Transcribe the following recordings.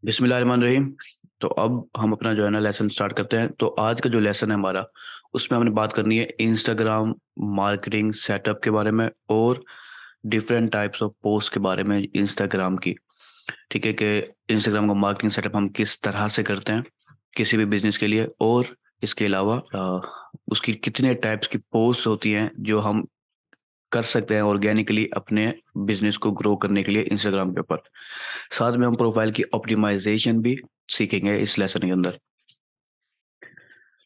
बिस्मिल्लाहिर्रहमानिर्रहीम। तो अब हम अपना जो है ना लेसन स्टार्ट करते हैं। तो आज का जो लेसन है हमारा, उसमें हमने बात करनी है इंस्टाग्राम मार्केटिंग सेटअप के बारे में और डिफरेंट टाइप्स ऑफ पोस्ट के बारे में इंस्टाग्राम की। ठीक है कि इंस्टाग्राम का मार्केटिंग सेटअप हम किस तरह से करते हैं किसी भी बिजनेस के लिए, और इसके अलावा उसकी कितने टाइप्स की पोस्ट होती हैं जो हम कर सकते हैं ऑर्गेनिकली अपने बिजनेस को ग्रो करने के लिए इंस्टाग्राम के ऊपर। साथ में हम प्रोफाइल की ऑप्टिमाइजेशन भी सीखेंगे इस लेसन के अंदर।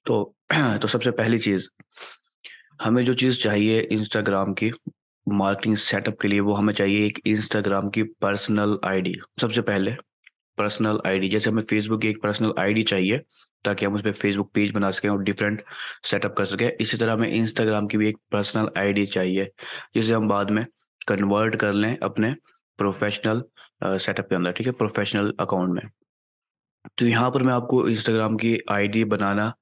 तो तो सबसे पहली चीज़, हमें जो चीज़ चाहिए इंस्टाग्राम की मार्केटिंग सेटअप के लिए, वो हमें चाहिए एक इंस्टाग्राम की पर्सनल आईडी। सबसे पहले पर्सनल आईडी, जैसे हमें फेसबुक की एक पर्सनल आईडी चाहिए ताकि हम उस पे फेसबुक पेज बना सकें और डिफरेंट सेटअप कर सकें, इसी तरह हमें इंस्टाग्राम की भी एक पर्सनल आईडी चाहिए जिसे हम बाद में कन्वर्ट कर लें अपने प्रोफेशनल सेटअप के अंदर। ठीक है, प्रोफेशनल अकाउंट में। तो यहाँ पर मैं आपको इंस्टाग्राम की आईडी बनाना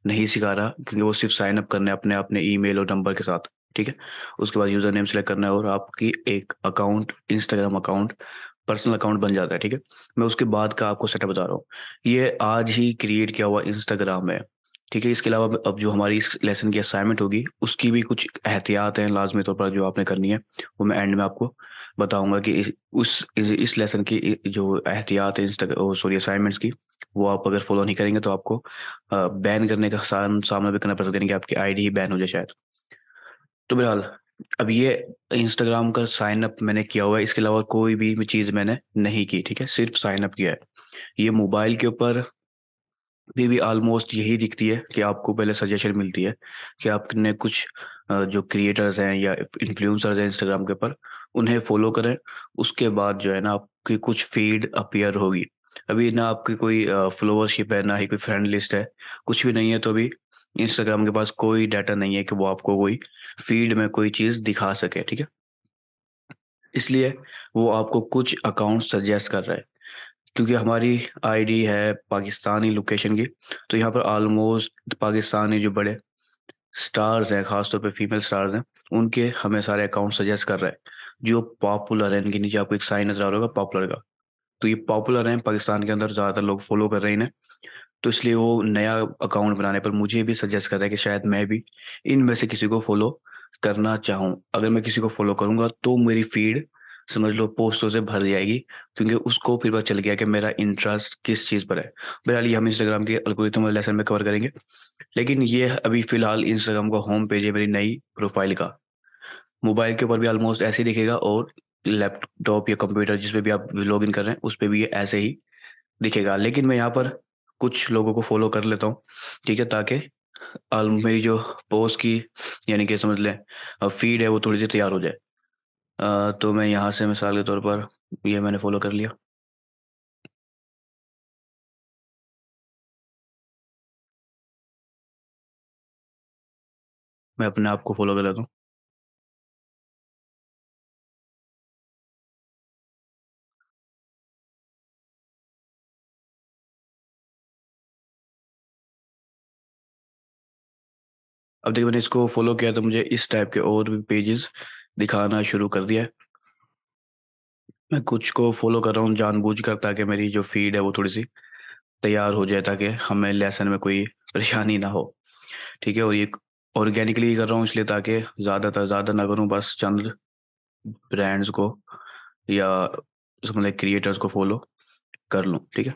नहीं सिखा रहा, क्योंकि वो सिर्फ साइन अप करना है अपने अपने ईमेल और नंबर के साथ। ठीक है, उसके बाद यूज़र नेम सेलेक्ट करना है और आपकी एक account, Instagram account, personal account बन जाता है। ठीक है, मैं उसके बाद का आपको सेटअप बता रहा हूँ। ये आज ही क्रिएट किया हुआ इंस्टाग्राम है। ठीक है, इसके अलावा अब जो हमारी इस लेसन की असाइनमेंट होगी उसकी भी कुछ एहतियात हैं लाजमी तौर पर जो आपने करनी है, वो मैं एंड में आपको बताऊंगा कि इस लेसन की जो एहतियात है इंस्टा सॉरी असाइनमेंट्स की, वो आप अगर फॉलो नहीं करेंगे तो आपको बैन करने का सामना भी करना पड़ सकता है कि आपकी आईडी ही बैन हो जाए शायद। तो बहरहाल, अब ये इंस्टाग्राम का साइन अप मैंने किया हुआ है, इसके अलावा कोई भी चीज़ मैंने नहीं की। ठीक है, सिर्फ साइन अप किया है। ये मोबाइल के ऊपर भी ऑलमोस्ट यही दिखती है कि आपको पहले सजेशन मिलती है कि आपने कुछ जो क्रिएटर्स हैं या इन्फ्लुएंसर्स हैं इंस्टाग्राम के ऊपर, उन्हें फॉलो करें। उसके बाद जो है ना आपकी कुछ फीड अपीयर होगी। अभी ना आपकी कोई फॉलोवरशिप है, ना ही कोई फ्रेंड लिस्ट है, कुछ भी नहीं है। तो अभी इंस्टाग्राम के पास कोई डाटा नहीं है कि वो आपको कोई फीड में कोई चीज़ दिखा सके। ठीक है, इसलिए वो आपको कुछ अकाउंट सजेस्ट कर रहा है, क्योंकि हमारी आईडी है पाकिस्तानी लोकेशन की। तो यहाँ पर ऑलमोस्ट पाकिस्तानी जो बड़े स्टार्स हैं, खास तौर पे फीमेल स्टार्स हैं, उनके हमें सारे अकाउंट सजेस्ट कर रहा है जो पॉपुलर है। इनके नीचे आपको एक साइन नजर आ रहा होगा पॉपुलर का। तो ये पॉपुलर हैं पाकिस्तान के अंदर, ज़्यादातर लोग फॉलो कर रहे हैं इन्हें। तो इसलिए वो नया अकाउंट बनाने पर मुझे भी सजेस्ट कर रहा है कि शायद मैं भी इनमें से किसी को फॉलो करना चाहूँ। अगर मैं किसी को फॉलो करूँगा तो मेरी फीड समझ लो पोस्टों से भर जाएगी, क्योंकि उसको फिर पता चल गया कि मेरा इंटरेस्ट किस चीज़ पर है। बहरहाल ये हम इंस्टाग्राम के एल्गोरिथम वाले लेसन में कवर करेंगे। लेकिन ये अभी फ़िलहाल इंस्टाग्राम का होम पेज है मेरी नई प्रोफ़ाइल का। मोबाइल के ऊपर भी ऑलमोस्ट ऐसे ही दिखेगा, और लैपटॉप या कंप्यूटर जिस पे भी आप लॉगिन कर रहे हैं, उस पे भी ये ऐसे ही दिखेगा। लेकिन मैं यहाँ पर कुछ लोगों को फ़ॉलो कर लेता हूँ, ठीक है? ताकि मेरी जो पोस्ट की यानी कि समझ लें फ़ीड है वो थोड़ी-सी तैयार हो जाए। तो मैं यहाँ से मिसाल के तौर पर ये मैंने फ़ॉलो कर लिया। मैं अपने आप को फ़ॉलो कर लेता हूँ। अब देखिए, मैंने इसको फ़ॉलो किया तो मुझे इस टाइप के और भी पेजेज़ दिखाना शुरू कर दिया है। मैं कुछ को फ़ॉलो कर रहा हूँ जानबूझकर, ताकि मेरी जो फ़ीड है वो थोड़ी-सी तैयार हो जाए, ताकि हमें लेसन में कोई परेशानी ना हो। ठीक है? और ये ऑर्गेनिकली कर रहा हूँ इसलिए ताकि ज़्यादातर ज़्यादा ना करूँ, बस चंद ब्रांड्स को या समझ लें क्रिएटर्स को फ़ॉलो कर लूँ। ठीक है?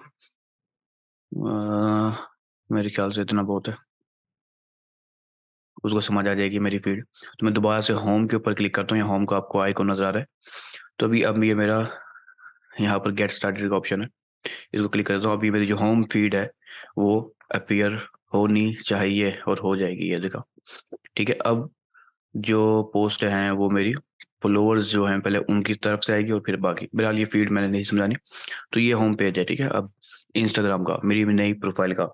मेरे ख़्याल से इतना बहुत है। उसको समझ आ जाएगी मेरी फ़ीड। तो मैं दोबारा से होम के ऊपर क्लिक करता हूँ, या होम का आपको आइकॉन नज़र आ रहा है। तो अभी अब ये मेरा यहाँ पर गेट स्टार्टेड का ऑप्शन है। इसको क्लिक करता हूँ। अभी मेरी जो होम फ़ीड है वो अपीयर होनी चाहिए और हो जाएगी, ये देखा। ठीक है? अब जो पोस्ट हैं वो मेरी फॉलोअर्स जो हैं पहले उनकी तरफ से आएगी और फिर बाकी। बहरहाल ये फ़ीड मैंने नहीं समझानी। तो ये होम पेज है, ठीक है? अब इंस्टाग्राम का, मेरी नई प्रोफ़ाइल का।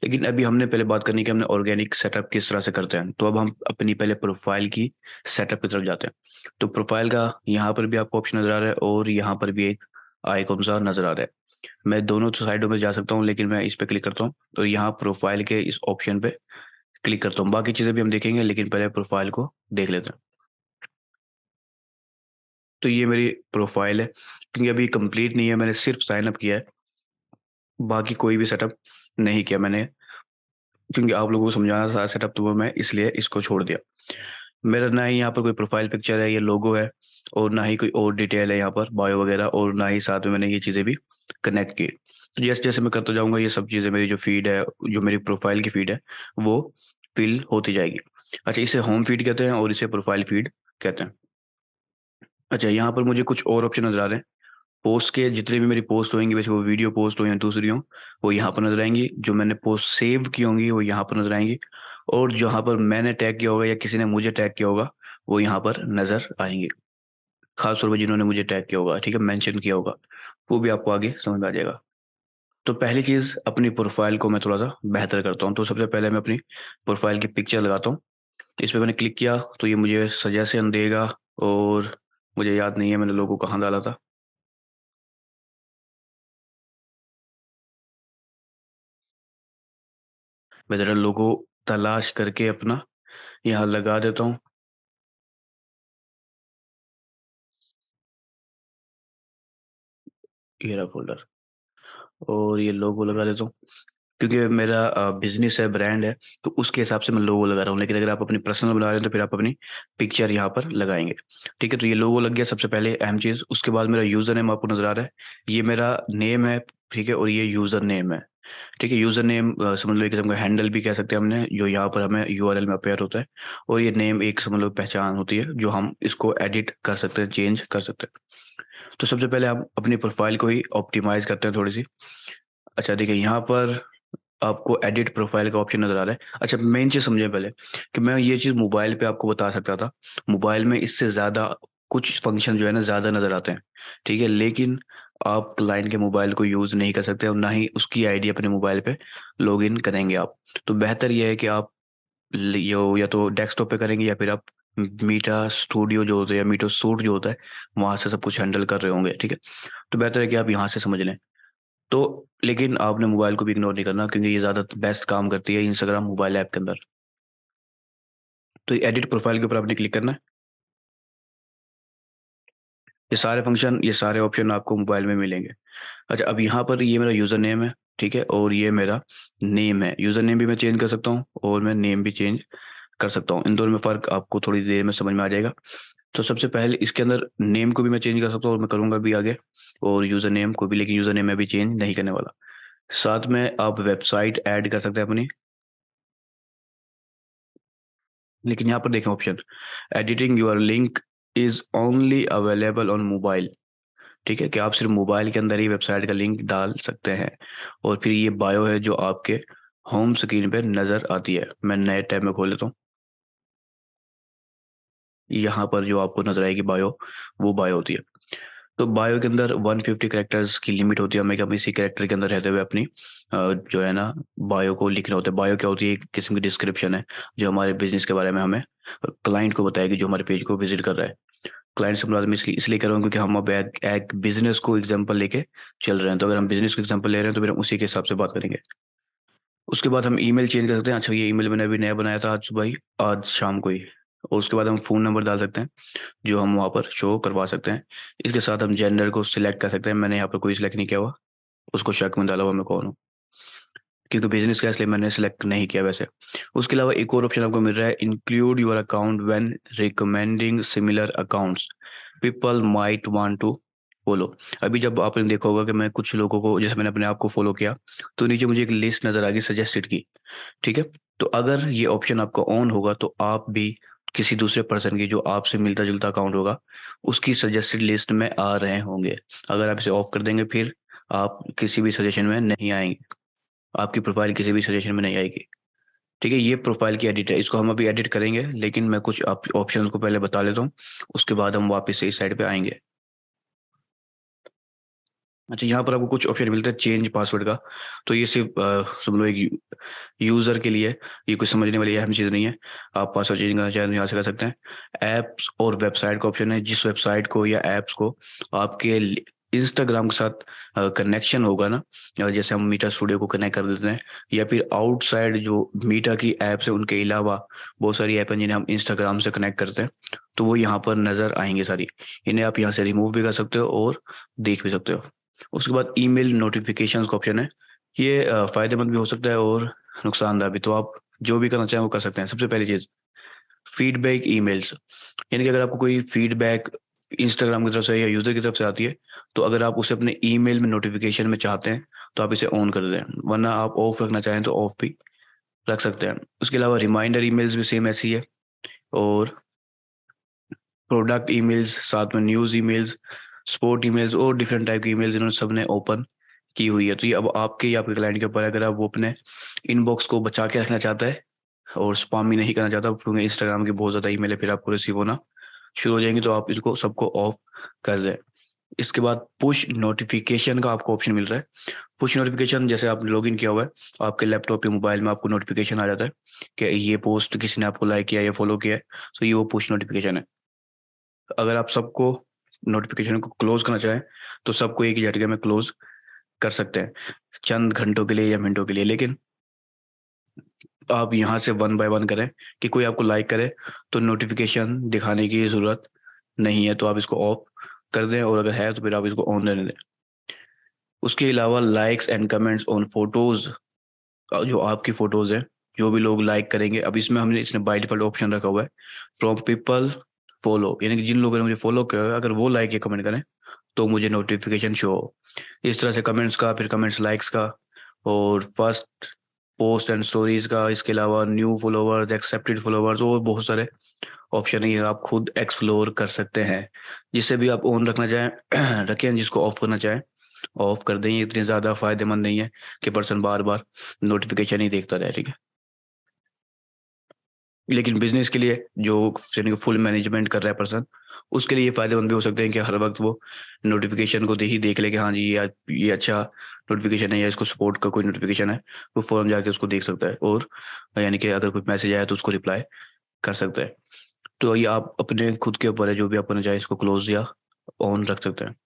लेकिन अभी हमने पहले बात करनी है कि हमने ऑर्गेनिक सेटअप किस तरह से करते हैं। तो अब हम अपनी पहले प्रोफ़ाइल की सेटअप की तरफ जाते हैं। तो प्रोफ़ाइल का यहाँ पर भी आपको ऑप्शन नज़र आ रहा है और यहाँ पर भी एक आइकॉन सा नज़र आ रहा है। मैं दोनों साइडों में जा सकता हूँ, लेकिन मैं इस पे क्लिक करता हूँ। तो यहाँ प्रोफ़ाइल के इस ऑप्शन पे क्लिक करता हूँ। बाकी चीज़ें भी हम देखेंगे, लेकिन पहले प्रोफ़ाइल को देख लेते हैं। तो ये मेरी प्रोफ़ाइल है, क्योंकि अभी कंप्लीट नहीं है, मैंने सिर्फ़ साइन अप किया है। बाकी कोई भी सेटअप नहीं किया मैंने, क्योंकि आप लोगों को समझाना था सेटअप, तो वो मैं इसलिए इसको छोड़ दिया। मेरा ना ही यहाँ पर कोई प्रोफाइल पिक्चर है, ये लोगो है, और ना ही कोई और डिटेल है यहाँ पर बायो वगैरह, और ना ही साथ में मैंने ये चीज़ें भी कनेक्ट की। तो जैसे जैसे मैं करता जाऊँगा ये सब चीज़ें, मेरी जो फीड है, जो मेरी प्रोफाइल की फीड है, वो फिल होती जाएगी। अच्छा, इसे होम फीड कहते हैं और इसे प्रोफाइल फीड कहते हैं। अच्छा, यहाँ पर मुझे कुछ और ऑप्शन नज़र आ रहे हैं। पोस्ट के जितने भी मेरी पोस्ट होंगी, वैसे वो वीडियो पोस्ट हो या दूसरी हो, वो यहाँ पर नज़र आएंगी। जो मैंने पोस्ट सेव की होंगी वो यहाँ पर नज़र आएंगी, और जहाँ पर मैंने टैग किया होगा या किसी ने मुझे टैग किया होगा, वो यहाँ पर नज़र आएंगे। खास तौर पर जिन्होंने मुझे टैग किया होगा, ठीक है, मेंशन किया होगा, वो भी आपको आगे समझ में आ जाएगा। तो पहली चीज़, अपनी प्रोफाइल को मैं थोड़ा-सा बेहतर करता हूँ। तो सबसे पहले मैं अपनी प्रोफाइल की पिक्चर लगाता हूँ। इस पे मैंने क्लिक किया तो ये मुझे सजेशन देगा, और मुझे याद नहीं है मैंने लोगो कहाँ डाला था। मैं ज़रा लोगो तलाश करके अपना यहाँ लगा देता हूँ। ये रहा फ़ोल्डर, और ये लोगो लगा देता हूँ। क्योंकि मेरा बिज़नेस है, ब्रांड है, तो उसके हिसाब से मैं लोगो लगा रहा हूँ। लेकिन अगर आप अपनी पर्सनल बना रहे हैं तो फिर आप अपनी पिक्चर यहाँ पर लगाएँगे। ठीक है, तो ये लोगो लग गया सबसे पहले अहम चीज़। उसके बाद मेरा यूज़र नेम आपको नज़र आ रहा है। ये मेरा नेम है, ठीक है, और ये यूज़र नेम है। ठीक है, यूज़र नेम समझ लो एक किस्म का हैंडल भी कह सकते हैं हमने, जो यहाँ पर हमें यूआरएल में अपीयर होता है। और ये नेम एक समझ लो पहचान होती है, जो हम इसको एडिट कर सकते हैं, चेंज कर सकते हैं। तो सबसे पहले हम अपनी प्रोफ़ाइल को ही ऑप्टिमाइज़ करते हैं थोड़ी-सी। अच्छा देखिए, यहाँ पर आपको एडिट प्रोफ़ाइल का ऑप्शन नज़र आ रहा है। अच्छा, मेन चीज़ समझिए पहले, कि मैं ये चीज़ मोबाइल पे आपको बता सकता था। मोबाइल में इससे ज़्यादा कुछ फ़ंक्शन जो है ना ज़्यादा नज़र आते हैं, ठीक है? लेकिन आप क्लाइंट के मोबाइल को यूज़ नहीं कर सकते, और ना ही उसकी आईडी अपने मोबाइल पे लॉगिन करेंगे आप। तो बेहतर ये है कि आप यो या तो डेस्कटॉप पे करेंगे, या फिर आप मीटा स्टूडियो जो होता है या मीटा सूट जो होता है, वहाँ से सब कुछ हैंडल कर रहे होंगे, ठीक है? तो बेहतर है कि आप यहाँ से समझ लें। तो लेकिन आपने मोबाइल को भी इग्नोर नहीं करना, क्योंकि ये ज़्यादा बेस्ट काम करती है इंस्टाग्राम मोबाइल ऐप के अंदर। तो एडिट प्रोफाइल के ऊपर आपने क्लिक करना है। ये सारे फंक्शन, ये सारे ऑप्शन आपको मोबाइल में मिलेंगे। अच्छा, अब यहाँ पर ये मेरा यूज़र नेम है, ठीक है? और ये मेरा नेम है। यूज़र नेम भी मैं चेंज कर सकता हूँ, और मैं नेम भी चेंज कर सकता हूँ। इन दोनों में फ़र्क आपको थोड़ी देर में समझ में आ जाएगा। तो सबसे पहले इसके अंदर नेम को भी मैं चेंज कर सकता हूँ, और मैं करूँगा भी आगे, और यूज़र नेम को भी, लेकिन यूज़र नेम मैं अभी चेंज नहीं करने वाला। साथ में आप वेबसाइट ऐड कर सकते हैं अपनी। लेकिन यहाँ पर देखें option, editing your link is only available on mobile. ठीक है, कि आप सिर्फ़ मोबाइल के अंदर ही वेबसाइट का लिंक डाल सकते हैं। और फिर ये बायो है जो आपके होम स्क्रीन पे नज़र आती है। मैं नए टैब में खोल लेता हूँ। यहाँ पर जो आपको नज़र आएगी बायो, वो बायो होती है। तो बायो के अंदर 150 कैरेक्टर्स की लिमिट होती है, हमें कि हम इसी कैरेक्टर के अंदर रहते हुए अपनी जो है ना बायो को लिखना होता है। बायो क्या होती है? एक किस्म की डिस्क्रिप्शन है, जो हमारे बिज़नेस के बारे में हमें क्लाइंट को बताएगी, जो हमारे पेज को विज़िट कर रहा है। क्लाइंट से मुराद मैं इसलिए कर रहा हूँ, क्योंकि हम अब एक एक बिज़नेस को एग्ज़ाम्पल लेके चल रहे हैं। तो अगर हम बिज़नेस को एग्ज़ाम्पल ले रहे हैं, तो फिर हम उसी के हिसाब से बात करेंगे। उसके बाद हम ईमेल चेंज कर सकते हैं। अच्छा, ये ईमेल मैंने अभी नया बनाया था आज सुबह ही, आज शाम को ही। और उसके बाद हम फ़ोन नंबर डाल सकते हैं, जो हम वहाँ पर शो करवा सकते हैं। इसके साथ हम जेंडर को सिलेक्ट कर सकते हैं। मैंने यहाँ पर कोई सिलेक्ट नहीं किया हुआ, उसको शक में डाला हुआ मैं कौन हूँ, क्योंकि बिज़नेस का है इसलिए मैंने सिलेक्ट नहीं किया वैसे। उसके अलावा एक और ऑप्शन आपको मिल रहा है, include your account when recommending similar accounts, people might want to follow. अभी जब आपने देखा होगा कि मैं कुछ लोगों को, जैसे मैंने अपने आप को फॉलो किया, तो नीचे मुझे एक लिस्ट नज़र आ गई सजेस्टेड की, ठीक है? तो अगर ये ऑप्शन आपका ऑन होगा, तो आप भी किसी दूसरे पर्सन की जो आपसे मिलता-जुलता अकाउंट होगा, उसकी सजेस्टेड लिस्ट में आ रहे होंगे। अगर आप इसे ऑफ कर देंगे, फिर आप किसी भी सजेशन में नहीं आएँगे। आपकी प्रोफ़ाइल किसी भी सजेशन में नहीं आएगी। ठीक है? ये प्रोफ़ाइल की एडिट है। इसको हम अभी एडिट करेंगे, लेकिन मैं कुछ आप ऑप्शंस को पहले बता लेता हूँ, उसके बाद हम वापस से इस साइड पे आएँगे। अच्छा, यहाँ पर आपको कुछ ऑप्शन मिलता है चेंज पासवर्ड का। तो ये सिर्फ़ समझ लो एक यूज़र के लिए, ये कुछ समझने वाली अहम चीज़ नहीं है। आप पासवर्ड चेंज करना चाहें तो यहाँ से कर सकते हैं। ऐप्स और वेबसाइट का ऑप्शन है, जिस वेबसाइट को या ऐप्स को आपके इंस्टाग्राम के साथ कनेक्शन होगा ना, जैसे हम मीटा स्टूडियो को कनेक्ट कर देते हैं, या फिर आउटसाइड जो मीटा की ऐप्स है उनके अलावा बहुत सारी ऐप हैं जिन्हें हम इंस्टाग्राम से कनेक्ट करते हैं, तो वो यहाँ पर नज़र आएँगी सारी। इन्हें आप यहाँ से रिमूव भी कर सकते हो और देख भी सकते हो। उसके बाद ईमेल नोटिफ़िकेशंस का ऑप्शन है। ये फ़ायदेमंद भी हो सकता है और नुकसानदायक भी। तो आप जो भी करना चाहें वो कर सकते हैं। सबसे पहली चीज़, फीडबैक ईमेल्स, यानी कि अगर आपको कोई फीडबैक इंस्टाग्राम की तरफ से या यूज़र की तरफ से आती है, तो अगर आप उसे अपने ईमेल में नोटिफ़िकेशन में चाहते हैं, तो आप इसे ऑन कर दें, वरना आप ऑफ रखना चाहें तो ऑफ भी रख सकते हैं। उसके अलावा रिमाइंडर ईमेल्स भी सेम ऐसी है, और प्रोडक्ट ईमेल्स, साथ में न्यूज़ ईमेल्स, सपोर्ट ईमेल्स और डिफरेंट टाइप की ईमेल्स इन्होंने सबने ओपन की हुई है। तो ये अब आपके या आपके क्लाइंट के ऊपर है, अगर आप वो अपने इनबॉक्स को बचा के रखना चाहता है और स्पैम भी नहीं करना चाहता, क्योंकि इंस्टाग्राम की बहुत ज़्यादा ईमेलें फिर आपको रिसीव होना शुरू हो जाएँगी, तो आप इसको सबको ऑफ कर दें। इसके बाद पुश नोटिफ़िकेशन का आपको ऑप्शन मिल रहा है। पुश नोटिफ़िकेशन, जैसे आपने लॉगिन किया हुआ है, आपके लैपटॉप या मोबाइल में आपको नोटिफ़िकेशन आ जाता है कि ये पोस्ट किसी ने आपको लाइक किया या फॉलो किया है, तो ये वो पुश नोटिफ़िकेशन है। अगर आप सबको नोटिफ़िकेशन को क्लोज़ करना चाहें, तो सबको एक ही झटके में क्लोज़ कर सकते हैं, चंद घंटों के लिए या मिनटों के लिए। लेकिन आप यहाँ से वन बाय वन करें कि कोई आपको लाइक करे, तो नोटिफ़िकेशन दिखाने की ज़रूरत नहीं है, तो आप इसको ऑफ कर दें, और अगर है तो फिर आप इसको ऑन रहने दें। उसके अलावा likes and comments on photos, जो आपकी फ़ोटोज़ हैं, जो भी लोग लाइक करेंगे, अब इसमें हमने इसने बाय डिफ़ॉल्ट ऑप्शन रखा हुआ है फ्रॉम पीपल फॉलो, यानी कि जिन लोगों ने मुझे फॉलो किया हुआ है, अगर वो लाइक या कमेंट करें, तो मुझे नोटिफ़िकेशन शो हो। इस तरह से कमेंट्स का, फिर कमेंट्स लाइक्स का, और फर्स्ट पोस्ट एंड स्टोरीज़ का, इसके अलावा न्यू फॉलोवर्स, एक्सेप्टेड फॉलोवर्स और बहुत सारे ऑप्शन है, ये आप खुद एक्सप्लोर कर सकते हैं। जिसे भी आप ऑन रखना चाहें रखें, जिसको ऑफ करना चाहें ऑफ कर दें। ये इतने ज़्यादा फ़ायदेमंद नहीं है कि पर्सन बार-बार नोटिफ़िकेशन ही देखता रहे, ठीक है? लेकिन बिज़नेस के लिए जो यानी कि फुल मैनेजमेंट कर रहा है पर्सन, उसके लिए ये फ़ायदेमंद भी हो सकते हैं कि हर वक़्त वो नोटिफ़िकेशन को देख ले कि हाँ जी, ये अच्छा नोटिफ़िकेशन है या इसको सपोर्ट का कोई नोटिफ़िकेशन है, वो फ़ौरन जाके उसको देख सकता है, और यानी कि अगर कोई मैसेज आया तो उसको रिप्लाई कर सकता है। तो ये आप अपने खुद के ऊपर है, जो भी आप करना चाहें, इसको क्लोज़ या ऑन रख सकते हैं।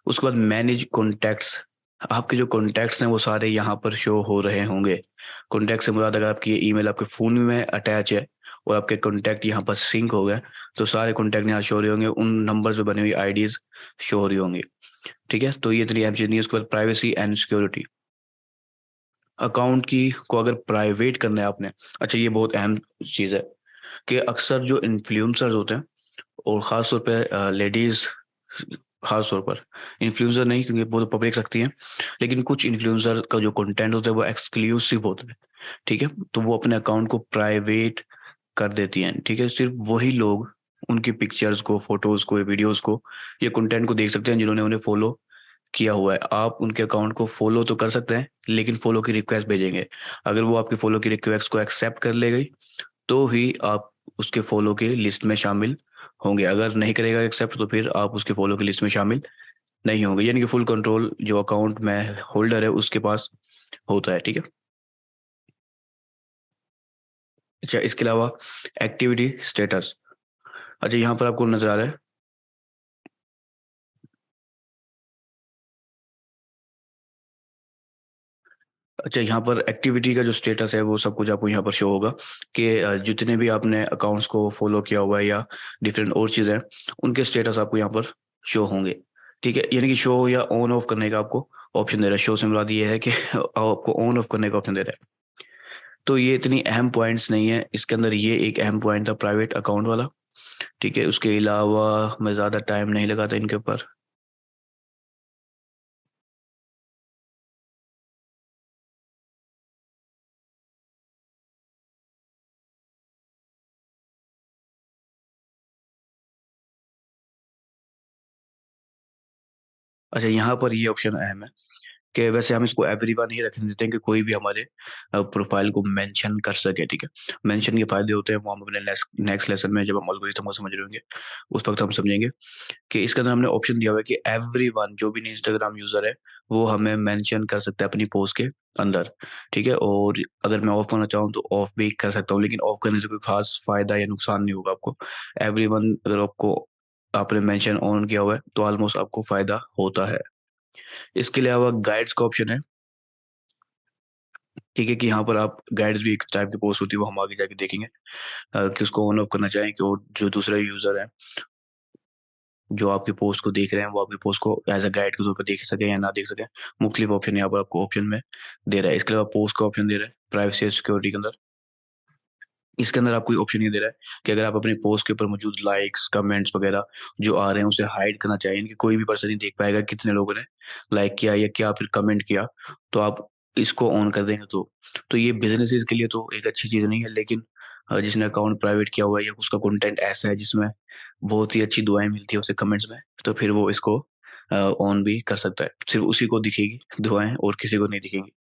उसके बाद मैनेज कॉन्टैक्ट्स, आपके जो कॉन्टैक्ट्स हैं वो सारे यहाँ पर शो हो रहे होंगे। कॉन्टैक्ट से मुराद, अगर आपकी ये ईमेल आपके फ़ोन में अटैच है और आपके कॉन्टैक्ट यहाँ पर सिंक हो गए, तो सारे कॉन्टैक्ट यहाँ शो हो रहे होंगे, उन नंबर्स पे बनी हुई आईडीज़ शो हो रही होंगी। ठीक है? तो ये इतनी अहम चीज़ नहीं है। उसके बाद प्राइवेसी एंड सिक्योरिटी, अकाउंट की को अगर प्राइवेट करना है आपने, अच्छा ये बहुत अहम चीज़ है कि अक्सर जो इन्फ्लुएंसर्स होते हैं, और ख़ास तौर पे लेडीज़, ख़ास तौर पर इन्फ्लुएंसर नहीं, क्योंकि वो तो पब्लिक रखती हैं, लेकिन कुछ इन्फ्लुएंसर का जो कंटेंट होता है वो एक्सक्लूसिव होता है, ठीक है? तो वो अपने अकाउंट को प्राइवेट कर देती हैं, ठीक है? सिर्फ़ वही लोग उनकी पिक्चर्स को, फ़ोटोज़ को या वीडियोज़ को या कंटेंट को देख सकते हैं जिन्होंने उन्हें फ़ॉलो किया हुआ है। आप उनके अकाउंट को फ़ॉलो तो कर सकते हैं, लेकिन फ़ॉलो की रिक्वेस्ट भेजेंगे। अगर वो आपकी फ़ॉलो की रिक्वेस्ट को एक्सेप्ट कर ले गई, तो ही आप उसके फ़ॉलो की लिस्ट में शामिल होंगे। अगर नहीं करेगा एक्सेप्ट, तो फिर आप उसके फ़ॉलो की लिस्ट में शामिल नहीं होंगे। यानी कि फुल कंट्रोल जो अकाउंट में होल्डर है उसके पास होता है, ठीक है? अच्छा, इसके अलावा एक्टिविटी स्टेटस, अच्छा यहाँ पर आपको नज़र आ रहा है, अच्छा यहाँ पर एक्टिविटी का जो स्टेटस है वो सब कुछ आपको यहाँ पर शो होगा कि जितने भी आपने अकाउंट्स को फ़ॉलो किया हुआ है या डिफरेंट और चीज़ें हैं, उनके स्टेटस आपको यहाँ पर शो होंगे, ठीक है? यानी कि शो या ऑन ऑफ करने का आपको ऑप्शन दे रहा है। शो से मुराद ये है कि आपको ऑन ऑफ करने का ऑप्शन दे रहा है। तो ये इतनी अहम पॉइंट्स नहीं है, इसके अंदर ये एक अहम पॉइंट था प्राइवेट अकाउंट वाला, ठीक है? उसके अलावा मैं ज़्यादा टाइम नहीं लगाता इनके ऊपर। अच्छा, यहाँ पर ये ऑप्शन अहम है कि वैसे हम इसको एवरीवन ही रखने देते हैं कि कोई भी हमारे प्रोफ़ाइल को मेंशन कर सके, ठीक है? मेंशन के फ़ायदे होते हैं, वो हम अपने नेक्स्ट लेसन में जब हम एल्गोरिथम को समझ रहे होंगे, उस वक़्त हम समझेंगे कि इसके अंदर हमने ऑप्शन दिया हुआ है कि एवरीवन, जो भी इंस्टाग्राम यूज़र है, वो हमें मेंशन कर सकता है अपनी पोस्ट के अंदर, ठीक है? और अगर मैं ऑफ करना चाहूँ तो ऑफ भी कर सकता हूँ, लेकिन ऑफ करने से कोई ख़ास फ़ायदा या नुकसान नहीं होगा आपको। एवरीवन अगर आपने मेंशन ऑन किया हुआ है, तो ऑलमोस्ट आपको फ़ायदा होता है। इसके अलावा गाइड्स का ऑप्शन है, ठीक है? कि यहाँ पर आप गाइड्स भी एक टाइप की पोस्ट होती है, वो हम आगे जाके देखेंगे कि उसको ऑन ऑफ करना चाहें कि वो जो दूसरे यूज़र हैं जो आपकी पोस्ट को देख रहे हैं वो आपकी पोस्ट को एज अ गाइड के तौर पर देख सकें या ना देख सकें। मुख्तलिफ ऑप्शन यहाँ पर आपको ऑप्शन में दे रहा है। इसके अलावा पोस्ट का ऑप्शन दे रहा है प्राइवेसी और सिक्योरिटी के अंदर। इसके अंदर आपको ऑप्शन ये दे रहा है कि अगर आप अपनी पोस्ट के ऊपर मौजूद लाइक्स कमेंट्स वगैरह जो आ रहे हैं उसे हाइड करना चाहिए, यानी कि कोई भी पर्सन नहीं देख पाएगा कितने लोगों ने लाइक किया या क्या फिर कमेंट किया, तो आप इसको ऑन कर देंगे तो ये बिजनेसेस के लिए तो एक अच्छी चीज़ नहीं है, लेकिन जिसने अकाउंट प्राइवेट किया हुआ है या उसका कंटेंट ऐसा है जिसमें बहुत ही अच्छी दुआएं मिलती है उसे कमेंट्स में, तो फिर वो इसको ऑन भी कर सकता है। सिर्फ उसी को दिखेगी दुआएं और किसी को नहीं दिखेंगी।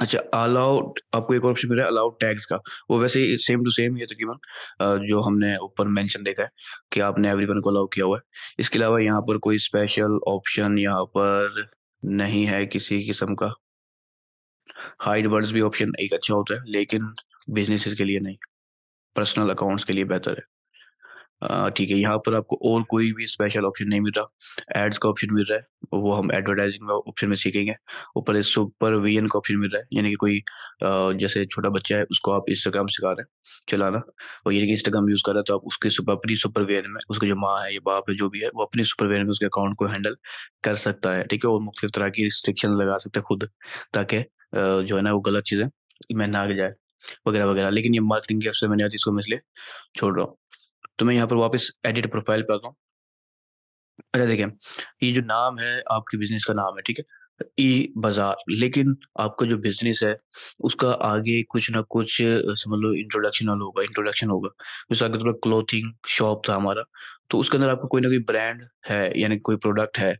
अच्छा, अलाउड आपको एक ऑप्शन मिल रहा है अलाउड टैग्स का। वो वैसे ही सेम टू सेम ही है तकरीबन, जो हमने ऊपर मेंशन देखा है कि आपने एवरीवन को अलाउ किया हुआ है। इसके अलावा यहाँ पर कोई स्पेशल ऑप्शन यहाँ पर नहीं है किसी किस्म का। हाइड वर्ड्स भी ऑप्शन एक अच्छा होता है, लेकिन बिजनेसेस के लिए नहीं, पर्सनल अकाउंट्स के लिए बेहतर है। ठीक है, यहाँ पर आपको और कोई भी स्पेशल ऑप्शन नहीं मिल रहा। एड्स का ऑप्शन मिल रहा है, वो हम एडवर्टाइजिंग में ऑप्शन में सीखेंगे। ऊपर इस सुपर वीएन का ऑप्शन मिल रहा है, यानी कि कोई जैसे छोटा बच्चा है उसको आप इंस्टाग्राम सिखा रहे हैं चलाना, और यानी कि इंस्टाग्राम यूज कर रहा है, तो आप उसके अपनी सुपर वीएन में उसकी जो माँ है या बाप है जो भी है वो अपनी सुपर वीएन में उसके अकाउंट को हैंडल कर सकता है। ठीक है, और मुख्तलिफ तरह की रिस्ट्रिक्शन लगा सकता है खुद, ताकि जो है ना वो गलत चीजें में ना आ जाए वगैरह वगैरह। लेकिन ये मार्केटिंग के अफसर मैंने आज इसको मैं इसलिए छोड़ रहा हूँ। तो मैं यहाँ पर वापस एडिट प्रोफाइल पे आता हूँ। अच्छा देखिए, ये जो नाम है आपके बिजनेस का नाम है, ठीक है, ई बाजार, लेकिन आपका जो बिजनेस है उसका आगे कुछ ना कुछ समझ लो इंट्रोडक्शन होगा। जैसे अगर थोड़ा क्लोथिंग शॉप था हमारा, तो उसके अंदर आपका कोई ना कोई ब्रांड है यानी कोई प्रोडक्ट है,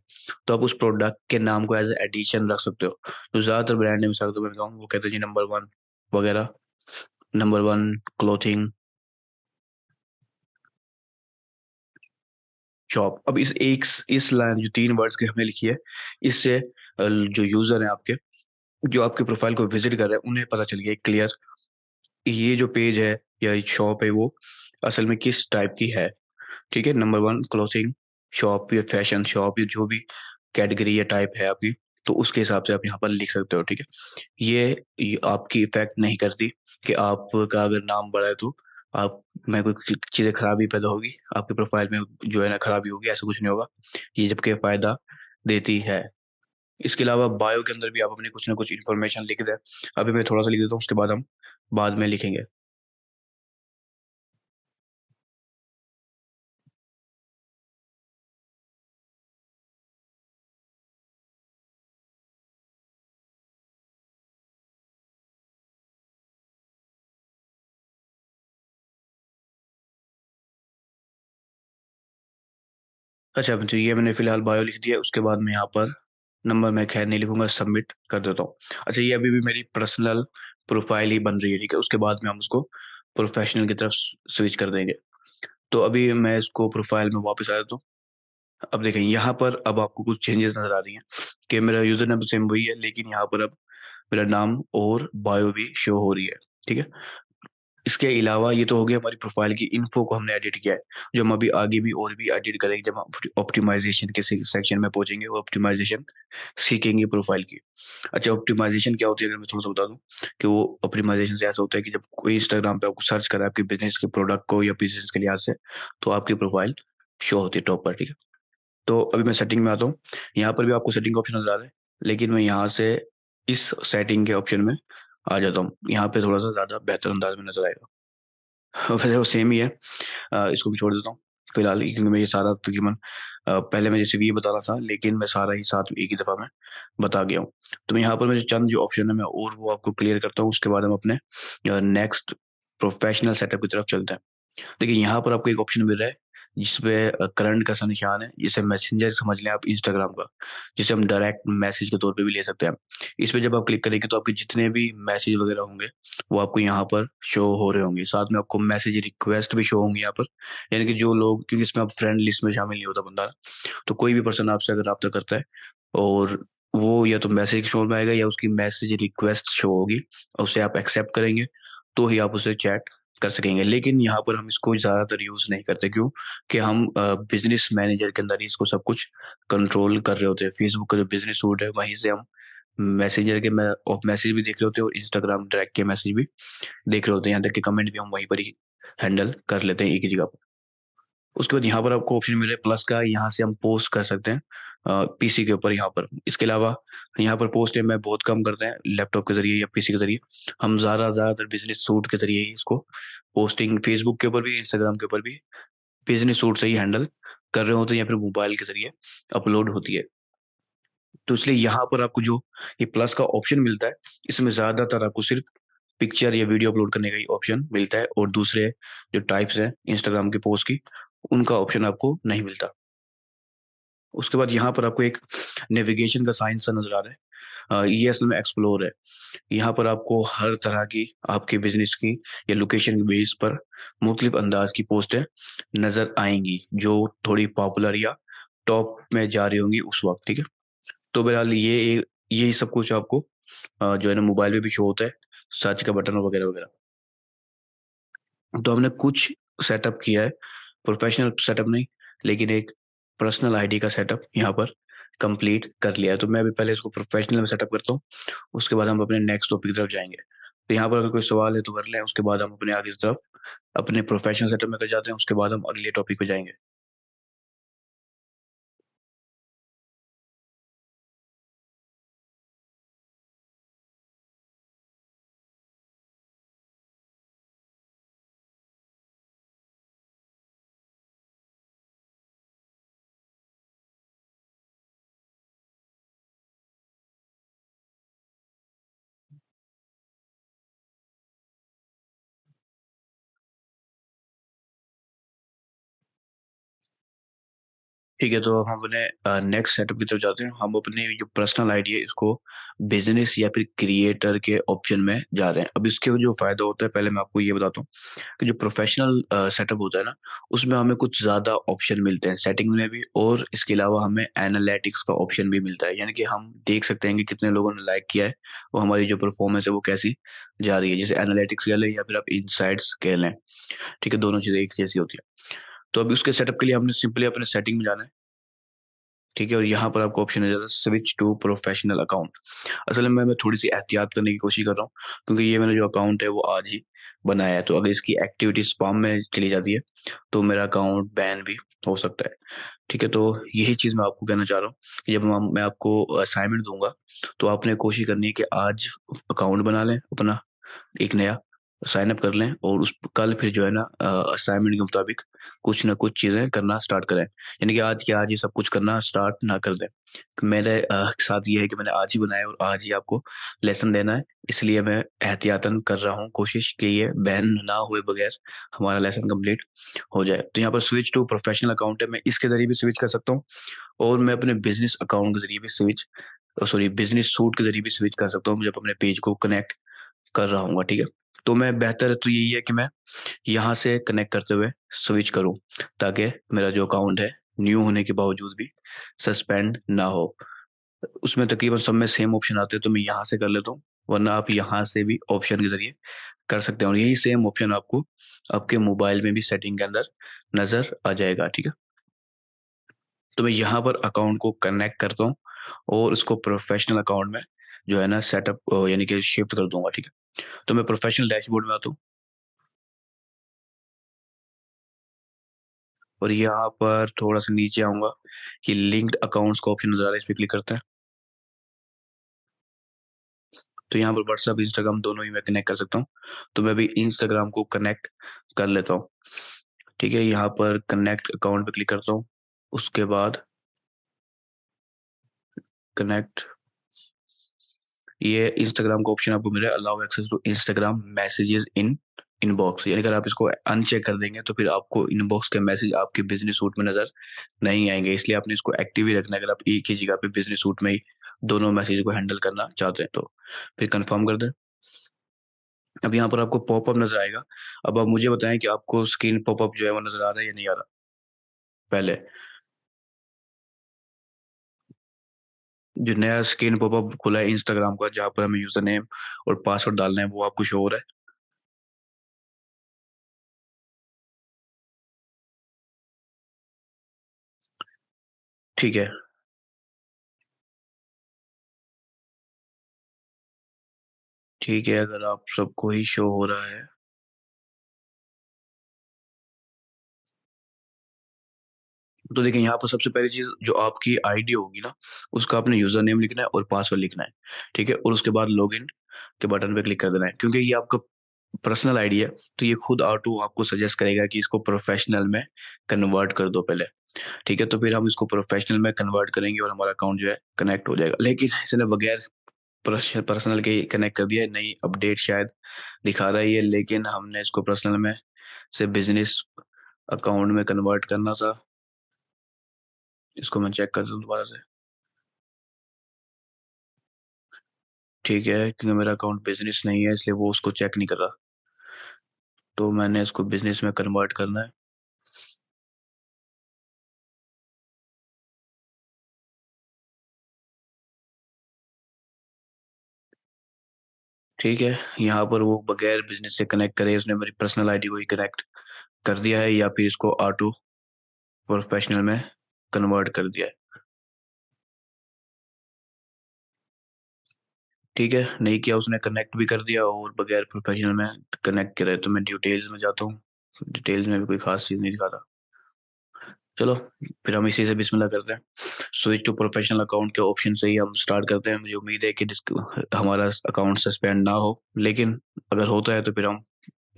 तो आप उस प्रोडक्ट के नाम को एज एडिशन रख सकते हो। तो ज्यादातर ब्रांड है, मिसाल के तौर पर बताऊं, वो कहते हैं जी नंबर वन वगैरह, नंबर वन क्लोथिंग शॉप। अब इस लाइन जो तीन वर्ड्स की हमने लिखी है, इससे जो यूजर है आपके, जो आपके प्रोफाइल को विजिट कर रहे हैं, उन्हें पता चल गया क्लियर ये जो पेज है या शॉप है वो असल में किस टाइप की है। ठीक है, नंबर वन क्लोथिंग शॉप या फैशन शॉप या जो भी कैटेगरी या टाइप है आपकी, तो उसके हिसाब से आप यहाँ पर लिख सकते हो। ठीक है, ये आपकी इफेक्ट नहीं करती कि आपका अगर नाम बड़ा है तो आप में कोई चीजें खराबी पैदा होगी, आपके प्रोफाइल में जो है ना खराबी होगी, ऐसा कुछ नहीं होगा। ये जबकि फायदा देती है। इसके अलावा बायो के अंदर भी आप अपनी कुछ ना कुछ इन्फॉर्मेशन लिख दें। अभी मैं थोड़ा सा लिख देता हूँ, उसके बाद हम बाद में लिखेंगे। अच्छा, तो ये मैंने फिलहाल बायो लिख दिया, उसके बाद मैं यहाँ पर नंबर मैं खैर नहीं लिखूंगा, सबमिट कर देता हूँ। अच्छा, ये अभी भी मेरी पर्सनल प्रोफाइल ही बन रही है, ठीक है, उसके बाद में हम उसको प्रोफेशनल की तरफ स्विच कर देंगे। तो अभी मैं इसको प्रोफाइल में वापस आ जाता हूँ। अब देखें यहाँ पर अब आपको कुछ चेंजेस नजर आ रही हैं कि मेरा यूजर नेम तो सेम वही है, लेकिन यहाँ पर अब मेरा नाम और बायो भी शो हो रही है। ठीक है, इसके अलावा ये तो हो गया हमारी प्रोफाइल की इन्फो को हमने एडिट किया है, जो हम अभी आगे भी और भी एडिट करेंगे जब हम ऑप्टिमाइजेशन के सेक्शन में पहुंचेंगे, वो ऑप्टिमाइजेशन सीखेंगे प्रोफाइल की। अच्छा, ऑप्टिमाइजेशन क्या होती है, अगर मैं थोड़ा सा बता दूं कि वो ऑप्टिमाइजेशन से ऐसा होता है कि जब कोई इंस्टाग्राम पे आपको सर्च करे आपके बिजनेस के प्रोडक्ट को या बिजनेस के लिहाज से, तो आपकी प्रोफाइल शो होती है टॉप पर। ठीक है, तो अभी मैं सेटिंग में आता हूँ। यहाँ पर भी आपको सेटिंग का ऑप्शन नजर आ रहा है, लेकिन मैं यहाँ से इस सेटिंग के ऑप्शन में आ जाता हूँ। यहाँ पे थोड़ा सा ज्यादा बेहतर अंदाज में नजर आएगा। वैसे वो सेम ही है, इसको भी छोड़ देता हूँ फिलहाल, क्योंकि मैं ये सारा तकरीबन पहले मैं जैसे भी ये बता रहा था, लेकिन मैं सारा ही साथ में एक ही दफा में बता गया हूँ। तो मैं यहाँ पर मेरे चंद जो ऑप्शन है मैं और वो आपको क्लियर करता हूँ, उसके बाद हम अपने नेक्स्ट प्रोफेशनल सेटअप की तरफ चलते हैं। देखिए, यहाँ पर आपको एक ऑप्शन मिल रहा है जिसपे करंट का सा निशान है, जिसे मैसेंजर समझ लें आप इंस्टाग्राम का, जिसे हम डायरेक्ट मैसेज के तौर पे भी ले सकते हैं। इस पे जब आप क्लिक करेंगे तो आपके जितने भी मैसेज वगैरह होंगे वो आपको यहाँ पर शो हो रहे होंगे, साथ में आपको मैसेज रिक्वेस्ट भी शो होंगी यहाँ पर। यानी कि जो लोग, क्योंकि इसमें आप फ्रेंड लिस्ट में शामिल नहीं होता बंदा, तो कोई भी पर्सन आपसे अगर रब्ता करता है और वो या तो मैसेज शो में आएगा या उसकी मैसेज रिक्वेस्ट शो होगी, और उसे आप एक्सेप्ट करेंगे तो ही आप उसे चैट कर सकेंगे। लेकिन यहाँ पर हम इसको ज्यादातर यूज नहीं करते, क्यों कि हम बिजनेस मैनेजर के अंदर ही इसको सब कुछ कंट्रोल कर रहे होते हैं। फेसबुक का जो बिजनेस सूट है वहीं से हम मैसेंजर के मैसेज भी देख रहे होते हैं और इंस्टाग्राम डायरेक्ट के मैसेज भी देख रहे होते हैं, यहाँ तक कि कमेंट भी हम वहीं पर ही हैंडल कर लेते हैं एक ही जगह पर। उसके बाद यहाँ पर आपको ऑप्शन मिल रहा है प्लस का, यहाँ से हम पोस्ट कर सकते हैं पीसी के ऊपर यहाँ पर। इसके अलावा यहाँ पर पोस्ट है मैं बहुत कम करते हैं लैपटॉप के जरिए या पीसी के जरिए। हम ज़्यादातर बिजनेस सूट के जरिए ही इसको पोस्टिंग फेसबुक के ऊपर भी इंस्टाग्राम के ऊपर भी बिजनेस सूट से ही हैंडल कर रहे होते हैं या फिर मोबाइल के जरिए अपलोड होती है। तो इसलिए यहाँ पर आपको जो ये प्लस का ऑप्शन मिलता है, इसमें ज़्यादातर आपको सिर्फ पिक्चर या वीडियो अपलोड करने का ही ऑप्शन मिलता है, और दूसरे जो टाइप्स हैं इंस्टाग्राम के पोस्ट की, उनका ऑप्शन आपको नहीं मिलता। उसके बाद यहाँ पर आपको एक नेविगेशन का साइन सा नज़र आ रहा है। ये असल में एक्सप्लोर है। यहाँ पर आपको हर तरह की आपके बिज़नेस की या लोकेशन के बेस पर मुख्तलिफ अंदाज़ की पोस्टें नज़र आएँगी, जो थोड़ी पॉपुलर या टॉप में जा रही होंगी उस वक़्त, ठीक है? तो बहरहाल यही सब कुछ आपको जो है ना मोबाइल पे भी शो होता है, सर्च का बटन वगैरह-वगैरह। तो हमने कुछ सेटअप किया है, प्रोफ़ेशनल सेटअप नहीं, लेकिन एक पर्सनल आईडी का सेटअप यहाँ पर कंप्लीट कर लिया है। तो मैं अभी पहले इसको प्रोफ़ेशनल में सेटअप करता हूँ, उसके बाद हम अपने नेक्स्ट टॉपिक की तरफ जाएँगे। तो यहाँ पर अगर कोई सवाल है तो कर लें, उसके बाद हम अपने आगे की तरफ अपने प्रोफ़ेशनल सेटअप में कर जाते हैं, उसके बाद हम अगले टॉपिक पे जाएँगे। ठीक है, तो अब हम अपने नेक्स्ट सेटअप की तरफ जाते हैं। हम अपने जो पर्सनल आईडी है इसको बिज़नेस या फिर क्रिएटर के ऑप्शन में जा रहे हैं। अब इसके जो फ़ायदा होता है पहले मैं आपको ये बताता हूँ कि जो प्रोफ़ेशनल सेटअप होता है ना, उसमें हमें कुछ ज़्यादा ऑप्शन मिलते हैं सेटिंग में भी, और इसके अलावा हमें एनालिटिक्स का ऑप्शन भी मिलता है। यानी कि हम देख सकते हैं कि कितने लोगों ने लाइक किया है, और हमारी जो परफ़ॉर्मेंस है वो कैसी जा रही है। जैसे एनालिटिक्स कह लें या फिर आप इनसाइट्स कह लें, ठीक है? दोनों चीज़ें एक जैसी होती हैं। तो अभी उसके सेटअप के लिए हमने सिंपली अपने सेटिंग में जाना है। ठीक है? और यहाँ पर आपको ऑप्शन मिल जाता है स्विच टू प्रोफेशनल अकाउंट। असल में मैं थोड़ी-सी एहतियात करने की कोशिश कर रहा हूँ, क्योंकि ये मैंने जो अकाउंट है वो आज ही बनाया है, तो अगर इसकी एक्टिविटी स्पैम में चली जाती है, तो मेरा अकाउंट बैन भी हो सकता है। ठीक है? तो यही चीज़ मैं आपको कहना चाह रहा हूँ कि जब मैं आपको असाइनमेंट दूँगा, तो आपने कोशिश करनी है कि आज अकाउंट बना लें अपना एक नया, साइन अप कर लें, और उस कल फिर जो है ना असाइनमेंट के मुताबिक कुछ ना कुछ चीज़ें करना स्टार्ट करें। यानी कि आज के आज ही सब कुछ करना स्टार्ट ना कर दें। मेरे साथ ये है कि मैंने आज ही बनाया और आज ही आपको लेसन देना है, इसलिए मैं एहतियातन कर रहा हूँ कोशिश कि ये बैन ना हुए बगैर हमारा लेसन कंप्लीट हो जाए। तो यहाँ पर स्विच टू प्रोफेशनल अकाउंट है, मैं इसके ज़रिए भी स्विच कर सकता हूँ, और मैं अपने बिज़नेस अकाउंट के ज़रिए भी बिज़नेस सूट के ज़रिए भी स्विच कर सकता हूँ जब अपने पेज को कनेक्ट कर रहा हूँगा, ठीक है? तो मैं बेहतर तो यही है कि मैं यहाँ से कनेक्ट करते हुए स्विच करूँ, ताकि मेरा जो अकाउंट है, न्यू होने के बावजूद भी सस्पेंड ना हो। उसमें तकरीबन सब में सेम ऑप्शन आते हैं, तो मैं यहाँ से कर लेता हूँ, वरना आप यहाँ से भी ऑप्शन के ज़रिए कर सकते हैं, और यही सेम ऑप्शन आपको आपके मोबाइल में भी सेटिंग के अंदर नज़र आ जाएगा, ठीक है? तो मैं यहाँ पर अकाउंट को कनेक्ट करता हूँ और उसको प्रोफ़ेशनल अकाउंट में जो है ना सेटअप यानी कि शिफ्ट कर दूँगा, ठीक है? तो मैं प्रोफ़ेशनल डैशबोर्ड में आता हूँ, और यहाँ पर थोड़ा-सा नीचे आऊँगा, कि लिंक्ड अकाउंट्स का ऑप्शन नज़र आ रहा है, इस पे क्लिक करते हैं। तो यहाँ पर व्हाट्सएप, इंस्टाग्राम दोनों ही मैं कनेक्ट कर सकता हूँ। तो मैं अभी इंस्टाग्राम को कनेक्ट कर लेता हूँ। ठीक है? यहाँ पर कनेक्ट अकाउंट पे क्लिक करता हूँ। उसके बाद कनेक्ट, ये इंस्टाग्राम का ऑप्शन आपको मिला है allow access to Instagram messages in inbox, यानी अगर आप इसको अनचेक कर देंगे तो फिर आपको इनबॉक्स के मैसेज आपके बिज़नेस सूट में नज़र नहीं आएँगे। इसलिए आपने इसको एक्टिव ही रखना है, अगर आप एक ही जगह पे बिज़नेस सूट में ही दोनों मैसेज को हैंडल करना चाहते हैं तो। फिर कन्फर्म कर दें। अब यहाँ पर आपको पॉपअप नज़र आएगा। अब आप मुझे बताएँ कि आपको स्क्रीन पॉपअप जो है वो नज़र आ रहा है या नहीं आ रहा? पहले जो नया स्क्रीन पॉपअप खुला है इंस्टाग्राम का, जहाँ पर हमें यूज़र नेम और पासवर्ड डालना है, वो आपको शो हो रहा है? ठीक है। ठीक है, अगर आप सबको ही शो हो रहा है तो देखिए यहाँ पर सबसे पहली चीज़ जो आपकी आईडी होगी ना, उसका आपने यूज़र नेम लिखना है और पासवर्ड लिखना है, ठीक है? और उसके बाद लॉगिन के बटन पे क्लिक कर देना है क्योंकि ये आपका पर्सनल आईडी है, तो ये खुद ऑटो आपको सजेस्ट करेगा कि इसको प्रोफेशनल में कन्वर्ट कर दो पहले, ठीक है? तो फिर हम इसको प्रोफेशनल में कन्वर्ट करेंगे और हमारा अकाउंट जो है कनेक्ट हो जाएगा। लेकिन इसने बगैर पर्सनल के कनेक्ट कर दिया है, नई अपडेट शायद दिखा रहा है ये, लेकिन हमने इसको पर्सनल में से बिज़नेस अकाउंट में कन्वर्ट करना था। इसको मैं चेक कर दूँ दोबारा से। ठीक है, क्योंकि मेरा अकाउंट बिज़नेस नहीं है इसलिए वो उसको चेक नहीं कर रहा। तो मैंने इसको बिज़नेस में कन्वर्ट करना है। ठीक है, यहाँ पर वो बगैर बिज़नेस से कनेक्ट करे उसने मेरी पर्सनल आईडी को ही कनेक्ट कर दिया है या फिर इसको ऑटो प्रोफेशनल में कन्वर्ट कर दिया है। ठीक है, नहीं किया उसने कनेक्ट भी कर दिया और बगैर प्रोफेशनल में कनेक्ट करे तो मैं डिटेल्स में जाता हूँ। डिटेल्स में भी कोई ख़ास चीज़ नहीं दिखाता। चलो, फिर हम इसी से बिस्मिल्लाह करते हैं। स्विच टू प्रोफेशनल अकाउंट के ऑप्शन से ही हम स्टार्ट करते हैं। मुझे उम्मीद है कि हमारा अकाउंट सस्पेंड ना हो, लेकिन अगर होता है तो फिर हम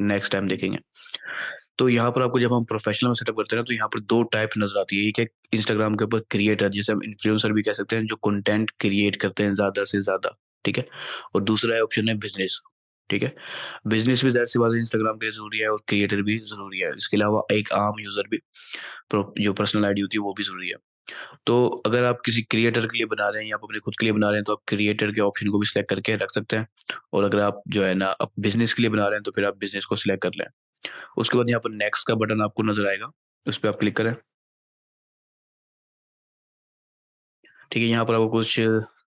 नेक्स्ट टाइम देखेंगे। तो यहाँ पर आपको जब हम प्रोफेशनल में सेटअप करते हैं ना, तो यहाँ पर 2 टाइप नज़र आती है। एक है इंस्टाग्राम के ऊपर क्रिएटर, जिसे हम इन्फ्लुएंसर भी कह सकते हैं, जो कंटेंट क्रिएट करते हैं ज़्यादा से ज़्यादा, ठीक है? और दूसरा है ऑप्शन है बिज़नेस, ठीक है? बिज़नेस भी ज़ाहिर-सी बात है इंस्टाग्राम के लिए ज़रूरी है और क्रिएटर भी ज़रूरी है। इसके अलावा एक आम यूज़र भी जो पर्सनल आईडी होती है वो भी ज़रूरी है। तो अगर आप किसी क्रिएटर के लिए बना रहे हैं या आप अपने खुद के लिए बना रहे हैं तो आप क्रिएटर के ऑप्शन को भी सिलेक्ट करके रख सकते हैं। और अगर आप जो है ना आप बिज़नेस के लिए बना रहे हैं तो फिर आप बिज़नेस को सिलेक्ट कर लें। उसके बाद यहाँ पर नेक्स्ट का बटन आपको नज़र आएगा, उस पे आप क्लिक करें। ठीक है, यहाँ पर आपको कुछ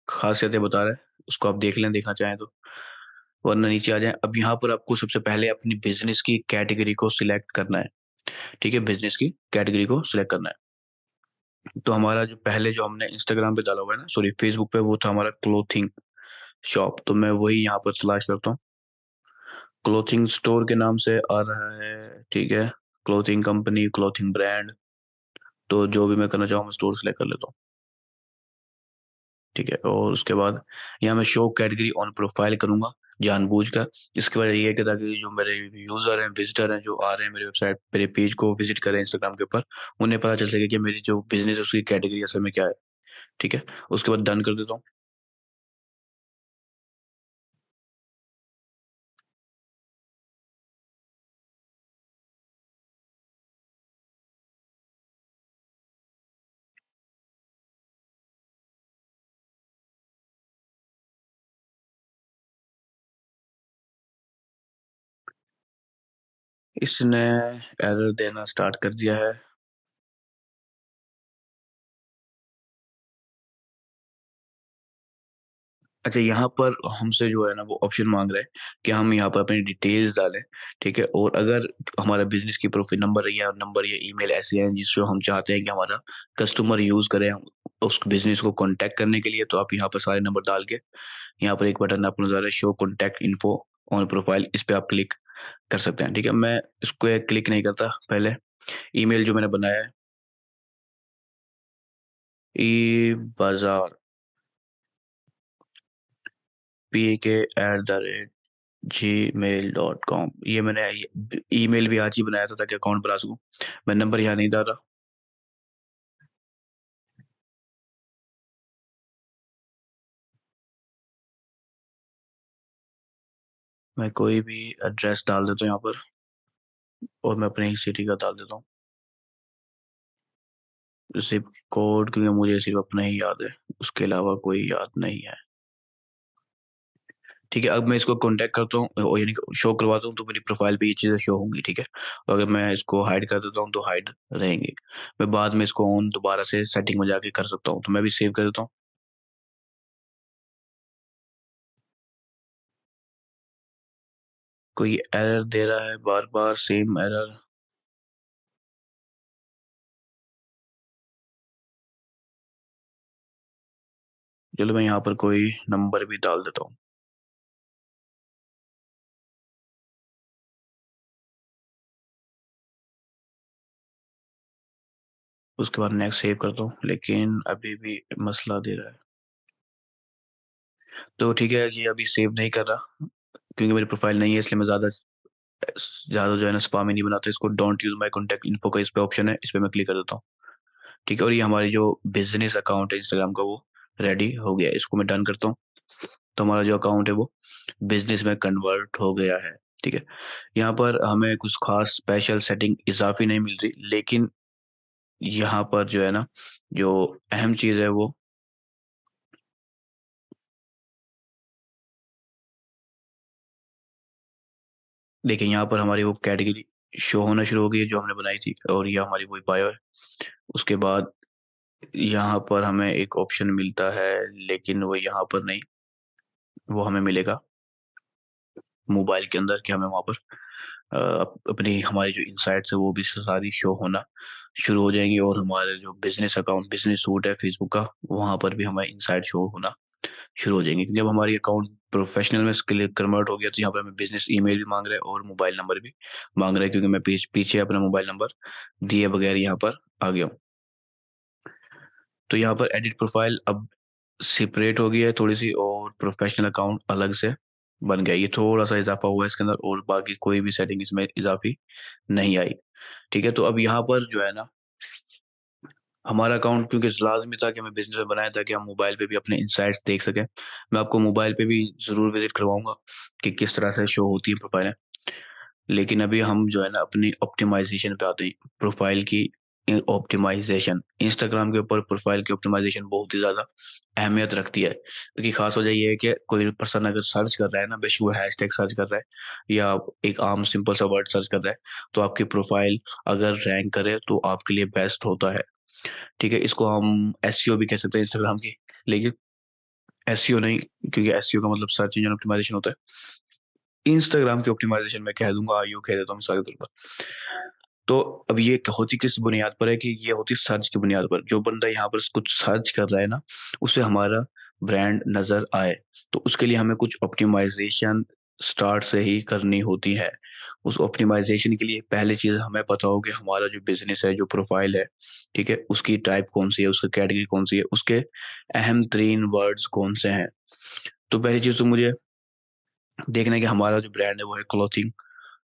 खासियतें बता रहा है, उसको आप देख लें, देखना चाहें तो, वरना नीचे आ जाएँ। अब यहाँ पर आपको सबसे पहले अपनी बिज़नेस की कैटेगरी को सिलेक्ट करना है, ठीक है? बिज़नेस की कैटेगरी को सिलेक्ट करना है। तो हमारा जो पहले जो हमने इंस्टाग्राम पे डाला हुआ है ना, सॉरी फेसबुक पे, वो था हमारा क्लॉथिंग शॉप, तो मैं वही यहाँ पर तलाश करता हूँ। क्लॉथिंग स्टोर के नाम से आ रहा है, ठीक है? क्लॉथिंग कंपनी, क्लॉथिंग ब्रांड, तो जो भी मैं करना चाहूँ मैं स्टोर सेलेक्ट कर लेता हूँ। ठीक है, और उसके बाद यहाँ मैं शो कैटेगरी ऑन प्रोफाइल करूँगा जानबूझकर। इसकी वजह ये है कि ताकि जो मेरे यूज़र हैं, विज़िटर हैं, जो आ रहे हैं मेरे वेबसाइट, मेरे पेज को विज़िट करें इंस्टाग्राम के ऊपर, उन्हें पता चल सके कि मेरी जो बिज़नेस है उसकी कैटेगरी असल में क्या है। ठीक है? उसके बाद डन कर देता हूँ। इसने एरर देना स्टार्ट कर दिया है। अच्छा, यहाँ पर हमसे जो है ना वो ऑप्शन माँग रहा है कि हम यहाँ पर अपनी डिटेल्स डालें, ठीक है? और अगर हमारा बिज़नेस की प्रोफ़ाइल नंबर या ईमेल ऐसे हैं जिसको हम चाहते हैं कि हमारा कस्टमर यूज़ करें उस बिज़नेस को कॉन्टैक्ट करने के लिए, तो आप यहाँ पर सारे नंबर डाल के यहाँ पर एक बटन आपको नज़र आ रहा है, show contact info on profile, इस पे आप क्लिक कर सकते हैं, ठीक है? मैं इसको क्लिक नहीं करता पहले। ईमेल जो मैंने बनाया है, ई बाज़ार pk@gmail.com, ये मैंने ईमेल भी आज ही बनाया था ताकि अकाउंट बना सकूँ। मैं नंबर यहाँ नहीं डाल रहा। मैं कोई भी एड्रेस डाल देता हूँ यहाँ पर और मैं अपनी ही सिटी का डाल देता हूँ। ज़िप कोड, क्योंकि मुझे सिर्फ़ अपना ही याद है, उसके अलावा कोई याद नहीं है। ठीक है, अब मैं इसको कॉन्टैक्ट करता हूँ यानी कि शो करवाता हूँ तो मेरी प्रोफ़ाइल पे ये चीज़ें शो होंगी, ठीक है? और अगर मैं इसको हाइड कर देता हूँ तो हाइड रहेंगी। मैं बाद में इसको ऑन दोबारा से सेटिंग में जाके कर सकता हूँ, तो मैं भी सेव कर देता हूँ। कोई एरर दे रहा है बार-बार, सेम एरर। चलो मैं यहाँ पर कोई नंबर भी डाल देता हूँ। उसके बाद नेक्स्ट सेव करता हूँ, लेकिन अभी भी मसला दे रहा है। तो ठीक है, ये अभी सेव नहीं कर रहा क्योंकि मेरी प्रोफाइल नहीं है, इसलिए मैं ज़्यादा ज़्यादा जो है ना स्पैम ही नहीं बनाता इसको। Don't use my contact info का इस पे ऑप्शन है, इस पे मैं क्लिक कर देता हूँ। ठीक है, और ये हमारी जो बिजनेस अकाउंट है इंस्टाग्राम का वो रेडी हो गया है। इसको मैं डन करता हूँ, तो हमारा जो अकाउंट है वो बिजनेस में कन्वर्ट हो गया है। ठीक है, यहाँ पर हमें कुछ खास स्पेशल सेटिंग इजाफी नहीं मिल रही, लेकिन यहाँ पर जो है ना, जो अहम चीज़ है वो, देखिए यहाँ पर हमारी वो कैटेगरी शो होना शुरू हो गई है जो हमने बनाई थी, और ये हमारी वही बायो है। उसके बाद यहाँ पर हमें एक ऑप्शन मिलता है, लेकिन वो यहाँ पर नहीं, वो हमें मिलेगा मोबाइल के अंदर, कि हमें वहाँ पर अपनी हमारी जो इनसाइट्स है वो भी सारी शो होना शुरू हो जाएंगी, और हमारे जो बिजनेस अकाउंट बिजनेस सूट है फेसबुक का, वहाँ पर भी हमारे इनसाइट शो होना शुरू हो जाएंगे। क्योंकि जब हमारी अकाउंट प्रोफेशनल में कन्वर्ट हो गया, तो यहाँ पर हमें बिजनेस ईमेल भी मांग रहा है और मोबाइल नंबर भी मांग रहा है, क्योंकि मैं पीछे अपना मोबाइल नंबर दिए बगैर यहाँ पर आ गया हूँ। तो यहाँ पर एडिट प्रोफाइल अब सेपरेट हो गई है थोड़ी सी, और प्रोफेशनल अकाउंट अलग से बन गया। ये थोड़ा सा इजाफा हुआ है इसके अंदर, और बाकी कोई भी सेटिंग इसमें इजाफी नहीं आई। ठीक है, तो अब यहाँ पर जो है ना, हमारा अकाउंट क्योंकि लाजमी था कि हमें बिजनेस में बनाया था कि हम मोबाइल पे भी अपने इंसाइट्स देख सकें। मैं आपको मोबाइल पे भी ज़रूर विजिट करवाऊंगा कि किस तरह से शो होती है प्रोफाइलें। लेकिन अभी हम जो है ना अपनी ऑप्टिमाइजेशन पे आते हैं, प्रोफाइल की ऑप्टिमाइजेशन। इंस्टाग्राम के ऊपर प्रोफाइल की ऑप्टिमाइजेशन बहुत ही ज़्यादा अहमियत रखती है, क्योंकि खास वजह ये है कि कोई पर्सन अगर सर्च कर रहा है ना, बेशक वो हैशटैग सर्च कर रहा है या एक आम सिंपल सा वर्ड सर्च कर रहा है, तो आपकी प्रोफाइल अगर रैंक करे तो आपके लिए बेस्ट होता है। ठीक है, इसको हम एसईओ भी कह सकते हैं इंस्टाग्राम की, लेकिन एसईओ नहीं, क्योंकि एसईओ का मतलब सर्च इंजन ऑप्टिमाइजेशन होता है। इंस्टाग्राम की ऑप्टिमाइजेशन मैं कह दूंगा, आईओ कह देता हूँ मिसाल के तौर पर। तो अब ये होती किस बुनियाद पर है, कि ये होती सर्च की बुनियाद पर। जो बंदा यहाँ पर कुछ सर्च कर रहा है ना, उसे हमारा ब्रांड नजर आए, तो उसके लिए हमें कुछ ऑप्टिमाइजेशन स्टार्ट से ही करनी होती है। उस ऑप्टिमाइजेशन के लिए पहले चीज हमें पता हो कि हमारा जो बिजनेस है, जो प्रोफाइल है, ठीक है, उसकी टाइप कौन सी है, उसकी कैटेगरी कौन सी है, उसके अहम तरीन वर्ड्स कौन से हैं। तो पहली चीज तो मुझे देखना है कि हमारा जो ब्रांड है वो है क्लॉथिंग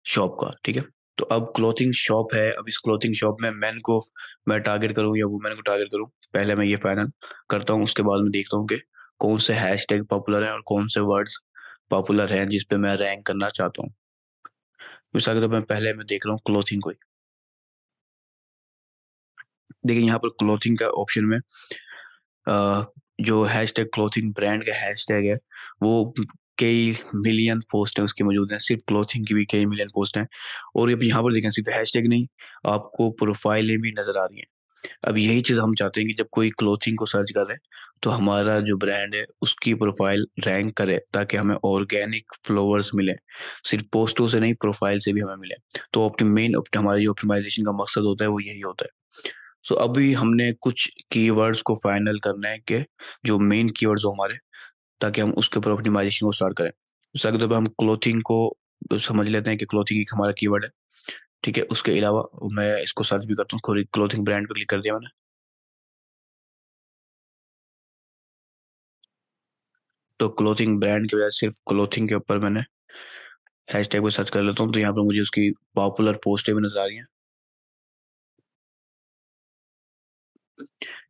शॉप का। ठीक है, तो अब क्लोथिंग शॉप है, अब इस क्लोथिंग शॉप में मैन को मैं टारगेट करूं या वुमेन को टारगेट करूं, पहले मैं ये फाइनल करता हूं। उसके बाद मैं देखता हूं कि कौन से हैशटैग पॉपुलर हैं और कौन से वर्ड्स पॉपुलर हैं जिस पे मैं रैंक करना चाहता हूं। मिसाल के तौर पर पहले मैं देख रहा हूँ क्लोथिंग को ही। देखिए यहाँ पर क्लोथिंग का ऑप्शन में अ, जो हैशटैग क्लोथिंग ब्रांड का हैशटैग है, वो कई मिलियन पोस्ट है उसकी मौजूद है, सिर्फ क्लोथिंग की भी कई मिलियन पोस्ट हैं। और अब यहाँ पर देखें, सिर्फ हैशटैग नहीं, आपको प्रोफाइलें भी नजर आ रही हैं। अब यही चीज हम चाहते हैं कि जब कोई क्लोथिंग को सर्च कर रहे हैं, तो हमारा जो ब्रांड है उसकी प्रोफाइल रैंक करे, ताकि हमें ऑर्गेनिक फ्लोवर्स मिले, सिर्फ पोस्टों से नहीं, प्रोफाइल से भी हमें मिले। तो हमारी जो ऑप्टिमाइजेशन का मकसद होता है वो यही होता है। सो अभी हमने कुछ कीवर्ड्स को फाइनल करना है, कि जो मेन कीवर्ड्स हो हमारे, ताकि हम उसके ऊपर ऑप्टिमाइजेशन को स्टार्ट करें। जैसे अगर हम क्लोथिंग को समझ लेते हैं कि क्लोथिंग एक हमारा कीवर्ड है। ठीक है, उसके अलावा मैं इसको सर्च भी करता हूँ, क्लोथिंग ब्रांड पर क्लिक कर दिया मैंने। तो क्लोथिंग ब्रांड की बजाय सिर्फ क्लोथिंग के ऊपर मैंने हैशटैग को सर्च कर लेता हूँ, तो यहाँ पर मुझे उसकी पॉपुलर पोस्टें भी नजर आ रही हैं।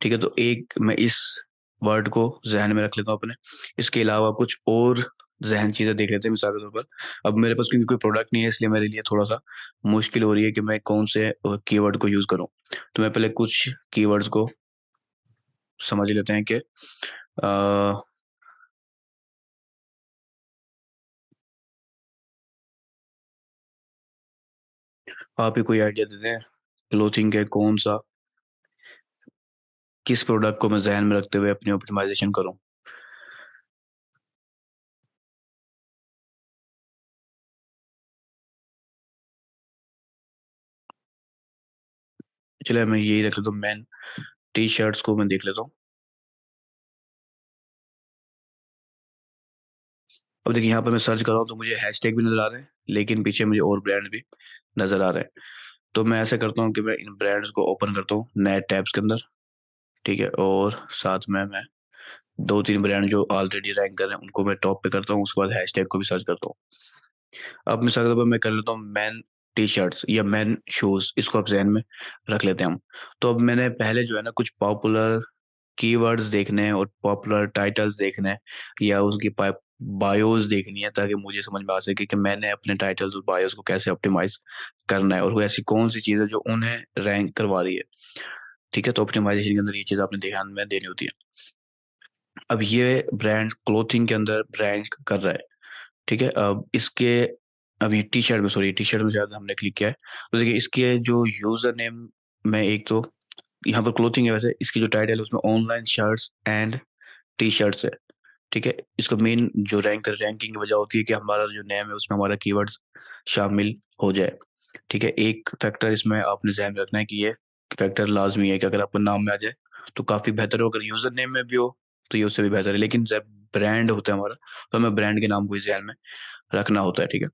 ठीक है, तो एक मैं इस वर्ड को जहन में रख लेता हूँ अपने। इसके अलावा कुछ और जहन चीजें देख लेते हैं मिसाल के तौर पर। अब मेरे पास क्योंकि कोई प्रोडक्ट नहीं है, इसलिए मेरे लिए थोड़ा सा मुश्किल हो रही है कि मैं कौन से कीवर्ड को यूज करूँ। तो मैं पहले कुछ कीवर्ड्स को समझ लेते हैं कि आप ही कोई आइडिया देते हैं क्लोथिंग के कौन सा, किस प्रोडक्ट को मैं जहन में रखते हुए अपनी ऑप्टिमाइजेशन करूँ। चलिए मैं यही रख लेता हूँ, मैन टी शर्ट्स को मैं देख लेता हूँ। अब देखिए यहाँ पर मैं सर्च कर रहा हूँ, तो मुझे हैशटैग भी नजर आ रहे हैं, लेकिन पीछे मुझे और ब्रांड भी नजर आ रहे हैं। तो मैं ऐसा करता हूँ कि मैं इन ब्रांड्स को ओपन करता हूँ नए टैब्स के अंदर, ठीक है, और साथ में मैं 2-3 ब्रांड जो ऑलरेडी रैंक कर रहे हैं उनको मैं टॉप पे करता हूँ, उसके बाद हैशटैग को भी सर्च करता हूँ। अब मिसाल के तौर पर मैं कर लेता हूँ मैन टी शर्ट्स या मैन शूज, इसको आप जहन में रख लेते हैं हम। तो अब मैंने पहले जो है ना कुछ पॉपुलर कीवर्ड्स देखने हैं और पॉपुलर टाइटल्स देखने हैं या उसकी बायोस देखनी है, ताकि मुझे समझ में आ सके कि मैंने अपने टाइटल्स और बायोस को कैसे ऑप्टिमाइज करना है और वो ऐसी कौन सी चीज़ है जो उन्हें रैंक करवा रही है। ठीक है, तो ऑप्टिमाइजेशन के अंदर ये चीज़ आपने ध्यान में देनी होती है। अब ये ब्रांड क्लोथिंग के अंदर रैंक कर रहा है, ठीक है। अब इसके अभी टी शर्ट में, सॉरी टी शर्ट में ज़्यादा हमने क्लिक किया है, तो देखिए इसके जो यूज़र नेम में, एक तो यहाँ पर क्लोथिंग है, वैसे इसकी जो टाइटल है उसमें online shirts and T shirts है, ठीक है। इसको मेन जो रैंकिंग की वजह होती है कि हमारा जो नेम है उसमें हमारा कीवर्ड्स शामिल हो जाए, ठीक है। एक फैक्टर इसमें आपने ध्यान में रखना है कि ये फैक्टर लाजमी है कि अगर आपका नाम में आ जाए तो काफ़ी बेहतर हो, अगर यूज़र नेम में भी हो तो ये उससे भी बेहतर है, लेकिन जब ब्रांड होता है हमारा तो हमें ब्रांड के नाम को ही ध्यान में रखना होता है, ठीक है।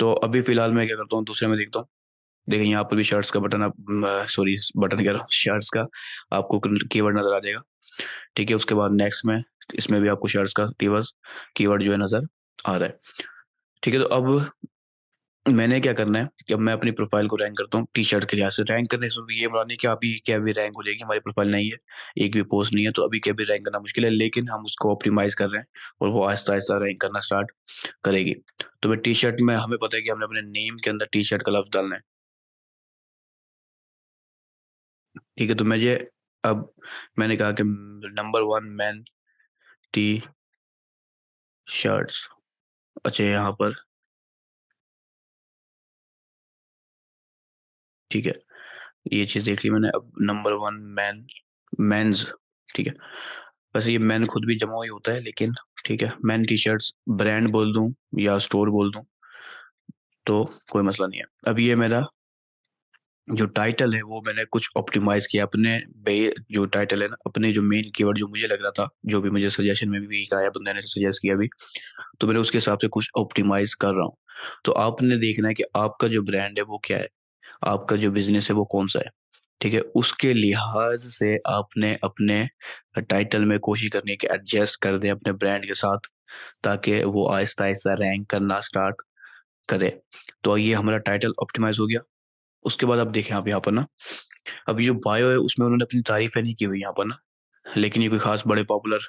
तो अभी फिलहाल मैं क्या करता हूँ, दूसरे में देखता हूँ। देखिए यहाँ पर भी शर्ट्स का बटन, आप सॉरी बटन कह रहा हूँ, शर्ट्स का आपको कीवर्ड नजर आ जाएगा, ठीक है। उसके बाद नेक्स्ट में इसमें भी आपको शर्ट्स का कीवर्ड कीवर्ड जो है नजर आ रहा है, ठीक है। तो अब मैंने क्या करना है कि अब मैं अपनी प्रोफाइल को रैंक करता हूँ टी शर्ट के लिहाज से। रैंक करने से ये बता नहीं कि अभी क्या भी रैंक हो जाएगी, हमारी प्रोफाइल नहीं है, एक भी पोस्ट नहीं है, तो अभी क्या भी रैंक करना मुश्किल है, लेकिन हम उसको ऑप्टिमाइज कर रहे हैं और वो आहिस्ता आहिस्ता रैंक करना स्टार्ट करेगी। तो मैं टी शर्ट में, हमें पता है कि हमने अपने नेम के अंदर टी शर्ट का लफ्ज डालना है, ठीक है। तो मैं ये अब मैंने कहा कि नंबर 1 मैन टी शर्ट्स, अच्छा यहाँ पर, ठीक है, ये चीज देख ली मैंने। अब नंबर 1 मैन, मेंस, ठीक है। वैसे ये मैन खुद भी जमा ही होता है, लेकिन ठीक है, मैन टी शर्ट्स ब्रांड बोल दूं या स्टोर बोल दूं तो कोई मसला नहीं है। अब ये मेरा जो टाइटल है वो मैंने कुछ ऑप्टिमाइज किया अपने बे जो टाइटल है ना, अपने जो मेन कीवर्ड जो मुझे लग रहा था, जो भी मुझे सजेशन में भी आया, बंदे ने सजेस्ट किया भी, तो मैंने उसके हिसाब से कुछ ऑप्टिमाइज कर रहा हूँ। तो आपने देखना है कि आपका जो ब्रांड है वो क्या है, आपका जो बिजनेस है वो कौन सा है, ठीक है। उसके लिहाज से आपने अपने टाइटल में कोशिश करनी है कि एडजस्ट कर दें अपने ब्रांड के साथ, ताकि वो आहिस्ता आहिस्ता रैंक करना स्टार्ट करे। तो ये हमारा टाइटल ऑप्टिमाइज हो गया। उसके बाद अब देखें आप यहाँ पर ना, अब ये जो बायो है उसमें उन्होंने अपनी तारीफें नहीं की हुई यहाँ पर ना, लेकिन ये कोई खास बड़े पॉपुलर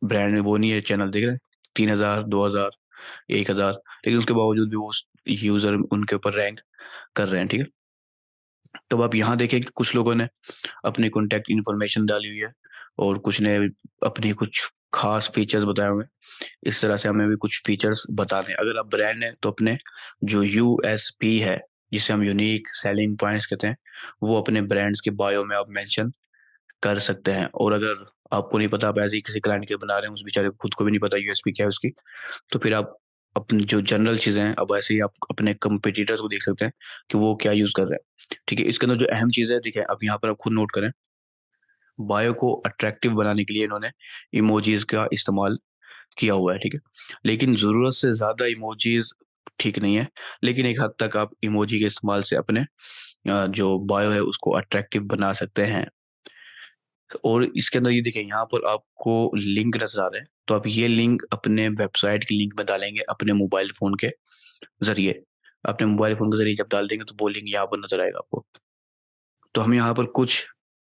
ब्रांड में वो नहीं है, चैनल देख रहे हैं 3,000, 2,000, 1,000, लेकिन उसके बावजूद भी वो यूजर उनके ऊपर रैंक कर रहे हैं, ठीक है। तो अब आप यहाँ देखें कि कुछ लोगों ने अपनी कॉन्टैक्ट इन्फॉर्मेशन डाली हुई है और कुछ ने अपनी कुछ खास फीचर्स बताए हुए हैं। इस तरह से हमें भी कुछ फीचर्स बताने हैं। अगर आप ब्रांड है तो अपने जो यूएसपी है, जिसे हम यूनिक सेलिंग पॉइंट्स कहते हैं, वो अपने ब्रांड्स के बायो में आप मेंशन कर सकते हैं। और अगर आपको नहीं पता, आप ऐसे ही किसी क्लाइंट के बना रहे हैं, उस बेचारे को खुद को भी नहीं पता यूएसपी क्या है उसकी, तो फिर आप अपनी जो जनरल चीजें हैं, अब ऐसे ही आप अपने कंपटीटर्स को देख सकते हैं कि वो क्या यूज कर रहे हैं, ठीक है। इसके अंदर जो अहम चीज है, ठीक है, अब यहाँ पर आप खुद नोट करें, बायो को अट्रैक्टिव बनाने के लिए इन्होंने इमोजीज का इस्तेमाल किया हुआ है, ठीक है। लेकिन जरूरत से ज्यादा इमोजीज ठीक नहीं है, लेकिन एक हद तक आप इमोजी के इस्तेमाल से अपने जो बायो है उसको अट्रैक्टिव बना सकते हैं। और इसके अंदर ये देखिए, यहाँ पर आपको लिंक नजर आ रहे हैं, तो आप ये लिंक अपने वेबसाइट की लिंक में डालेंगे अपने मोबाइल फोन के जरिए। अपने मोबाइल फोन के जरिए जब डाल देंगे तो वो लिंक यहाँ पर नजर आएगा आपको। तो हम यहाँ पर कुछ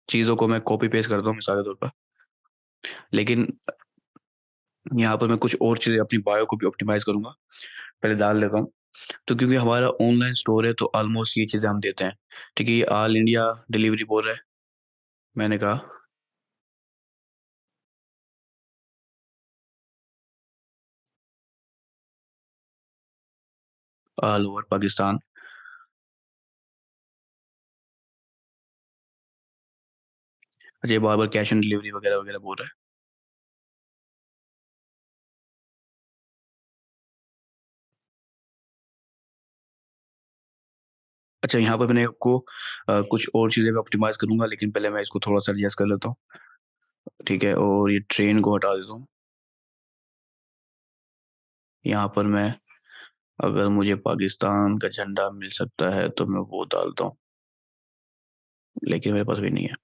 चीज़ों को मैं कॉपी पेस्ट करता हूँ मिसाल के तौर पर, लेकिन यहाँ पर मैं कुछ और चीज़ें अपनी बायो को भी ऑप्टिमाइज करूंगा, पहले डाल लेता हूँ। तो क्योंकि हमारा ऑनलाइन स्टोर है तो ऑलमोस्ट ये चीज़ें हम देते हैं, ठीक है। ये ऑल इंडिया डिलीवरी बोल रहा है, मैंने कहा ऑल ओवर पाकिस्तान। ये बार बार कैश ऑन डिलीवरी वगैरह वगैरह बोल रहा है। अच्छा, यहाँ पर मैंने आपको कुछ और चीज़ें भी ऑप्टिमाइज करूंगा, लेकिन पहले मैं इसको थोड़ा सा एडजस्ट कर लेता हूँ, ठीक है। और ये ट्रेन को हटा देता हूँ, यहाँ पर मैं अगर मुझे पाकिस्तान का झंडा मिल सकता है तो मैं वो डालता हूँ, लेकिन मेरे पास भी नहीं है।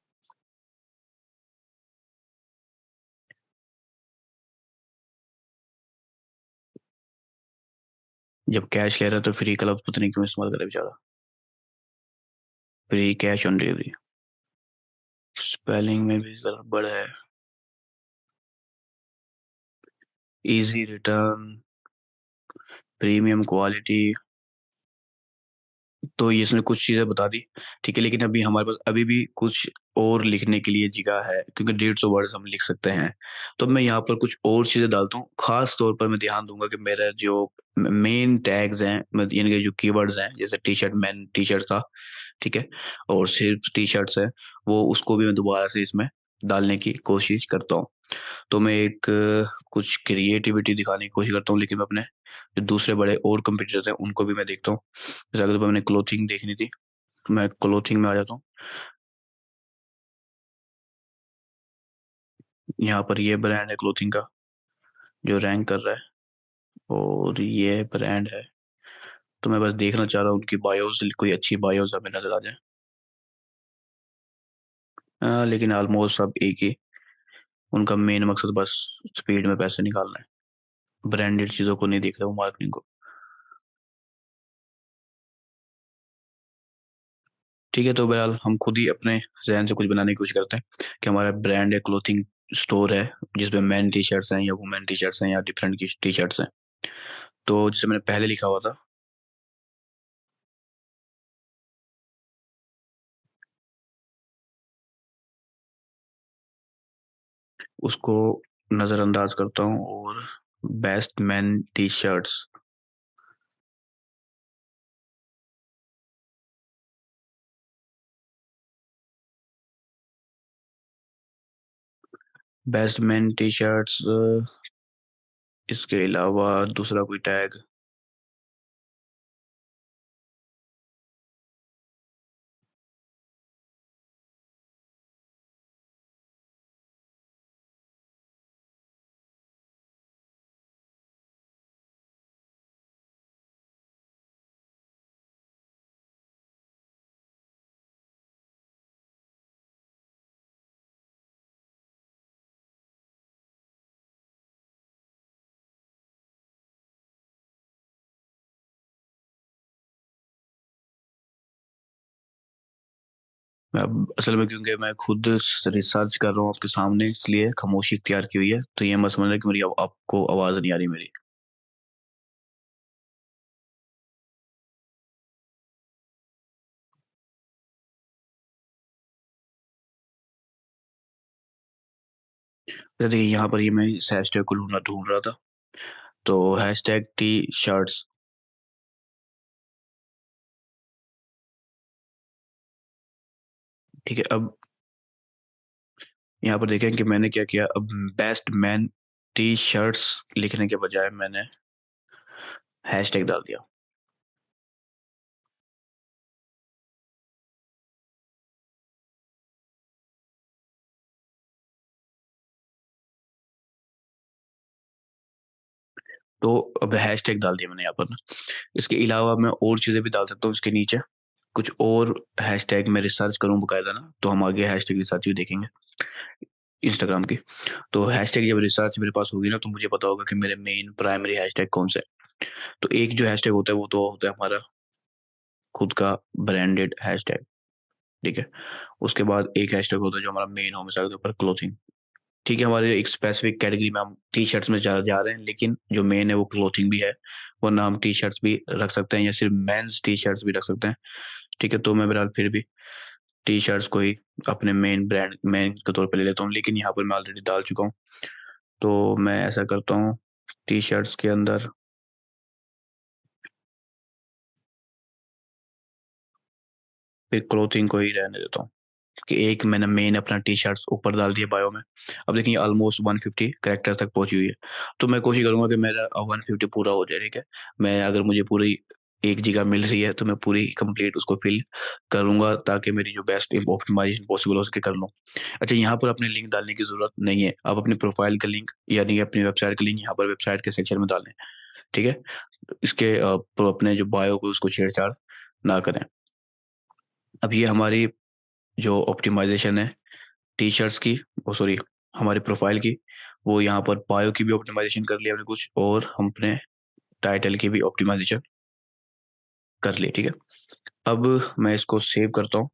जब कैश ले रहा है तो फ्री का लफ्ज पता नहीं क्यों इस्तेमाल करे बेचारा। Free cash on delivery, spelling में भी गड़बड़ है। इजी रिटर्न, प्रीमियम क्वालिटी, तो ये इसने कुछ चीज़ें बता दी। ठीक है, लेकिन अभी हमारे पास अभी भी कुछ और लिखने के लिए जगह है, क्योंकि 150 वर्ड्स हम लिख सकते हैं। तो मैं यहाँ पर कुछ और चीज़ें डालता हूँ। खास तौर पर मैं ध्यान दूंगा कि मेरा जो मेन टैग्स हैं, यानी कि जो कीवर्ड्स हैं, जैसे T shirt, man T shirt था, ठीक है, और सिर्फ टी शर्ट्स है, वो उसको भी मैं दोबारा से इसमें डालने की कोशिश करता हूँ। तो मैं एक कुछ क्रिएटिविटी दिखाने की कोशिश करता हूँ, लेकिन मैं अपने जो दूसरे बड़े और कंपटीटर्स हैं उनको भी मैं देखता हूँ। जैसे अगर मैंने क्लोथिंग देखनी थी, तो मैं क्लोथिंग में आ जाता हूँ। यहाँ पर ये ब्रांड है क्लोथिंग का जो रैंक कर रहा है, और ये ब्रांड है। तो मैं बस देखना चाह रहा हूँ उनकी बायोस, कोई अच्छी बायोस हमें नजर आ जाए। लेकिन ऑलमोस्ट सब एक ही, उनका मेन मकसद बस स्पीड में पैसे निकालना है, ब्रांडेड चीज़ों को नहीं देख रहे वो, मार्केटिंग को। ठीक है, तो बहरहाल हम खुद ही अपने जहन से कुछ बनाने की कोशिश करते हैं कि हमारा ब्रांड है, क्लोथिंग स्टोर है, जिसमें मैन टी शर्ट्स हैं या वुमेन टी शर्ट्स हैं या डिफरेंट की टी शर्ट्स हैं। तो जैसे मैंने पहले लिखा हुआ था, उसको नज़रअंदाज करता हूँ, और best man T shirts, best man T shirts, इसके अलावा दूसरा कोई टैग, मैं अब असल में, क्योंकि मैं खुद रिसर्च कर रहा हूँ आपके सामने, इसलिए खामोशी इख्तियार की हुई है, तो ये मत समझना कि मेरी आपको आवाज़ नहीं आ रही मेरी। तो देखिए यहाँ पर ये मैं इस हैशटैग को ढूंढ ढूंढ रहा था, तो हैशटैग टी शर्ट्स। ठीक है, अब यहाँ पर देखें कि मैंने क्या किया। अब बेस्ट मैन टी शर्ट्स लिखने के बजाय मैंने हैशटैग डाल दिया। तो अब हैशटैग डाल दिया मैंने यहाँ पर ना। इसके अलावा मैं और चीज़ें भी डाल सकता हूँ इसके नीचे, कुछ और हैशटैग मैं रिसर्च करूँ बकायदा ना, तो हम आगे हैशटैग रिसर्च भी देखेंगे इंस्टाग्राम की। तो हैशटैग जब रिसर्च मेरे पास होगी ना, तो मुझे पता होगा कि मेरे मेन प्राइमरी हैशटैग कौन से हैं। तो एक जो हैशटैग होता है वो तो होता है हमारा खुद का ब्रांडेड हैशटैग, ठीक है। उसके बाद एक हैशटैग होता है जो हमारा मेन हो, मिसाल के ऊपर क्लोथिंग। ठीक है, हमारे एक स्पेसिफिक कैटेगरी में हम टी शर्ट्स में जा रहे हैं, लेकिन जो मेन है वो क्लोथिंग भी है, वरना हम टी शर्ट्स भी रख सकते हैं या सिर्फ मेंस टी शर्ट्स भी रख सकते हैं। ठीक है, तो मैं बहरहाल फिर भी टी शर्ट्स को ही अपने मेन ब्रांड मेन के तौर पे ले लेता हूँ, लेकिन यहाँ पर मैं ऑलरेडी डाल चुका हूँ। तो मैं ऐसा करता हूँ, टी शर्ट्स के अंदर फिर क्लोथिंग को ही रहने देता हूँ, कि एक मैंने मेन अपना टी शर्ट्स ऊपर डाल दिया बायो में। अब देखिए ऑलमोस्ट 150 कैरेक्टर्स तक पहुंची हुई है। तो मैं कोशिश करूंगा कि मेरा 150 पूरा हो जाए, ठीक है। मैं अगर मुझे पूरी एक जगह मिल रही है तो मैं पूरी कंप्लीट उसको फिल करूंगा, ताकि मेरी जो बेस्ट ऑप्टिमाइजेशन पॉसिबल हो सके कर लूँ। अच्छा, यहाँ पर अपने लिंक डालने की जरूरत नहीं है, आप अपनी प्रोफाइल का लिंक यानी कि अपनी वेबसाइट का लिंक यहाँ पर वेबसाइट के सेक्शन में डालें। ठीक है? इसके तो अपने जो बायो को उसको छेड़छाड़ ना करें। अब ये हमारी जो ऑप्टिमाइज़ेशन है टी-शर्ट्स की, ओ सॉरी, हमारी प्रोफ़ाइल की, वो यहाँ पर बायो की भी ऑप्टिमाइज़ेशन कर लिया हमने कुछ, और हमने टाइटल की भी ऑप्टिमाइज़ेशन कर ली, ठीक है? अब मैं इसको सेव करता हूँ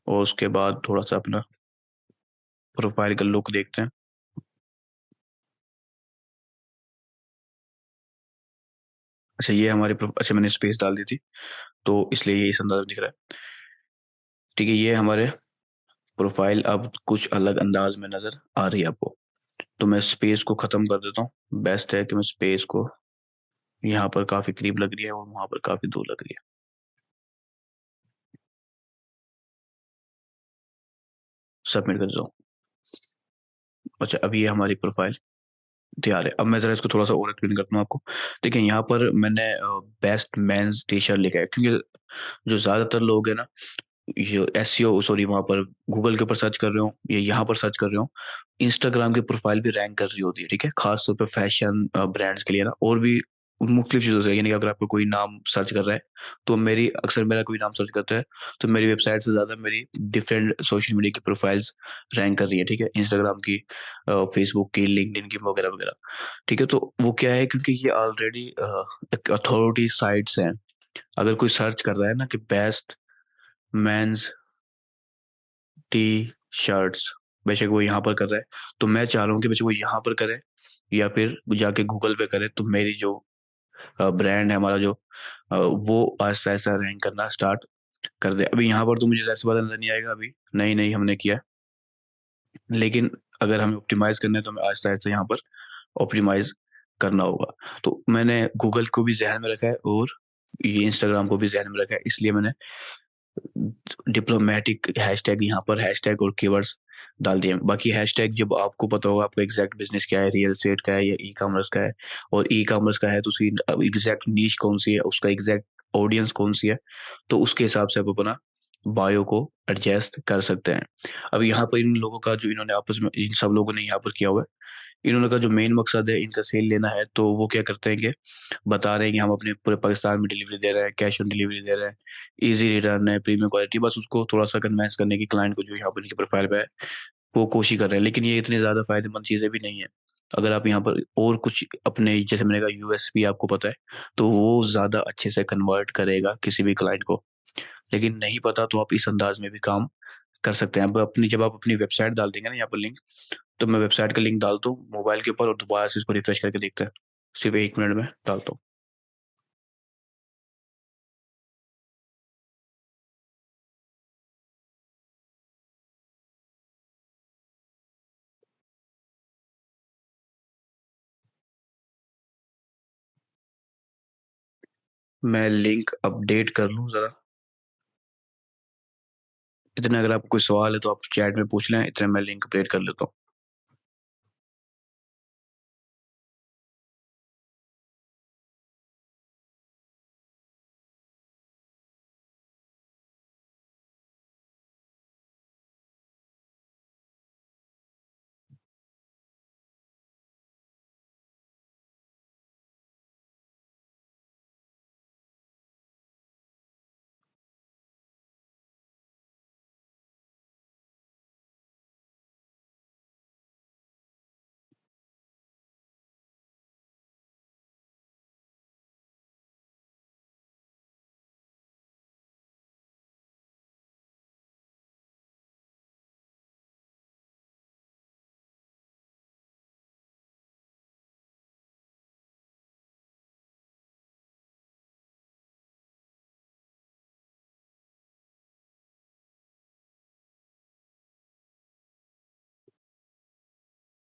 और उसके बाद थोड़ा-सा अपना प्रोफ़ाइल का लुक देखते हैं। अच्छा, ये हमारी अच्छा, मैंने स्पेस डाल दी थी, तो इसलिए ये इस अंदाज़ में दिख रहा है। ठीक है, ये हमारे प्रोफ़ाइल अब कुछ अलग अंदाज़ में नज़र आ रही है आपको। तो मैं स्पेस को ख़त्म कर देता हूँ। बेस्ट है कि मैं स्पेस को, यहाँ पर काफ़ी करीब लग रही है और वहाँ पर काफ़ी दूर लग रही है। सबमिट कर देता हूँ। अच्छा, अब ये हमारी प्रोफ़ाइल तैयार है। अब मैं ज़रा इसको थोड़ा-सा और एक्सप्लेन करता हूँ आपको। देखिए, यहाँ पर मैंने बेस्ट मेन्स टी-शर्ट लिखा है, क्योंकि जो ज़्यादातर लोग हैं ना, ये एसईओ सॉरी, वहाँ पर गूगल के ऊपर सर्च कर रहे हो या यहाँ पर सर्च कर रहे हो, इंस्टाग्राम की प्रोफ़ाइल भी रैंक कर रही होती है, ठीक है? ख़ास तौर पे फ़ैशन ब्रांड्स के लिए ना, और भी मुख्तलिफ़ चीज़ों से, यानी कि अगर आपको कोई नाम सर्च कर रहा है, तो मेरा कोई नाम सर्च करता है, तो मेरी वेबसाइट से ज़्यादा मेरी डिफरेंट सोशल मीडिया की प्रोफ़ाइल्स रैंक कर रही है, ठीक है? इंस्टाग्राम की, फ़ेसबुक की, लिंक्डइन की वगैरह-वगैरह, ठीक है? तो वो क्या है, क्योंकि ये ऑलरेडी एक अथॉरिटी साइट्स हैं। अगर कोई सर्च कर रहा है ना कि बेस्ट मेन्स टी-शर्ट्स, बेशक वो यहाँ पर कर रहा है, तो मैं चाह रहा हूँ कि बेशक वो यहाँ पर करे या फिर जाके गूगल पे करे, तो मेरी जो ब्रांड है, हमारा जो वो आहिस्ता-आहिस्ता रैंक करना स्टार्ट कर दे। अभी यहाँ पर तो मुझे ज़ाहिर-सी बात है नज़र नहीं आएगा अभी, नई-नई हमने किया है, लेकिन अगर हमें ऑप्टिमाइज़ करना है तो हमें आहिस्ता-आहिस्ता यहाँ पर ऑप्टिमाइज़ करना होगा। तो मैंने गूगल को भी ज़हन में रखा है और ये इंस्टाग्राम को भी ज़हन में रखा है, इसलिए मैंने डिप्लोमैटिक हैशटैग यहाँ पर हैशटैग और कीवर्ड्स डाल दिए हैं। बाकी हैशटैग जब आपको पता होगा आपका एग्ज़ैक्ट बिज़नेस क्या है, रियल एस्टेट का है या ई-कॉमर्स का है, और ई-कॉमर्स का है तो उसकी एग्ज़ैक्ट नीश कौन-सी है, उसका एग्ज़ैक्ट ऑडियंस कौन-सी है, तो उसके हिसाब से आप अपना बायो को एडजस्ट कर सकते हैं। अब यहाँ पर इन लोगों का जो इन्होंने आपस में इन सब लोगों ने यहाँ पर किया हुआ है, इन्होंने का जो मेन मकसद है इनका सेल लेना है, तो वो क्या करते हैं कि बता रहे हैं कि हम अपने पूरे पाकिस्तान में डिलीवरी दे रहे हैं, कैश ऑन डिलीवरी दे रहे हैं, ईज़ी रिटर्न है, प्रीमियम क्वालिटी, बस उसको थोड़ा-सा कन्विंस करने की क्लाइंट को जो यहाँ पर इनकी प्रोफाइल पे है, वो कोशिश कर रहे हैं। लेकिन ये इतनी ज़्यादा फ़ायदेमंद चीज़ें भी नहीं है। अगर आप यहाँ पर और कुछ अपने, जैसे मैंने कहा, यूएसपी आपको पता है, तो वो ज़्यादा अच्छे से कन्वर्ट करेगा किसी भी क्लाइंट को। लेकिन नहीं पता तो आप इस अंदाज़ में भी काम कर सकते हैं। अब अपनी जब आप अपनी वेबसाइट डाल देंगे ना यहाँ पर लिंक, तो मैं वेबसाइट का लिंक डालता हूँ मोबाइल के ऊपर और दोबारा से इसको रिफ्रेश करके देखते हैं। सिर्फ़ 1 मिनट में डालता हूँ। मैं लिंक अपडेट कर लूँ ज़रा। इतने अगर आपको कोई सवाल है तो आप चैट में पूछ लें, इतने मैं लिंक अपडेट कर लेता हूँ।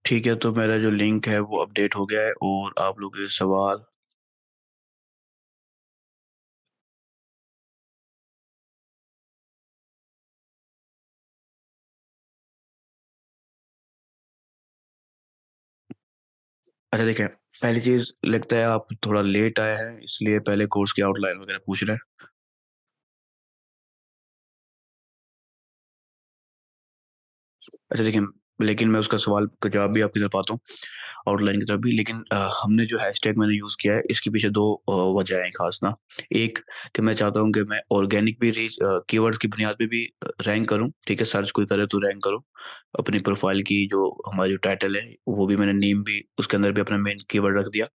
ठीक है, तो मेरा जो लिंक है वो अपडेट हो गया है और आप लोगों के सवाल। अच्छा, देखें, पहली चीज़ लगता है आप थोड़ा लेट आए हैं, इसलिए पहले कोर्स की आउटलाइन वगैरह पूछ रहे हैं। अच्छा, देखिए, लेकिन मैं उसका सवाल का जवाब भी आपकी तरफ आता हूँ, आउटलाइन की तरफ भी। लेकिन हमने जो हैशटैग मैंने यूज़ किया है, इसके पीछे 2 वजह हैं खास ना। एक, कि मैं चाहता हूँ कि मैं ऑर्गेनिक भी रीच कीवर्ड्स की बुनियाद पे भी रैंक करूँ, ठीक है? सर्च कोई करे तो रैंक करूँ। अपनी प्रोफ़ाइल की जो हमारी जो टाइटल है, वो भी मैंने नेम भी उसके अंदर भी अपना मेन कीवर्ड रख दिया,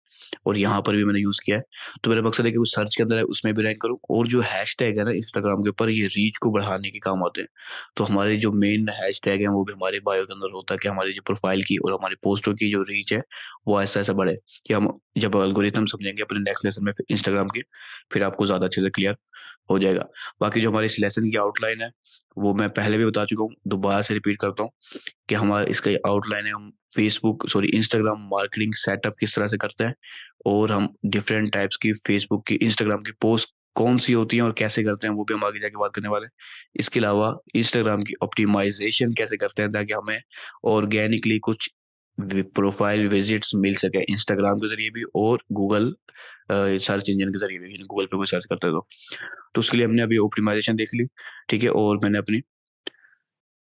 और यहाँ पर भी मैंने यूज़ किया है। तो मेरा मकसद है कि वो सर्च के अंदर है, उसमें भी रैंक करूँ, और जो हैशटैग है ना इंस्टाग्राम के ऊपर, ये रीच को बढ़ाने के काम आते हैं। तो हमारे जो मेन हैशटैग हैं, वो भी हमारे बायो के अंदर होता है कि हमारी जो प्रोफ़ाइल की और हमारी पोस्टों की जो रीच है, वो ऐसा-ऐसा बढ़े, कि हम जब एल्गोरिथम समझेंगे अपने नेक्स्ट लेसन में फिर इंस्टाग्राम की, फिर आपको ज़्यादा अच्छे से क्लियर हो जाएगा। बाकी जो हमारी इस लेसन की आउटलाइन है, वो मैं पहले भी बता चुका हूँ, दोबारा से रिपीट करता हूँ कि हमारा इसका ये आउटलाइन है, हम इंस्टाग्राम मार्केटिंग सेटअप किस तरह से करते हैं, और हम डिफरेंट टाइप्स की फेसबुक की, इंस्टाग्राम की पोस्ट कौन-सी होती हैं और कैसे करते हैं, वो भी हम आगे जाके बात करने वाले हैं। इसके अलावा इंस्टाग्राम की ऑप्टिमाइज़ेशन कैसे करते हैं, ताकि हमें ऑर्गेनिकली कुछ प्रोफाइल विजिट्स मिल सके इंस्टाग्राम के जरिए भी, और गूगल सर्च इंजन के जरिए भी, गूगल पे कोई सर्च करते हैं तो उसके लिए हमने अभी ऑप्टिमाइजेशन देख ली, ठीक है? और मैंने अपनी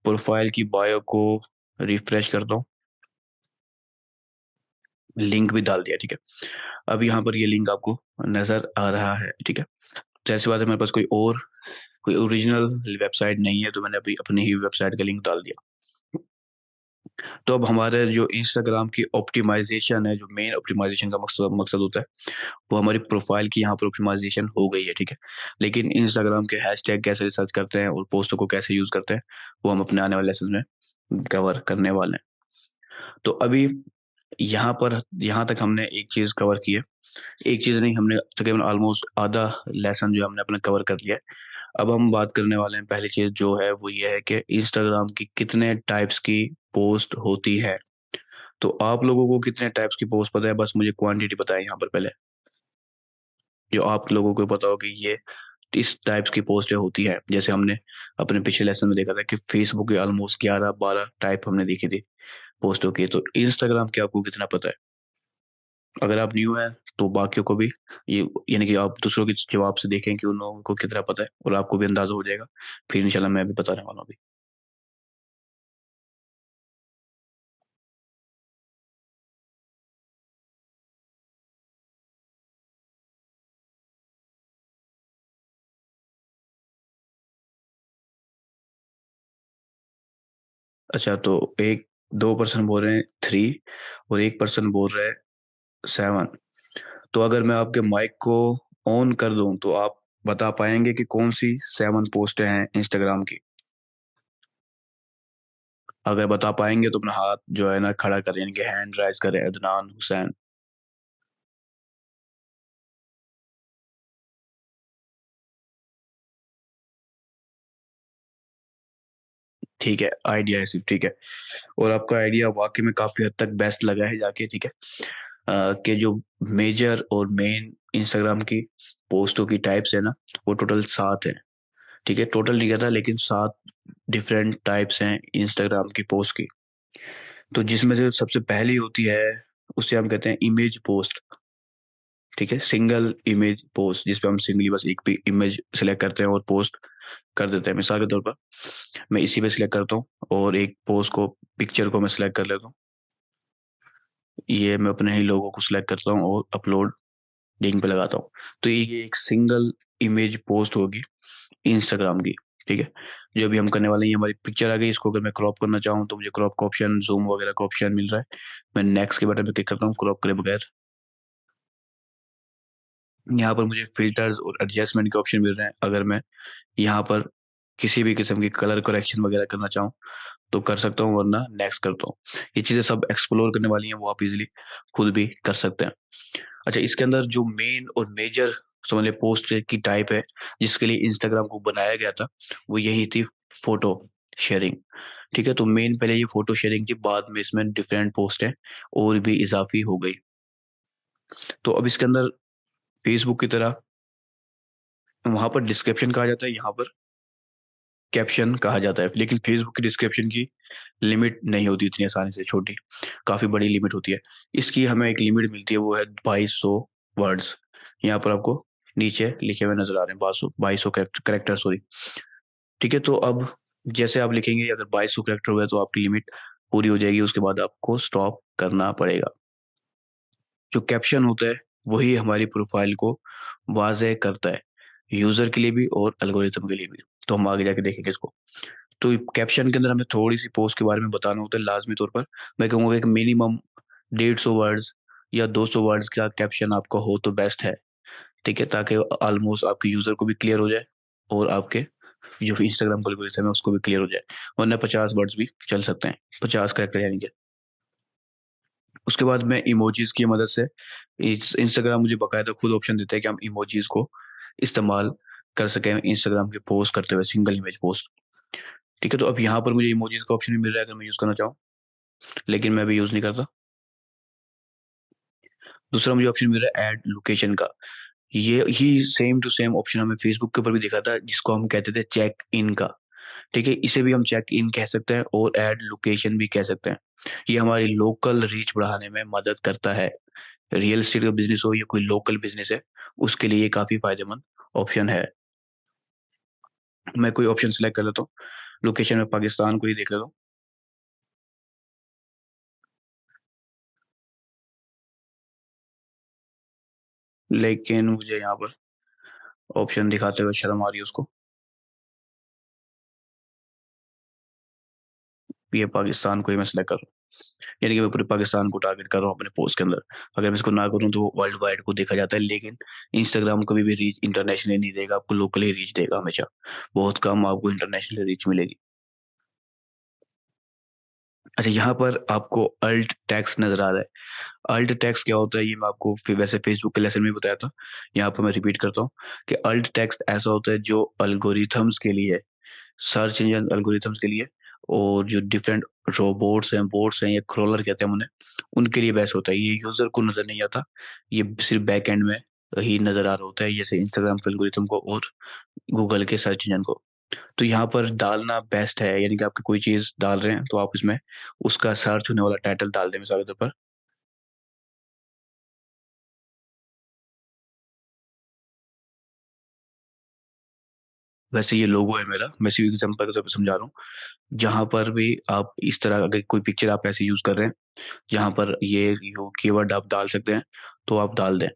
प्रोफाइल की बायो को रिफ्रेश करता हूँ, लिंक भी डाल दिया, ठीक है? अब यहाँ पर ये लिंक आपको नजर आ रहा है, ठीक है? जाहिर सी बात है, मेरे पास कोई ओरिजिनल वेबसाइट नहीं है, तो मैंने अभी अपनी ही वेबसाइट का लिंक डाल दिया। तो अब हमारे जो इंस्टाग्राम की ऑप्टिमाइज़ेशन है, जो मेन ऑप्टिमाइज़ेशन का मकसद मकसद होता है, वो हमारी प्रोफ़ाइल की यहाँ पर ऑप्टिमाइज़ेशन हो गई है, ठीक है? लेकिन इंस्टाग्राम के हैशटैग कैसे रिसर्च करते हैं और पोस्टों को कैसे यूज़ करते हैं, वो हम अपने आने वाले लेसन में कवर करने वाले हैं। तो अभी यहाँ तक हमने एक चीज़ कवर की है। एक चीज़ नहीं, हमने तकरीबन ऑलमोस्ट आधा लेसन जो है हमने अपना कवर कर लिया है। अब हम बात करने वाले हैं, पहली चीज़ जो है वो ये है कि इंस्टाग्राम की कितने टाइप्स की पोस्ट होती है। तो आप लोगों को कितने टाइप्स की पोस्ट पता है? बस मुझे क्वांटिटी बताएँ यहाँ पर पहले। जो आप लोगों को पता हो कि ये इस टाइप्स की पोस्टें होती हैं। जैसे हमने अपने पिछले लेसन में देखा था कि फेसबुक के ऑलमोस्ट 11-12 टाइप हमने देखी थी पोस्टों की। तो इंस्टाग्राम की आपको कितना पता है? अगर आप न्यू हैं तो बाकियों को भी ये, यानी कि आप दूसरों के जवाब से देखें कि उन लोगों को कितना पता है, और आपको भी अंदाज़ा हो जाएगा। फिर इंशाल्लाह मैं भी बताने वाला हूँ अभी। अच्छा, तो एक 2 पर्सन बोल रहे हैं 3, और 1 पर्सन बोल रहा है 7। तो अगर मैं आपके माइक को ऑन कर दूँ, तो आप बता पाएँगे कि कौन-सी 7 पोस्टें हैं इंस्टाग्राम की? अगर बता पाएँगे तो अपना हाथ जो है ना खड़ा करें, यानी कि हैंड राइज़ करें, अदनान हुसैन। ठीक है, आइडिया है सिर्फ़, ठीक है। और आपका आइडिया वाक़ई में काफ़ी हद तक बेस्ट लगा है जाके, ठीक है। कि जो मेजर और मेन इंस्टाग्राम की पोस्टों की टाइप्स है ना, वो टोटल 7 हैं, ठीक है। टोटल नहीं कहता, लेकिन 7 डिफरेंट टाइप्स हैं इंस्टाग्राम की पोस्ट की। तो जिसमें से सबसे पहली होती है, उसे हम कहते हैं इमेज पोस्ट, ठीक है। सिंगल इमेज पोस्ट, जिसपे हम सिंगली बस एक भी इमेज सेलेक्ट करते हैं और पोस्ट कर देते हैं। मिसाल के तौर पर मैं इसी पे सिलेक्ट करता हूँ, और एक पोस्ट को, पिक्चर को मैं सिलेक्ट कर लेता हूँ। ये मैं अपने ही लोगो को सिलेक्ट करता हूँ और अपलोड लिंक पे लगाता हूँ। तो ये एक सिंगल इमेज पोस्ट होगी इंस्टाग्राम की, ठीक है? जो अभी हम करने वाले हैं, ये हमारी पिक्चर आ गई, इसको अगर मैं क्रॉप करना चाहूँ तो मुझे क्रॉप का ऑप्शन, ज़ूम वगैरह का ऑप्शन मिल रहा है। मैं नेक्स्ट के बटन पे क्लिक करता हूँ क्रॉप करे बगैर। यहाँ पर मुझे फ़िल्टर्स और एडजस्टमेंट के ऑप्शन मिल रहे हैं। अगर मैं यहाँ पर किसी भी किस्म की कलर करेक्शन वगैरह करना चाहूँ, तो कर सकता हूँ, वरना नेक्स्ट करता हूँ। ये चीज़ें सब एक्सप्लोर करने वाली हैं, वो आप ईज़िली खुद भी कर सकते हैं। अच्छा, इसके अंदर जो मेन और मेजर समझ लें पोस्ट की टाइप है, जिसके लिए इंस्टाग्राम को बनाया गया था, वो यही थी, फ़ोटो शेयरिंग, ठीक है? तो मेन पहले ये फ़ोटो शेयरिंग थी, बाद में इसमें डिफरेंट पोस्टें और भी इज़ाफ़ी हो गई। तो अब इसके अंदर फ़ेसबुक की तरह वहाँ पर डिस्क्रिप्शन कहा जाता है, यहाँ पर कैप्शन कहा जाता है। लेकिन फ़ेसबुक की डिस्क्रिप्शन की लिमिट नहीं होती इतनी आसानी से छोटी, काफ़ी बड़ी लिमिट होती है। इसकी हमें एक लिमिट मिलती है, वो है 2200 वर्ड्स। यहाँ पर आपको नीचे लिखे हुए नज़र आ रहे हैं, 2200 कैरेक्टर, सॉरी। ठीक है, तो अब जैसे आप लिखेंगे, अगर 2200 कैरेक्टर हुए तो आपकी लिमिट पूरी हो जाएगी उसके बाद आपको स्टॉप करना पड़ेगा। जो कैप्शन होता है वही हमारी प्रोफाइल को वाज़ेह करता है, यूज़र के लिए भी और एल्गोरिथम के लिए भी। तो हम आगे जाके देखेंगे इसको। तो कैप्शन के अंदर हमें थोड़ी-सी पोस्ट के बारे में बताना होता है लाज़मी तौर पर। मैं कहूँगा एक मिनिमम 150 वर्ड्स या 200 वर्ड्स का कैप्शन आपका हो तो बेस्ट है, ठीक है? ताकि ऑलमोस्ट आपके यूज़र को भी क्लियर हो जाए और आपके जो इंस्टाग्राम का एल्गोरिथम है उसको भी क्लियर हो जाए। वरना 50 वर्ड्स भी चल सकते हैं, 50 कैरेक्टर यानी कि। उसके बाद मैं इमोजीज़ की मदद से इंस्टाग्राम मुझे बाकायदा खुद ऑप्शन देता है कि हम इमोजीज़ को इस्तेमाल कर सकें इंस्टाग्राम की पोस्ट करते हुए, सिंगल इमेज पोस्ट। ठीक है? तो अब यहाँ पर मुझे इमोजीज़ का ऑप्शन भी मिल रहा है अगर मैं यूज़ करना चाहूँ, लेकिन मैं अभी यूज़ नहीं करता। दूसरा मुझे ऑप्शन मिल रहा है ऐड लोकेशन का। ये ही सेम टू सेम ऑप्शन हमें फेसबुक के ऊपर भी दिखा था जिसको हम कहते थे चेक इन का। ठीक है? इसे भी हम चेक इन कह सकते हैं और ऐड लोकेशन भी कह सकते हैं। ये हमारी लोकल रीच बढ़ाने में मदद करता है। रियल एस्टेट का बिज़नेस हो या कोई लोकल बिज़नेस है, उसके लिए ये काफ़ी फ़ायदेमंद ऑप्शन है। मैं कोई ऑप्शन सेलेक्ट कर लेता हूँ। लोकेशन में पाकिस्तान को ही देख लेता हूँ। लेकिन मुझे यहाँ पर ऑप्शन दिखाते हुए शर्म आ रही है उसको। ये पाकिस्तान को ही मैं सेलेक्ट कर रहा हूँ। यानी कि मैं पूरे पाकिस्तान को टारगेट कर रहा हूँ अपने पोस्ट के अंदर। अगर मैं इसको ना करूँ तो वो वर्ल्ड वाइड को देखा जाता है, लेकिन इंस्टाग्राम कभी भी रीच इंटरनेशनली नहीं देगा, आपको लोकली रीच देगा हमेशा। बहुत कम आपको इंटरनेशनल रीच मिलेगी। अच्छा, यहाँ पर आपको अल्ट टेक्स्ट नज़र आ रहा है। अल्ट टेक्स्ट क्या होता है ये मैं आपको वैसे फेसबुक के लेसन में बताया था। यहाँ पर मैं रिपीट करता हूँ कि अल्ट टेक्स्ट ऐसा होता है जो एल्गोरिथम्स के लिए, सर्च इंजन एल्गोरिथम्स के लिए और जो डिफरेंट रोबोट्स हैं, बोट्स हैं या क्रोलर कहते हैं हम उन्हें, उनके लिए बेस्ट होता है। ये यूज़र को नज़र नहीं आता, ये सिर्फ़ बैक एंड में ही नज़र आ रहा होता है, जैसे इंस्टाग्राम के एल्गोरिथम को और गूगल के सर्च इंजन को। तो यहाँ पर डालना बेस्ट है, यानी कि आप कोई चीज़ डाल रहे हैं तो आप इसमें उसका सर्च होने वाला टाइटल डाल दें मिसाल के तौर पर। वैसे ये लोगो है मेरा, मैं सिर्फ एग्ज़ाम्पल के तौर पे समझा रहा हूँ। जहाँ पर भी आप इस तरह अगर कोई पिक्चर आप ऐसे यूज़ कर रहे हैं, जहाँ पर ये यो कीवर्ड आप डाल सकते हैं, तो आप डाल दें।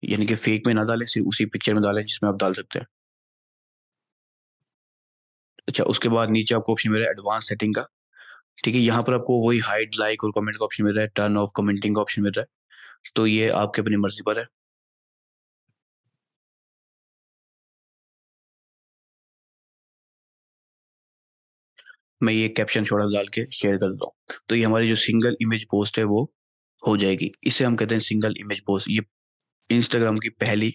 यानी कि फेक में ना डालें, सिर्फ़ उसी पिक्चर में डालें जिसमें आप डाल सकते हैं। अच्छा, उसके बाद नीचे आपको ऑप्शन मिल रहा है एडवांस सेटिंग का, ठीक है? यहाँ पर आपको वही हाइड, लाइक और कमेंट का ऑप्शन मिल रहा है, टर्न ऑफ कमेंटिंग का ऑप्शन मिल रहा है। तो ये आपकी अपनी मर्ज़ी पर है। मैं ये कैप्शन छोटा डाल के शेयर कर देता हूँ। तो ये हमारी जो सिंगल इमेज पोस्ट है वो हो जाएगी। इसे हम कहते हैं सिंगल इमेज पोस्ट। ये इंस्टाग्राम की पहली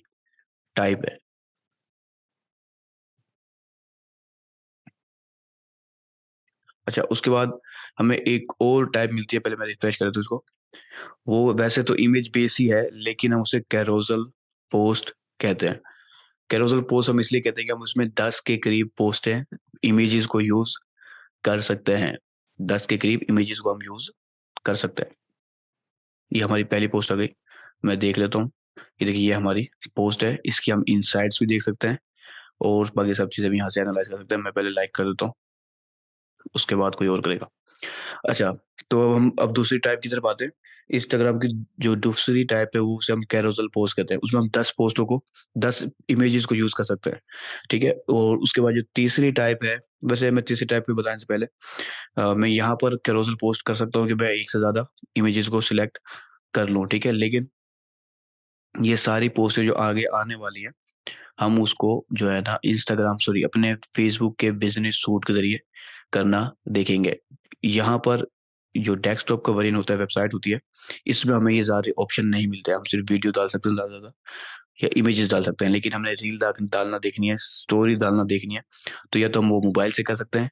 टाइप है। अच्छा, उसके बाद हमें एक और टाइप मिलती है, पहले मैं रिफ्रेश कर देता हूँ इसको। वो वैसे तो इमेज बेस ही है, लेकिन हम उसे कैरोज़ल पोस्ट कहते हैं। कैरोज़ल पोस्ट हम इसलिए कहते हैं कि हम उसमें 10 के करीब पोस्टें, इमेजेस को यूज़ कर सकते हैं। 10 के करीब इमेजेस को हम यूज़ कर सकते हैं। ये हमारी पहली पोस्ट आ गई। मैं देख लेता हूँ। ये देखिए ये हमारी पोस्ट है। इसकी हम इनसाइट्स भी देख सकते हैं और बाकी सब चीज़ें भी यहाँ से एनालाइज़ कर सकते हैं। मैं पहले लाइक कर देता हूँ, उसके बाद कोई और करेगा। अच्छा, तो हम अब दूसरी टाइप की तरफ आते हैं। इंस्टाग्राम की जो दूसरी टाइप है, वो उसे हम कैरोज़ल पोस्ट कहते हैं। उसमें हम 10 पोस्टों को, 10 इमेजेस को यूज़ कर सकते हैं, ठीक है? और उसके बाद जो तीसरी टाइप है, वैसे मैं तीसरी टाइप पे बताने से पहले मैं यहाँ पर कैरोज़ल पोस्ट कर सकता हूँ कि मैं एक से ज़्यादा इमेजेस को सिलेक्ट कर लूँ, ठीक है? लेकिन ये सारी पोस्टें जो आगे आने वाली हैं, हम उसको जो है ना इंस्टाग्राम सॉरी अपने फेसबुक के बिज़नेस सूट के ज़रिए करना देखेंगे। यहाँ पर जो डेस्कटॉप का वर्ज़न होता है, वेबसाइट होती है, इसमें हमें ये सारे ऑप्शन नहीं मिलते हैं। हम सिर्फ़ वीडियो डाल सकते हैं ज़्यादा से ज़्यादा या इमेजेस डाल सकते हैं। लेकिन हमने रील डालना देखनी है, स्टोरी डालना देखनी है, तो या तो हम वो मोबाइल से कर सकते हैं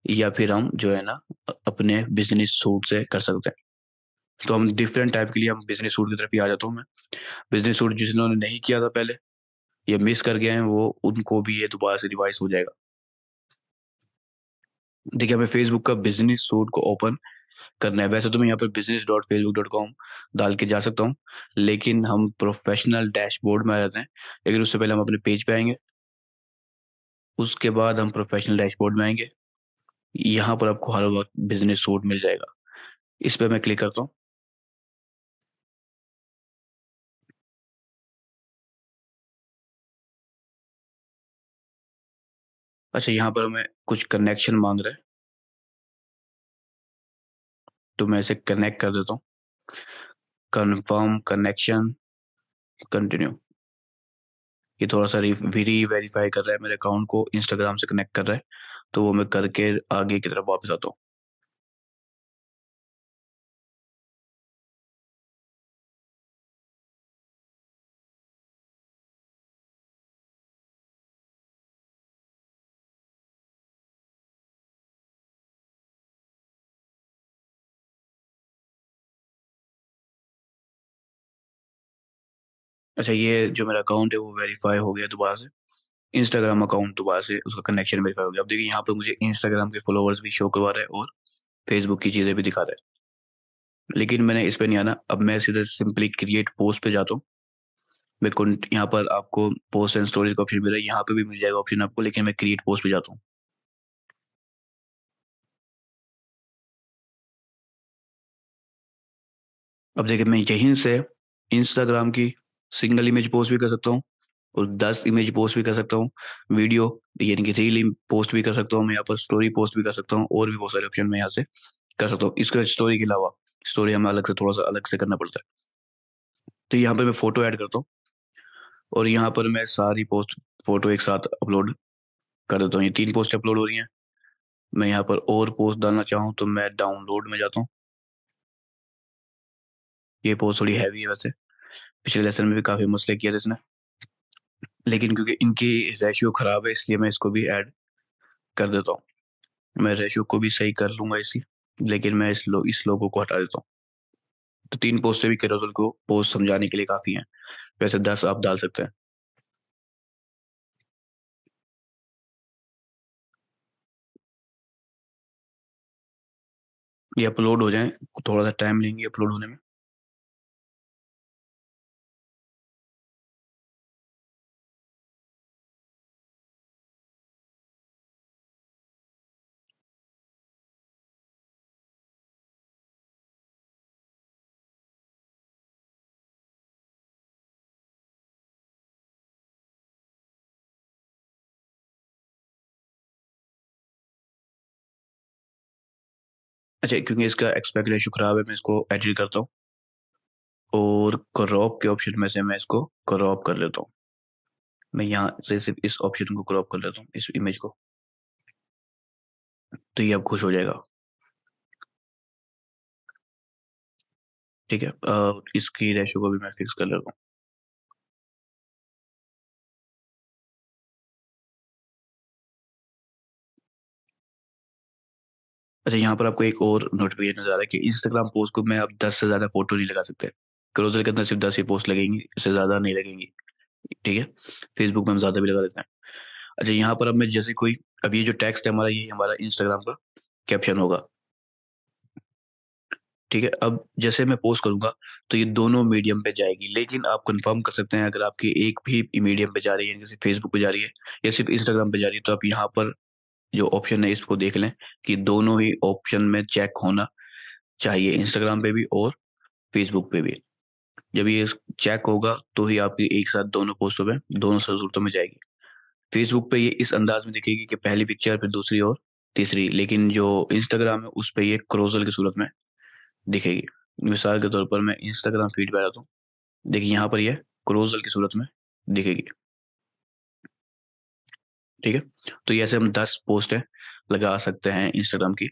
या फिर हम जो है ना अपने बिज़नेस सूट से कर सकते हैं। तो हम डिफरेंट टाइप के लिए हम बिज़नेस सूट की तरफ ही आ जाता हूँ मैं। बिज़नेस सूट जिन्होंने नहीं किया था पहले या मिस कर गए हैं, वो उनको भी ये दोबारा से रिवाइज़ हो जाएगा। देखिए, हमें फेसबुक का बिज़नेस सूट को ओपन करना है। वैसे तो मैं यहाँ पे business.facebook.com डाल के जा सकता हूँ, लेकिन हम प्रोफ़ेशनल डैशबोर्ड में आ जाते हैं। लेकिन उससे पहले हम अपने पेज पे आएँगे, उसके बाद हम प्रोफ़ेशनल डैशबोर्ड में आएँगे। यहाँ पर आपको हर वक्त बिजनेस सूट मिल जाएगा। इस पे मैं क्लिक करता हूँ। अच्छा, यहाँ पर हमें कुछ कनेक्शन मांग रहा है, तो मैं इसे कनेक्ट कर देता हूँ। Confirm connection, continue. ये थोड़ा सा री वेरीफाई कर रहा है मेरे अकाउंट को, इंस्टाग्राम से कनेक्ट कर रहा है, तो वो मैं करके आगे की तरफ वापस आता हूँ। अच्छा, ये जो मेरा अकाउंट है वो वेरीफाई हो गया दोबारा से। इंस्टाग्राम अकाउंट दोबारा से उसका कनेक्शन वेरीफाई हो गया। अब देखिए यहाँ पर मुझे इंस्टाग्राम के फॉलोअर्स भी शो करवा रहा है और फेसबुक की चीज़ें भी दिखा रहा है। लेकिन मैंने इस पे नहीं आना, अब मैं सीधे सिंपली क्रिएट पोस्ट पे जाता हूँ। मेरे को यहाँ पर आपको पोस्ट एंड स्टोरेज का ऑप्शन मिल रहा है, यहाँ पे भी मिल जाएगा ऑप्शन आपको, लेकिन मैं क्रिएट पोस्ट पे जाता हूँ। अब देखिए मैं यहीं से इंस्टाग्राम की सिंगल इमेज पोस्ट भी कर सकता हूँ और 10 इमेज पोस्ट भी कर सकता हूँ। वीडियो यानी कि रील पोस्ट भी कर सकता हूँ मैं, यहाँ पर स्टोरी पोस्ट भी कर सकता हूँ, और भी बहुत सारे ऑप्शन मैं यहाँ से कर सकता हूँ। इसका स्टोरी के अलावा स्टोरी हमें अलग से थोड़ा सा अलग से करना पड़ता है। तो यहाँ पर मैं फोटो ऐड करता हूँ और यहाँ पर मैं सारी पोस्ट फोटो एक साथ अपलोड कर देता हूँ। ये 3 पोस्ट अपलोड हो रही हैं। मैं यहाँ पर और पोस्ट डालना चाहूँ तो मैं डाउनलोड में जाता हूँ। ये पोस्ट थोड़ी हैवी है वैसे, पिछले लेसन में भी काफी मसले किए थे इसने, लेकिन क्योंकि इनकी रेशियो खराब है इसलिए मैं इसको भी ऐड कर देता हूँ। मैं रेशियो को भी सही कर लूंगा इसी, लेकिन मैं इस लोगों को हटा देता हूँ। तो 3 पोस्टें भी केरोजल को पोस्ट समझाने के लिए काफी हैं। वैसे 10 आप डाल सकते हैं। ये अपलोड हो जाए, थोड़ा सा टाइम लेंगे अपलोड होने में। अच्छा, क्योंकि इसका एक्सपेक्ट रेशियो खराब है, मैं इसको एडिट करता हूँ और क्रॉप के ऑप्शन में से मैं इसको क्रॉप कर लेता हूँ। मैं यहाँ से सिर्फ इस ऑप्शन को क्रॉप कर लेता हूँ, इस इमेज को। तो ये अब खुश हो जाएगा। ठीक है, इसकी रेशियो को भी मैं फिक्स कर लेता हूँ। अच्छा, यहाँ पर आपको एक और नोटिफिकेशन नजर आ रहा है कि इंस्टाग्राम पोस्ट को मैं अब 10 से ज्यादा फोटो नहीं लगा सकते। क्लोजर के अंदर सिर्फ 10 ही पोस्ट लगेंगी, इससे ज्यादा नहीं लगेंगी। ठीक है, फेसबुक में हम ज्यादा भी लगा देते हैं। अच्छा, यहाँ पर अब मैं जैसे कोई, अब ये जो टेक्स्ट है हमारा, ये हमारा इंस्टाग्राम का कैप्शन होगा। ठीक है, अब जैसे मैं पोस्ट करूंगा तो ये दोनों मीडियम पे जाएगी, लेकिन आप कंफर्म कर सकते हैं अगर आपकी एक भी मीडियम पे जा रही है, जैसे फेसबुक पे जा रही है या सिर्फ इंस्टाग्राम पे जा रही है, तो आप यहाँ पर जो ऑप्शन है इसको देख लें कि दोनों ही ऑप्शन में चेक होना चाहिए, इंस्टाग्राम पे भी और फेसबुक पे भी। जब ये चेक होगा तो ही आपकी एक साथ दोनों पोस्टों पे दोनों जरूरतों में जाएगी। फेसबुक पे ये इस अंदाज में दिखेगी कि पहली पिक्चर फिर दूसरी और तीसरी, लेकिन जो इंस्टाग्राम है उस पे ये क्रोजल की सूरत में दिखेगी। मिसाल के तौर पर मैं इंस्टाग्राम फीड पे आता हूँ, देखिए यहाँ पर ये क्रोजल की सूरत में दिखेगी। ठीक है, तो ये ऐसे हम 10 पोस्ट है लगा सकते हैं इंस्टाग्राम की,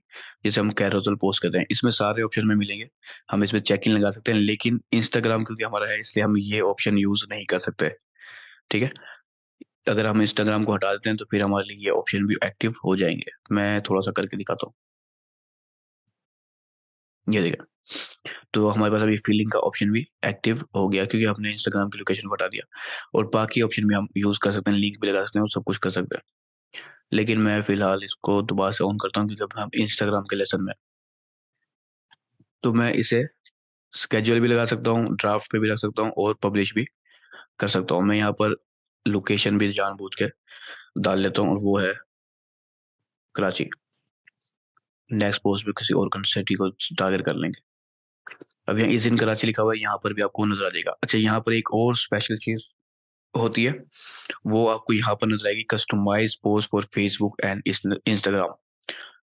जैसे हम कैरोसल पोस्ट करते हैं, इसमें सारे ऑप्शन में मिलेंगे। हम इसमें चेक इन लगा सकते हैं, लेकिन इंस्टाग्राम क्योंकि हमारा है इसलिए हम ये ऑप्शन यूज नहीं कर सकते। ठीक है, अगर हम इंस्टाग्राम को हटा देते हैं तो फिर हमारे लिए ये ऑप्शन भी एक्टिव हो जाएंगे। मैं थोड़ा सा करके दिखाता हूँ। ये देखा, तो हमारे पास अभी फीलिंग का ऑप्शन भी एक्टिव हो गया क्योंकि हमने इंस्टाग्राम की लोकेशन को हटा दिया। और बाकी ऑप्शन भी हम यूज कर सकते हैं, लिंक भी लगा सकते हैं और सब कुछ कर सकते हैं। लेकिन मैं फिलहाल इसको दोबारा से ऑन करता हूँ क्योंकि अब हम इंस्टाग्राम के लेसन में, तो मैं इसे स्केड्यूल भी लगा सकता हूँ, ड्राफ्ट पे भी रख सकता हूँ और पब्लिश भी कर सकता हूँ। मैं यहाँ पर लोकेशन भी जानबूझ के डाल लेता हूँ और वो है कराची। नेक्स्ट पोस्ट पे किसी और सिटी को टारगेट कर लेंगे। अब यहाँ इज इन कराची लिखा हुआ है, यहाँ पर भी आपको नजर आ जाएगा। अच्छा, यहाँ पर एक और स्पेशल चीज होती है, वो आपको यहाँ पर नजर आएगी, customise post for Facebook and Instagram.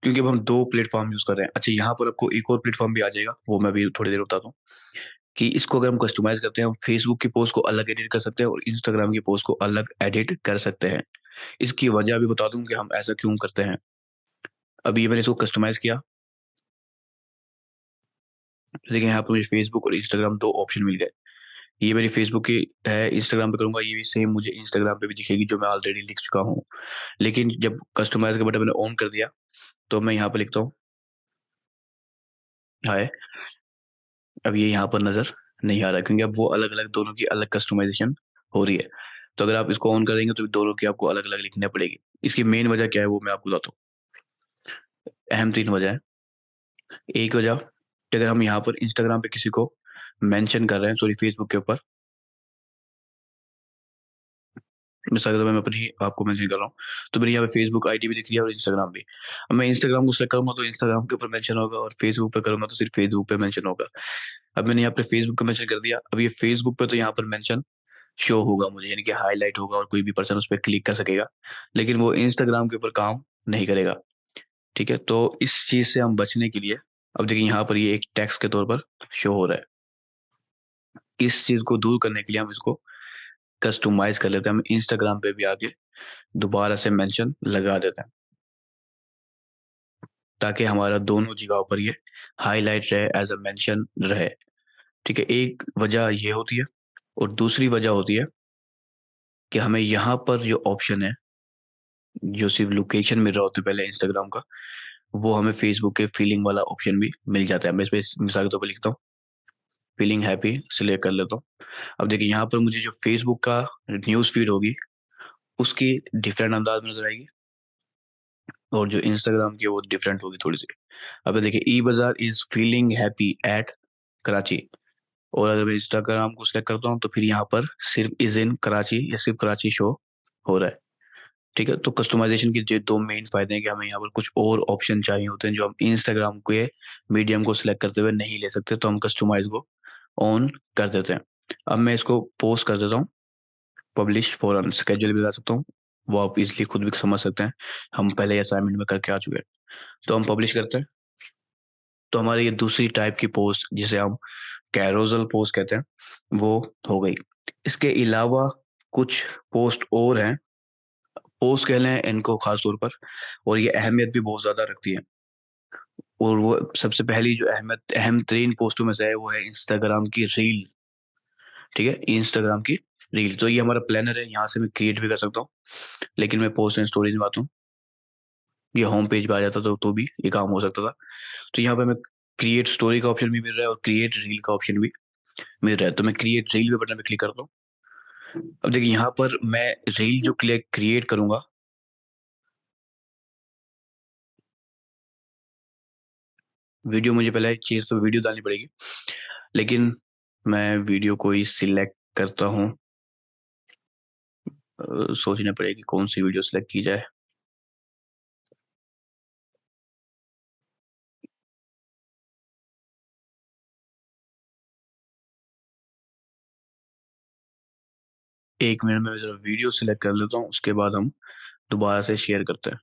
क्योंकि अब हम दो प्लेटफॉर्म यूज कर रहे हैं। अच्छा, यहाँ पर आपको एक और प्लेटफॉर्म भी आ जाएगा, वो मैं भी थोड़ी देर बताता हूँ कि इसको अगर हम कस्टमाइज करते हैं, हम फेसबुक की पोस्ट को अलग एडिट कर सकते हैं और इंस्टाग्राम की पोस्ट को अलग एडिट कर सकते हैं। इसकी वजह भी बता दूं कि हम ऐसा क्यों करते हैं। अभी ये मैंने इसको कस्टमाइज किया, लेकिन यहाँ पर मुझे फेसबुक और इंस्टाग्राम दो ऑप्शन मिल गए। ये मेरी फेसबुक की है, इंस्टाग्राम पे करूंगा, ये भी सेम मुझे इंस्टाग्राम पे भी दिखेगी जो मैं ऑलरेडी लिख चुका हूँ। लेकिन जब कस्टमाइज का बटन मैंने ऑन कर दिया, तो मैं यहाँ पर लिखता हूँ हाय। अब ये यहाँ पर नजर नहीं आ रहा, क्योंकि अब वो अलग अलग, दोनों की अलग कस्टमाइजेशन हो रही है। तो अगर आप इसको ऑन कर देंगे तो दोनों की आपको अलग अलग लिखनी पड़ेगी। इसकी मेन वजह क्या है वो मैं आपको बताता हूँ। अहम तीन वजह है। एक वजह कि अगर हम यहाँ पर इंस्टाग्राम पे किसी को मेंशन कर रहे हैं, सॉरी फेसबुक के ऊपर, मिसाल के तौर पे मैं अपनी आपको मेंशन कर रहा हूँ, तो मेरी यहाँ पे फेसबुक आईडी भी दिख रही है और इंस्टाग्राम भी। अब मैं इंस्टाग्राम को सेलेक्ट करूंगा तो इंस्टाग्राम के ऊपर मेंशन होगा, और फेसबुक पे करूंगा तो सिर्फ फेसबुक पे मेंशन होगा। अब मैंने यहाँ पे फेसबुक का मेंशन कर दिया, अब ये फेसबुक पे तो यहाँ पर मेंशन शो होगा मुझे, यानी कि हाईलाइट होगा और कोई भी पर्सन उस पर क्लिक कर सकेगा, लेकिन वो इंस्टाग्राम के ऊपर काम नहीं करेगा। ठीक है, तो इस चीज से हम बचने के लिए, अब देखिए यहाँ पर ये एक टेक्स्ट के तौर पर शो हो रहा है। इस चीज को दूर करने के लिए हम इसको कस्टमाइज कर लेते हैं, हम इंस्टाग्राम पे भी आके दोबारा से मेंशन लगा देते हैं, ताकि हमारा दोनों जगहों पर ये हाईलाइट रहे, एज अ मेंशन रहे। ठीक है, एक वजह ये होती है, और दूसरी वजह होती है कि हमें यहाँ पर जो ऑप्शन है, जो सिर्फ लोकेशन मिल रहा होता है पहले इंस्टाग्राम का, वो हमें फेसबुक के फीलिंग वाला ऑप्शन भी मिल जाता है। मैं इस पे मिसाल के तौर पर लिखता हूँ फीलिंग हैप्पी, सिलेक्ट कर लेता हूँ। अब देखिए यहाँ पर मुझे जो फेसबुक का न्यूज फीड होगी उसकी डिफरेंट अंदाज में नजर आएगी, और जो इंस्टाग्राम की वो डिफरेंट होगी थोड़ी सी। अब देखिए ई बाजार is feeling happy at Karachi, और अगर मैं इंस्टाग्राम को सिलेक्ट करता हूँ तो फिर यहाँ पर सिर्फ इज इन कराची या सिर्फ कराची शो हो रहा है। ठीक है, तो कस्टमाइजेशन के जो दो मेन फायदे हैं कि हमें यहाँ पर कुछ और ऑप्शन चाहिए होते हैं जो हम इंस्टाग्राम के मीडियम को सिलेक्ट करते हुए नहीं ले सकते, तो हम कस्टमाइज को ऑन कर देते हैं। अब मैं इसको पोस्ट कर देता हूँ, पब्लिश फॉरन स्केड्यूल भी लगा सकता हूँ, वो आप इजिली खुद भी समझ सकते हैं, हम पहले असाइनमेंट में करके आ चुके हैं। तो हम पब्लिश करते हैं, तो हमारी ये दूसरी टाइप की पोस्ट जिसे हम कैरोजल पोस्ट कहते हैं वो हो गई। इसके अलावा कुछ पोस्ट और हैं, पोस्ट कह लें इनको खास तौर पर, और ये अहमियत भी बहुत ज्यादा रखती है। और वो सबसे पहली जो अहम तरीन पोस्टों में से है वो है इंस्टाग्राम की रील। ठीक है, इंस्टाग्राम की रील, तो ये हमारा प्लानर है, यहाँ से मैं क्रिएट भी कर सकता हूँ, लेकिन मैं पोस्ट एंड स्टोरीज में आता हूँ, ये होम पेज पे आ जाता तो भी ये काम हो सकता था। तो यहाँ पे हमें क्रिएट स्टोरी का ऑप्शन भी मिल रहा है और क्रिएट रील का ऑप्शन भी मिल रहा है, तो मैं क्रिएट रील पे बटन पे क्लिक करता हूँ। अब देखिए यहाँ पर मैं रील जो क्रिएट करूंगा, वीडियो मुझे पहले एक चीज तो वीडियो डालनी पड़ेगी, लेकिन मैं वीडियो को ही सिलेक्ट करता हूँ। सोचना पड़ेगी कौन सी वीडियो सिलेक्ट की जाए। एक मिनट में जरा वीडियो सिलेक्ट कर लेता हूँ, उसके बाद हम दोबारा से शेयर करते हैं।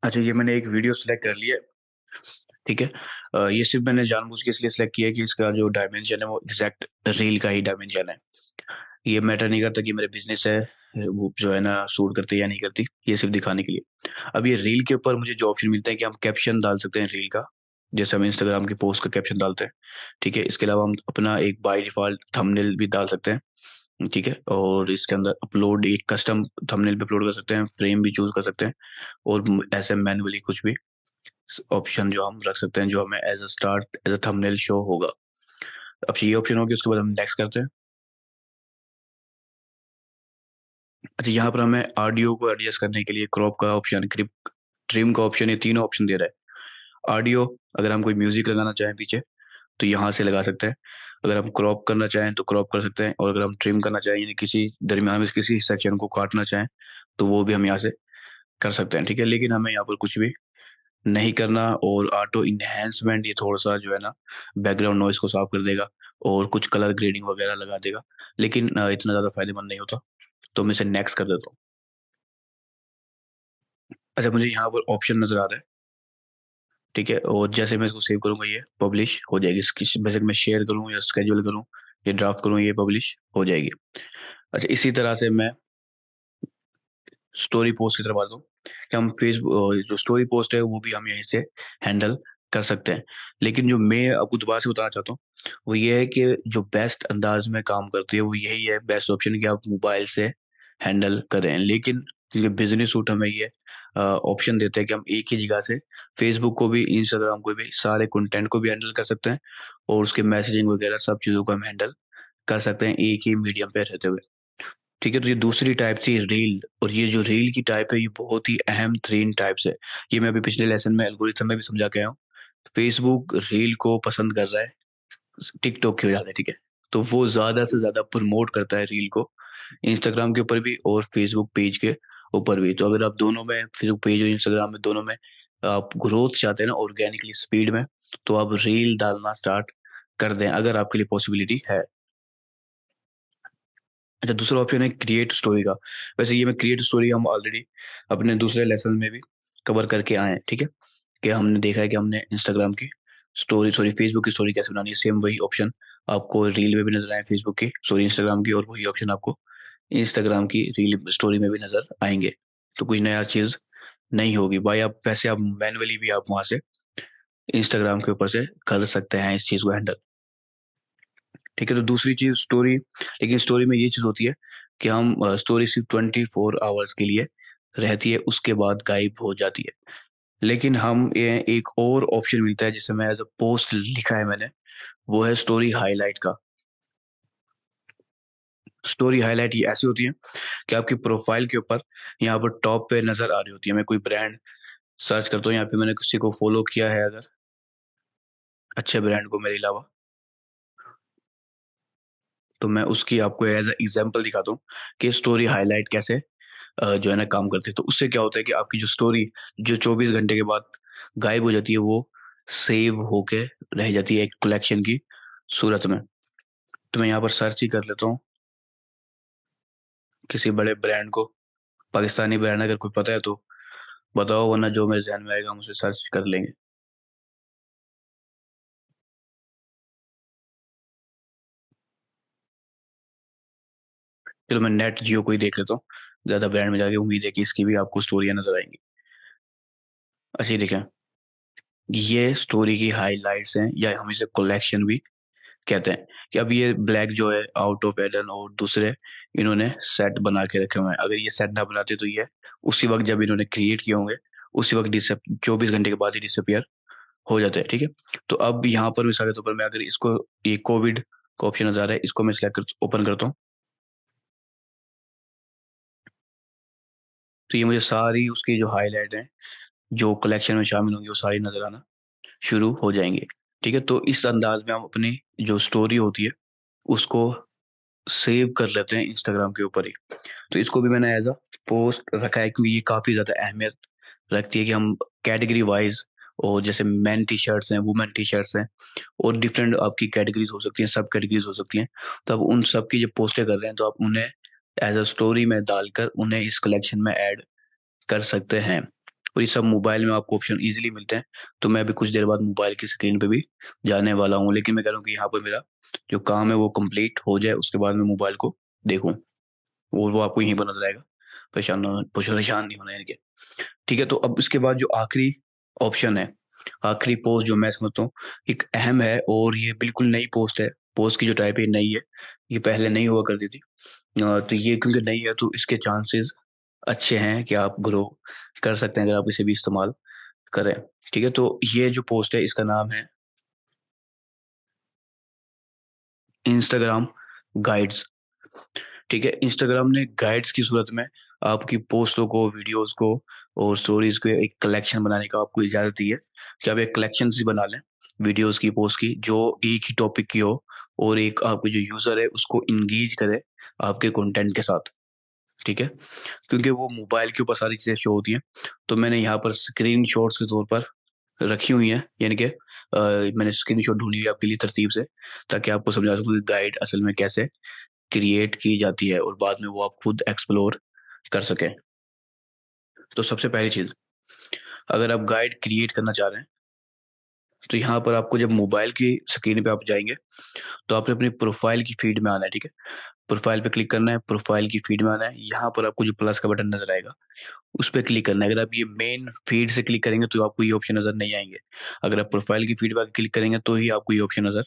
अच्छा, ये मैंने एक वीडियो सिलेक्ट कर लिया है। ठीक है, ये सिर्फ मैंने जानबूझ के इसलिए सिलेक्ट किया है कि इसका जो डायमेंशन है वो एग्जैक्ट रील का ही डायमेंशन है। ये मैटर नहीं करता कि मेरे बिजनेस है वो जो है ना सूट करती है या नहीं करती, ये सिर्फ दिखाने के लिए। अब ये रील के ऊपर मुझे जो ऑप्शन मिलता है कि हम कैप्शन डाल सकते हैं रील का, जैसे हम इंस्टाग्राम की पोस्ट का कैप्शन डालते हैं। ठीक है, इसके अलावा हम अपना एक बाय डिफॉल्ट थंबनेल भी डाल सकते हैं। ठीक है, और इसके अंदर अपलोड एक कस्टम थंबनेल भी अपलोड कर सकते हैं, फ्रेम भी चूज कर सकते हैं, और ऐसे मैन्युअली कुछ भी ऑप्शन जो हम रख सकते हैं जो हमें as a start as a thumbnail show होगा। अब ये ऑप्शन हो गया, उसके बाद हम नेक्स्ट करते हैं। अच्छा, यहाँ पर हमें ऑडियो को एडजस्ट करने के लिए क्रॉप का ऑप्शन, ट्रिम का ऑप्शन, ये तीनों ऑप्शन दे रहा है। ऑडियो, अगर हम कोई म्यूजिक लगाना चाहें पीछे तो यहाँ से लगा सकते हैं। अगर हम क्रॉप करना चाहें तो क्रॉप कर सकते हैं, और अगर हम ट्रिम करना चाहें यानी किसी दरमियान में किसी सेक्शन को काटना चाहें तो वो भी हम यहाँ से कर सकते हैं, ठीक है। लेकिन हमें यहाँ पर कुछ भी नहीं करना। और ऑटो इनहेंसमेंट, ये थोड़ा सा जो है ना बैकग्राउंड नॉइस को साफ कर देगा और कुछ कलर ग्रेडिंग वगैरह लगा देगा, लेकिन इतना ज़्यादा फायदेमंद नहीं होता। तो मैं इसे नेक्स्ट कर देता हूँ। अच्छा, मुझे यहाँ पर ऑप्शन नजर आ रहा है, ठीक है। और जैसे मैं इसको सेव करूंगा ये पब्लिश हो जाएगी। इसकी वैसे मैं शेयर करूँ या स्केड्यूल करूँ या ड्राफ्ट करूँ, ये पब्लिश हो जाएगी। अच्छा, इसी तरह से मैं स्टोरी पोस्ट की तरफ आता हूँ कि हम फेसबुक जो स्टोरी पोस्ट है वो भी हम यहीं से हैंडल कर सकते हैं। लेकिन जो मैं आपको दोबारा से बताना चाहता हूँ वो ये है कि जो बेस्ट अंदाज में काम करती है वो यही है, बेस्ट ऑप्शन, कि आप मोबाइल से हैंडल करें। लेकिन क्योंकि बिजनेस सूट हमें ये ऑप्शन देते हैं कि हम एक ही जगह से फेसबुक को भी, इंस्टाग्राम को भी, सारे कंटेंट को भी हैंडल कर सकते हैं, और उसके मैसेजिंग वगैरह सब चीज़ों को हम हैंडल कर सकते हैं एक ही मीडियम पे रहते हुए, ठीक है। तो ये दूसरी टाइप थी रील, और ये जो रील की टाइप है ये बहुत ही अहम 3 टाइप्स है। ये मैं अभी पिछले लेसन में एल्गोरिथम में भी समझा के आया हूँ। फेसबुक रील को पसंद कर रहा है टिकटॉक के ज्यादा, ठीक है। तो वो ज्यादा से ज्यादा प्रमोट करता है रील को, इंस्टाग्राम के ऊपर भी और फेसबुक पेज के ऊपर भी। तो अगर आप दोनों में, फेसबुक पेज और इंस्टाग्राम में दोनों में आप ग्रोथ चाहते हैं ना ऑर्गेनिकली स्पीड में, तो आप रील डालना स्टार्ट कर दें अगर आपके लिए पॉसिबिलिटी है। अच्छा, दूसरा ऑप्शन है क्रिएट स्टोरी का। वैसे ये मैं क्रिएट स्टोरी हम ऑलरेडी अपने दूसरे लेसन में भी कवर करके आए हैं, ठीक है। कि हमने देखा है कि हमने इंस्टाग्राम की स्टोरी, सॉरी फेसबुक की स्टोरी कैसे बनानी है। सेम वही ऑप्शन आपको रील में भी नजर आए फेसबुक की, सॉरी इंस्टाग्राम की, और वही ऑप्शन आपको इंस्टाग्राम की रील स्टोरी में भी नजर आएंगे। तो कोई नया चीज नहीं होगी भाई। आप वैसे आप मैनुअली भी आप वहां से इंस्टाग्राम के ऊपर से कर सकते हैं इस चीज को हैंडल, ठीक है। तो दूसरी चीज स्टोरी, लेकिन स्टोरी में ये चीज होती है कि हम स्टोरी सिर्फ 24 आवर्स के लिए रहती है, उसके बाद गायब हो जाती है। लेकिन हम ये एक और ऑप्शन मिलता है जिसे मैं एज अ पोस्ट लिखा है मैंने, वो है स्टोरी हाईलाइट का। स्टोरी हाईलाइट ये ऐसी होती है कि आपकी प्रोफाइल के ऊपर यहाँ पर टॉप पे नजर आ रही होती है। मैं कोई ब्रांड सर्च करता हूँ, यहाँ पे मैंने किसी को फॉलो किया है अगर, अच्छे ब्रांड को मेरे अलावा, तो मैं उसकी आपको एज अ एग्जाम्पल दिखाता हूँ कि स्टोरी हाईलाइट कैसे जो है ना काम करती है। तो उससे क्या होता है कि आपकी जो स्टोरी जो 24 घंटे के बाद गायब हो जाती है वो सेव होके रह जाती है एक कलेक्शन की सूरत में। तो मैं यहाँ पर सर्च ही कर लेता हूँ किसी बड़े ब्रांड को, पाकिस्तानी ब्रांड, अगर कोई पता है तो बताओ, वरना जो मेरे ध्यान में आएगा हम उसे सर्च कर लेंगे। चलो मैं नेट जियो को ही देख लेता हूँ, ज्यादा ब्रांड में जाके उम्मीद है कि इसकी भी आपको स्टोरियाँ नजर आएंगी। अच्छा, ये देखें, ये स्टोरी की हाइलाइट्स हैं, या हम इसे कलेक्शन भी कहते हैं। कि अब ये ब्लैक जो है आउट ऑफ एडन और दूसरे इन्होंने सेट बना के रखे हुए हैं। अगर ये सेट ना बनाते तो ये उसी वक्त जब इन्होंने क्रिएट किए होंगे उसी वक्त 24 घंटे के बाद ही डिसअपियर हो जाते हैं, ठीक है। तो अब यहाँ पर मिसाल के तौर पर मैं अगर इसको, ये कोविड का ऑप्शन नजर आ रहा है, इसको मैं सिलेक्ट कर ओपन करता हूँ, तो ये मुझे सारी उसकी जो हाईलाइट है जो कलेक्शन में शामिल होंगी वो सारी नजर आना शुरू हो जाएंगे, ठीक है। तो इस अंदाज में हम अपनी जो स्टोरी होती है उसको सेव कर लेते हैं इंस्टाग्राम के ऊपर ही। तो इसको भी मैंने एज अ पोस्ट रखा है क्योंकि ये काफ़ी ज़्यादा अहमियत रखती है कि हम कैटेगरी वाइज, और जैसे मैन टी शर्ट्स हैं, वुमेन टी शर्ट्स हैं, और डिफरेंट आपकी कैटेगरीज हो सकती हैं, सब कैटेगरीज हो सकती हैं। तो आप उन सब की जब पोस्टें कर रहे हैं तो आप उन्हें एज अ स्टोरी में डालकर उन्हें इस कलेक्शन में ऐड कर सकते हैं। और ये सब मोबाइल में आपको ऑप्शन इजीली मिलते हैं। तो मैं भी कुछ देर बाद मोबाइल की स्क्रीन पे भी जाने वाला हूँ, लेकिन मैं कह रहा हूँ कि यहाँ पर मेरा जो काम है वो कंप्लीट हो जाए उसके बाद मैं मोबाइल को देखूँ, वो आपको यहीं पर नजर आएगा। परेशान नहीं होना है इनके, ठीक है। तो अब इसके बाद जो आखिरी ऑप्शन है, आखिरी पोस्ट जो मैं समझता हूँ एक अहम है, और ये बिल्कुल नई पोस्ट है। पोस्ट की जो टाइप है ये नई है, ये पहले नहीं हुआ करती थी। तो ये क्योंकि नई है तो इसके चांसेस अच्छे हैं कि आप ग्रो कर सकते हैं अगर आप इसे भी इस्तेमाल करें, ठीक है। तो ये जो पोस्ट है इसका नाम है इंस्टाग्राम गाइड्स। ठीक है, इंस्टाग्राम ने गाइड्स की सूरत में आपकी पोस्टों को, वीडियोस को और स्टोरीज को एक कलेक्शन बनाने का आपको इजाजत दी है कि आप एक कलेक्शन सी बना लें वीडियोस की, पोस्ट की, जो एक ही टॉपिक की हो और एक आपके जो यूजर है उसको इंगेज करे आपके कंटेंट के साथ। ठीक है, क्योंकि वो मोबाइल के ऊपर सारी चीजें शो होती हैं, तो मैंने यहाँ पर स्क्रीन शॉट्स के तौर पर रखी हुई हैं, यानी कि मैंने स्क्रीन शॉट ढूंढी हुई है आपके लिए तरतीब से, ताकि आपको समझा सकूँ कि गाइड असल में कैसे क्रिएट की जाती है और बाद में वो आप खुद एक्सप्लोर कर सकें। तो सबसे पहली चीज, अगर आप गाइड क्रिएट करना चाह रहे हैं, तो यहाँ पर आपको जब मोबाइल की स्क्रीन पे आप जाएंगे, तो आपने अपनी प्रोफाइल की फीड में आना है। ठीक है, प्रोफाइल पे क्लिक करना है, प्रोफाइल की फीड में आना है, यहाँ पर आपको जो प्लस का बटन नजर आएगा उस पे क्लिक करना है। अगर आप ये मेन फीड से क्लिक करेंगे तो आपको ये ऑप्शन नजर नहीं आएंगे। अगर आप प्रोफाइल की फीड पर क्लिक करेंगे तो ही आपको ये ऑप्शन नजर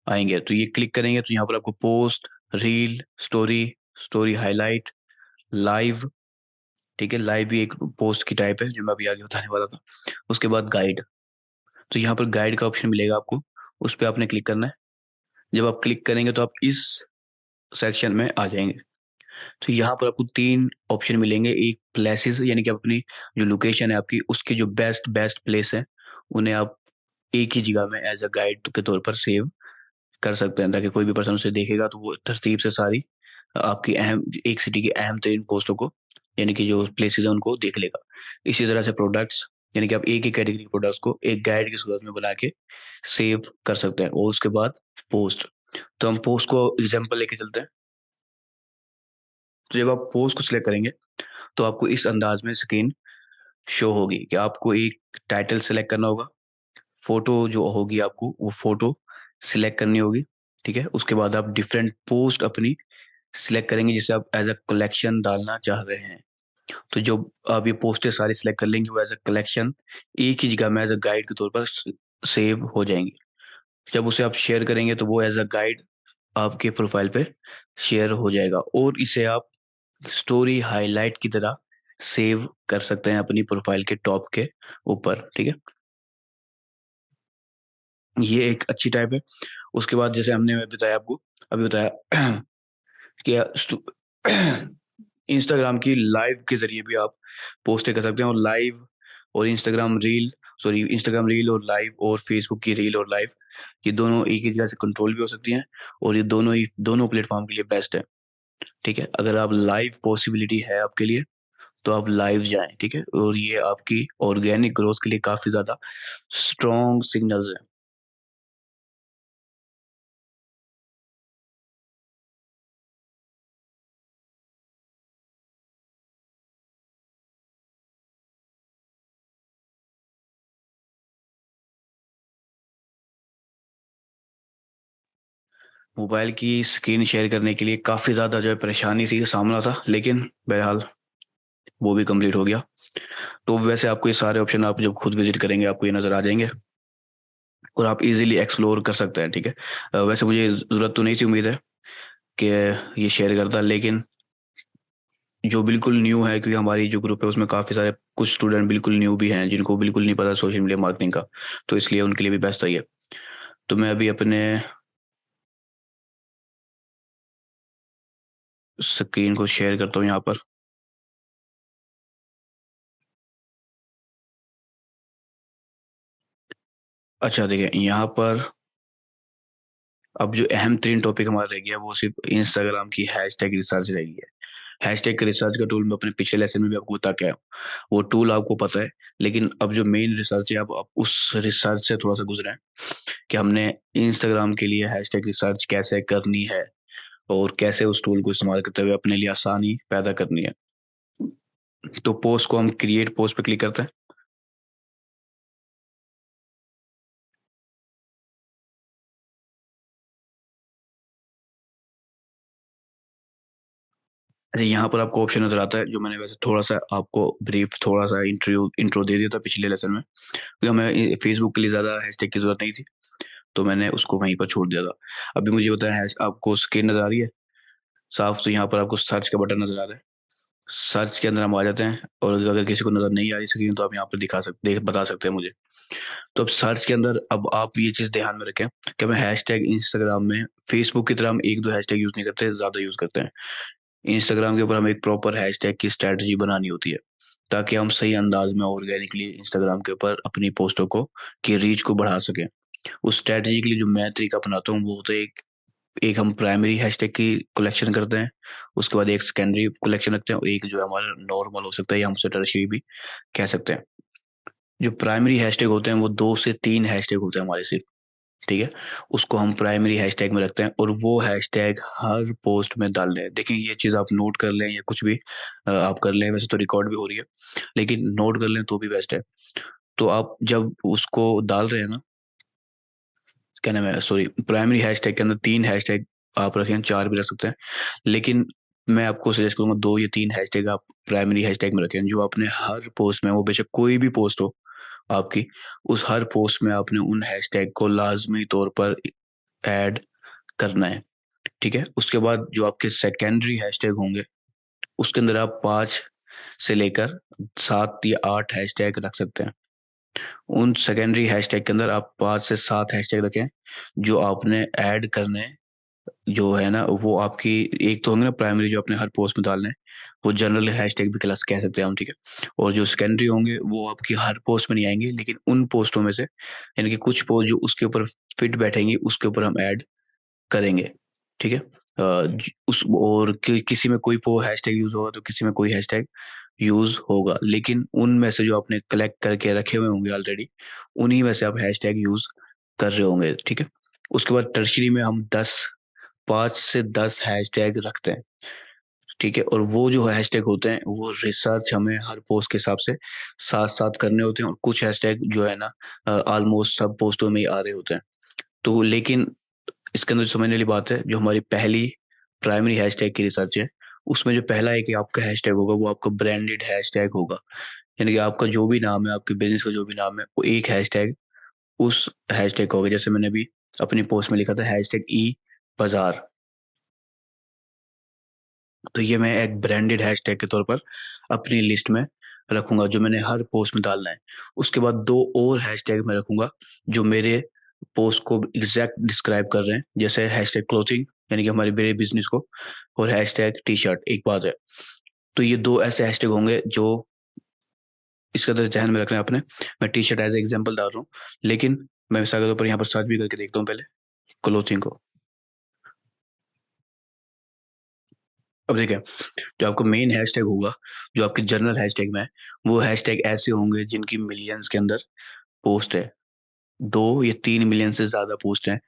आएंगे। तो ये क्लिक करेंगे तो यहाँ पर आपको post, reel, story, story highlight, live, ठीक है, लाइव भी एक पोस्ट की टाइप है जो मैं अभी आगे बताने वाला था। उसके बाद गाइड, तो यहाँ पर गाइड का ऑप्शन मिलेगा आपको, उस पर आपने क्लिक करना है। जब आप क्लिक करेंगे तो आप इस सेक्शन में आ जाएंगे। तो यहाँ पर आपको तीन ऑप्शन मिलेंगे। एक प्लेसेस, यानी कि अपनी जो लोकेशन है आपकी, उसके जो बेस्ट बेस्ट प्लेस है उन्हें आप एक ही जगह में एज अ गाइड के तौर पर सेव कर सकते हैं, ताकि कोई भी पर्सन उसे देखेगा तो वो तरतीब से सारी आपकी अहम, एक सिटी की अहम तरीन पोस्टों को, यानी कि जो प्लेसेस है उनको देख लेगा। इसी तरह से प्रोडक्ट्स, यानी कि आप एक ही कैटेगरी के प्रोडक्ट्स को एक गाइड की सूरत में बना के सेव कर सकते हैं। और उसके बाद पोस्ट, तो हम पोस्ट को एग्जाम्पल लेके चलते हैं। तो जब आप पोस्ट को सिलेक्ट करेंगे तो आपको इस अंदाज में स्क्रीन शो होगी कि आपको एक टाइटल सिलेक्ट करना होगा, फोटो जो होगी आपको वो फोटो सिलेक्ट करनी होगी। ठीक है, उसके बाद आप डिफरेंट पोस्ट अपनी सिलेक्ट करेंगे जिसे आप एज अ कलेक्शन डालना चाह रहे हैं। तो जो आप ये पोस्टें सारी सिलेक्ट कर लेंगे वो एज अ कलेक्शन एक ही जगह में एज अ गाइड के तौर पर सेव हो जाएंगी। जब उसे आप शेयर करेंगे तो वो एज अ गाइड आपके प्रोफाइल पे शेयर हो जाएगा और इसे आप स्टोरी हाईलाइट की तरह सेव कर सकते हैं अपनी प्रोफाइल के टॉप के ऊपर। ठीक है, ये एक अच्छी टाइप है। उसके बाद जैसे हमने बताया आपको, अभी बताया कि इंस्टाग्राम की लाइव के जरिए भी आप पोस्टें कर सकते हैं, और लाइव और इंस्टाग्राम रील और लाइव और फेसबुक की रील और लाइव, ये दोनों एक ही जगह से कंट्रोल भी हो सकती हैं और ये दोनों प्लेटफॉर्म के लिए बेस्ट है। ठीक है, अगर आप लाइव पॉसिबिलिटी है आपके लिए तो आप लाइव जाएं। ठीक है, और ये आपकी ऑर्गेनिक ग्रोथ के लिए काफी ज्यादा स्ट्रॉन्ग सिग्नल्स हैं। मोबाइल की स्क्रीन शेयर करने के लिए काफी ज्यादा जो है परेशानी सी का सामना था, लेकिन बहरहाल वो भी कंप्लीट हो गया। तो वैसे आपको ये सारे ऑप्शन आप जब खुद विजिट करेंगे आपको ये नजर आ जाएंगे और आप इजीली एक्सप्लोर कर सकते हैं। ठीक है, वैसे मुझे जरूरत तो नहीं थी, उम्मीद है कि ये शेयर करता, लेकिन जो बिल्कुल न्यू है, क्योंकि हमारी जो ग्रुप है उसमें काफ़ी सारे कुछ स्टूडेंट बिल्कुल न्यू भी हैं जिनको बिल्कुल नहीं पता सोशल मीडिया मार्केटिंग का, तो इसलिए उनके लिए भी बेस्ट है ये। तो मैं अभी अपने स्क्रीन को शेयर करता हूँ यहाँ पर। अच्छा देखिए, यहाँ पर अब जो अहम तीन टॉपिक हमारा रह गया वो सिर्फ इंस्टाग्राम की हैशटैग रिसर्च रह गई है। हैशटैग रिसर्च का टूल मैं अपने पिछले लेसन में भी आपको बता के आया हूँ, वो टूल आपको पता है, लेकिन अब जो मेन रिसर्च है अब आप उस रिसर्च से थोड़ा सा गुजरे हैं कि हमने इंस्टाग्राम के लिए हैशटैग रिसर्च कैसे करनी है और कैसे उस टूल को इस्तेमाल करते हुए अपने लिए आसानी पैदा करनी है। तो पोस्ट को हम क्रिएट पोस्ट पे क्लिक करते हैं। अच्छा, यहाँ पर आपको ऑप्शन नजर आता है जो मैंने वैसे थोड़ा सा आपको ब्रीफ, थोड़ा सा इंट्रो इंट्रो दे दिया था पिछले लेसन में, क्योंकि हमें फेसबुक के लिए ज्यादा हैशटैग की जरूरत नहीं थी, तो मैंने उसको वहीं पर छोड़ दिया था। अभी मुझे बताया है, आपको स्क्रीन नजर आ रही है साफ, तो यहाँ पर आपको सर्च का बटन नजर आ रहा है। सर्च के अंदर हम आ जाते हैं, और अगर किसी को नजर नहीं आ रही स्क्रीन तो आप यहाँ पर दिखा सकते, बता सकते हैं मुझे। तो अब सर्च के अंदर अब आप ये चीज ध्यान में रखें कि हमें हैशटैग इंस्टाग्राम में फेसबुक की तरह हम 1-2 हैशटैग यूज़ नहीं करते, ज़्यादा यूज़ करते हैं। इंस्टाग्राम के ऊपर हमें एक प्रॉपर हैशटैग की स्ट्रैटेजी बनानी होती है, ताकि हम सही अंदाज में ऑर्गेनिकली इंस्टाग्राम के ऊपर अपनी पोस्टों को की रीच को बढ़ा सकें। उस स्ट्रैटेजी के लिए जो मैं तरीका अपनाता हूँ वो तो एक एक हम प्राइमरी हैशटैग की कलेक्शन करते हैं, उसके बाद एक सेकेंडरी कलेक्शन रखते हैं और एक जो है हमारा नॉर्मल हो सकता है या हम उसे टर्शियरी भी कह सकते हैं। जो प्राइमरी हैशटैग होते हैं वो 2 से 3 हैशटैग होते हैं हमारे सिर्फ, ठीक है? उसको हम प्राइमरी हैशटैग में रखते हैं और वो हैशटैग हर पोस्ट में डालने हैं। देखिए ये चीज़ आप नोट कर लें या कुछ भी आप कर लें, वैसे तो रिकॉर्ड भी हो रही है, लेकिन नोट कर लें तो भी बेस्ट है। तो आप जब उसको डाल रहे हैं ना, क्या नाम है, सॉरी, प्राइमरी हैशटैग के अंदर 3 हैशटैग आप रखें, 4 भी रख सकते हैं। लेकिन मैं आपको सजेस्ट करूँगा 2 या 3 हैशटैग आप प्राइमरी हैशटैग में रखें, जो आपने हर पोस्ट में, वो बेशक कोई भी पोस्ट हो आपकी, उस हर पोस्ट में आपने उन हैशटैग को लाज़मी तौर पर ऐड करना है, ठीक है? उसके बाद जो आपके सेकेंडरी हैशटैग होंगे, उसके अंदर आप 5 से लेकर 7 या 8 हैशटैग रख सकते हैं। उन सेकेंडरी हैशटैग के अंदर आप 5 से 7 हैशटैग रखें, जो आपने ऐड करने हैं, जो है ना, वो आपकी एक तो होंगे ना प्राइमरी जो आपने हर पोस्ट में डालने हैं, वो जनरल हैशटैग भी क्लास कह सकते हैं हम, ठीक है? और जो सेकेंडरी होंगे वो आपकी हर पोस्ट में नहीं आएँगे, लेकिन उन पोस्टों में से यानी कि कुछ पोस्ट जो उसके ऊपर फिट बैठेंगी, उसके ऊपर हम ऐड करेंगे, ठीक है? ज उस और किसी में कोई पो हैशटैग यूज़ होगा तो किसी में कोई हैशटैग यूज़ होगा, लेकिन उनमें से जो आपने कलेक्ट करके रखे हुए होंगे ऑलरेडी, उन्हीं में से आप हैशटैग यूज़ कर रहे होंगे, ठीक है? उसके बाद टर्शरी में हम 5 से 10 हैशटैग रखते हैं, ठीक है? और वो जो हैशटैग होते हैं, वो रिसर्च हमें हर पोस्ट के हिसाब से साथ-साथ करने होते हैं और कुछ हैशटैग जो है ना ऑलमोस्ट सब पोस्टों में ही आ रहे होते हैं। तो लेकिन इसके अंदर जो समझने वाली बात है, जो हमारी पहली प्राइमरी हैशटैग की रिसर्च है, उसमें जो पहला एक आपका हैशटैग होगा, वो आपका ब्रांडेड हैशटैग होगा। यानी कि आपका जो भी नाम है, आपके बिज़नेस का जो भी नाम है, वो एक हैशटैग उस हैशटैग का होगा। जैसे मैंने अभी अपनी पोस्ट में लिखा था हैशटैग ई बाज़ार, तो ये मैं एक ब्रांडेड हैशटैग के तौर पर अपनी लिस्ट में रखूँगा, जो मैंने हर पोस्ट में डालना है। उसके बाद 2 और हैशटैग मैं रखूँगा, जो मेरे पोस्ट को एग्ज़ैक्ट डिस्क्राइब कर रहे हैं। जैसे हैशटैग क्लॉथिंग, यानी कि हमारे मेरे बिज़नेस को, और हैशटैग टी-शर्ट, एक बात है। तो ये 2 ऐसे हैशटैग होंगे जो इसका तो ज़हन में रखना है आपने। मैं टी-शर्ट एज़ एग्ज़ाम्पल डाल रहा हूँ, लेकिन मैं मिसाल के तौर पर यहाँ पर सर्च भी करके देखता हूँ पहले क्लॉथिंग को। अब देखिए, जो आपका मेन हैशटैग होगा, जो आपके जनरल हैशटैग में है, वो हैशटैग ऐसे होंगे जिनकी मिलियंस के अंदर पोस्ट है। 2 या 3 मिलियन से ज़्यादा पोस्ट हैं,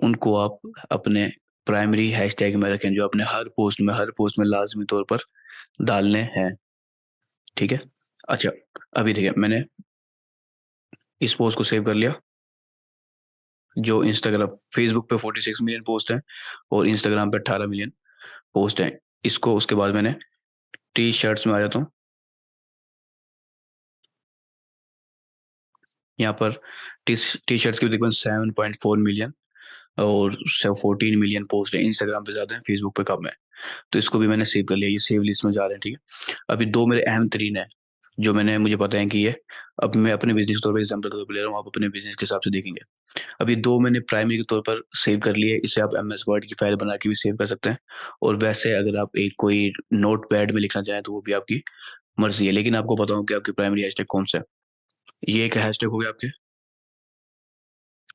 उनको आप अपने प्राइमरी हैशटैग में रखें, जो आपने हर पोस्ट में लाज़मी तौर पर डालने हैं, ठीक है? अच्छा, अभी देखिए मैंने इस पोस्ट को सेव कर लिया, जो इंस्टाग्राम फेसबुक पे 46 मिलियन पोस्ट हैं और इंस्टाग्राम पे 18 मिलियन पोस्ट हैं। इसको उसके बाद मैंने टी-शर्ट्स में आ जाता हूँ। यहाँ पर टी-शर्ट्स की तकरीबन 7.4 मिलियन और 14 मिलियन पोस्ट है। इंस्टाग्राम पे ज़्यादा है, फेसबुक पे कम है। तो इसको भी मैंने सेव कर लिया, ये सेव लिस्ट में जा रहे हैं, ठीक है। अभी 2 मेरे अहम तरीन हैं, जो मुझे पता है कि ये, अब मैं अपने बिज़नेस के तौर पे एग्ज़ाम्पल के तौर पे ले रहा हूँ, आप अपने बिज़नेस के हिसाब से देखेंगे। अभी 2 मैंने प्राइमरी के तौर पर सेव कर लिए, इसे आप एमएस वर्ड की फाइल बना के भी सेव कर सकते हैं और वैसे अगर आप एक कोई नोटपैड में लिखना चाहें तो वो भी आपकी मर्ज़ी है, लेकिन आपको बताऊँ कि आपकी प्राइमरी हैशटैग कौन-सा है। ये एक हैशटैग हो गया आपके,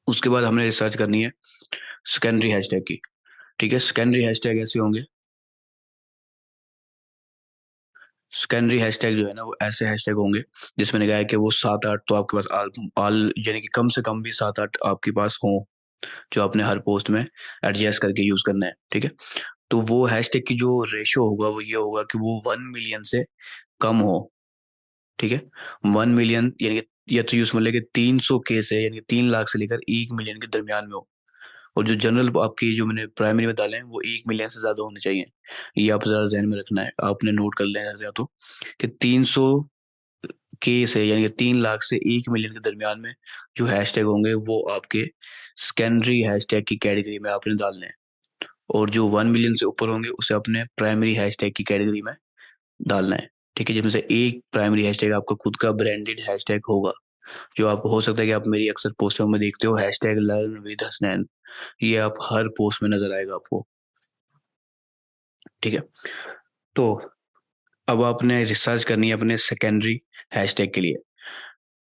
उसके बाद हमने रिसर्च करनी है सेकेंडरी हैशटैग की, ठीक है? सेकेंडरी हैशटैग ऐसे होंगे, सेकेंडरी हैशटैग जो है ना, वो ऐसे हैशटैग होंगे, जिसमें मैंने कहा है कि वो 7-8 तो आपके पास यानी कि कम से कम भी 7-8 आपके पास हों, जो आपने हर पोस्ट में एडजस्ट करके यूज़ करना है, ठीक है? तो वो हैशटैग की जो रेशियो होगा, वो ये होगा कि वो 1 मिलियन से कम हो, ठीक है? 1 मिलियन यानी कि या तो यूँ समझ लें कि 300 के से, यानी कि 3 लाख से लेकर 1 मिलियन के दरमियान में हो। और जो जनरल आपकी जो मैंने प्राइमरी में डाले हैं, वो 1 मिलियन से ज़्यादा होने चाहिए। ये आप ज़रा ज़हन में रखना है। आपने नोट कर लेना है या तो, कि 300 के से, यानी कि 3 लाख से 1 मिलियन के दरमियान में जो हैशटैग होंगे, वो आपके सेकेंडरी हैशटैग की कैटेगरी में आपने डालने हैं। और जो 1 मिलियन से ऊपर होंगे, उसे अपने प्राइमरी हैशटैग की कैटेगरी में डालना है। ठीक है? जिसमें से एक प्राइमरी हैशटैग आपका खुद का ब्रांडेड हैशटैग होगा। जो आप हो सकता है कि आप मेरी अक्सर पोस्टों में देखते हो, हैशटैग लर्न विद हसनैन, ये आप हर पोस्ट में नज़र आएगा आपको, ठीक है? तो अब आपने रिसर्च करनी है अपने सेकेंडरी हैशटैग के लिए।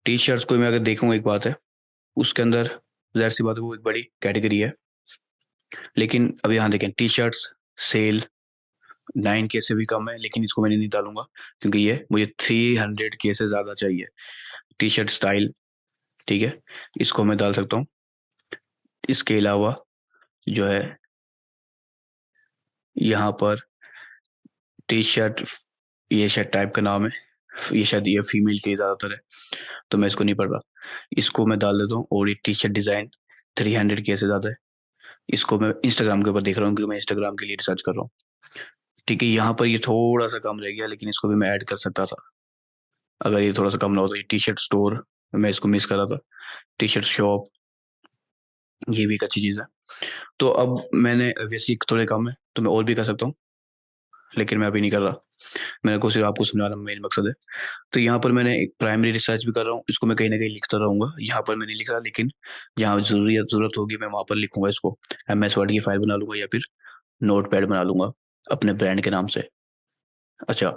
टी-शर्ट्स को मैं अगर देखूँ, एक बात है, उसके अंदर ज़ाहिर-सी बात है वो एक बड़ी कैटेगरी है। लेकिन अब यहाँ देखें, टी-शर्ट्स सेल 9 के से भी कम है, लेकिन इसको मैंने नहीं डालूँगा क्योंकि ये मुझे 300 के से ज़्यादा चाहिए। टी-शर्ट स्टाइल, ठीक है? इसको मैं डाल सकता हूँ। इसके अलावा जो है यहाँ पर टी-शर्ट, ये शायद टाइप का नाम है। ये शायद ये फीमेल के लिए ज़्यादातर है, तो मैं इसको नहीं पढ़ रहा। इसको मैं डाल देता हूँ और ये टी-शर्ट डिज़ाइन 300 के से ज़्यादा है। इसको मैं इंस्टाग्राम के ऊपर देख रहा हूँ क्योंकि मैं इंस्टाग्राम के लिए रिसर्च कर रहा हूँ। ठीक है, यहाँ पर ये थोड़ा-सा कम रह गया, लेकिन इसको भी मैं ऐड कर सकता था। अगर ये थोड़ा-सा कम ना हो तो ये टी-शर्ट स्टोर, मैं इसको मिस कर रहा था। टी-शर्ट शॉप, ये भी एक अच्छी चीज़ है। तो अब मैंने वैसे थोड़े कम है, तो मैं और भी कर सकता हूँ, लेकिन मैं अभी नहीं कर रहा। मेरे को सिर्फ़ आपको समझाना मेन मकसद है। तो यहाँ पर मैंने एक प्राइमरी रिसर्च भी कर रहा हूँ, इसको मैं कहीं न कहीं लिखता रहूँगा। यहाँ पर मैं नहीं लिख रहा, लेकिन जहाँ ज़रूरत होगी मैं वहाँ पर लिखूँगा इसको। एमएस वर्ड की फ़ाइल बना लूँगा या फिर नोटपैड बना लूँगा अपने ब्रांड के नाम से। अच्छा,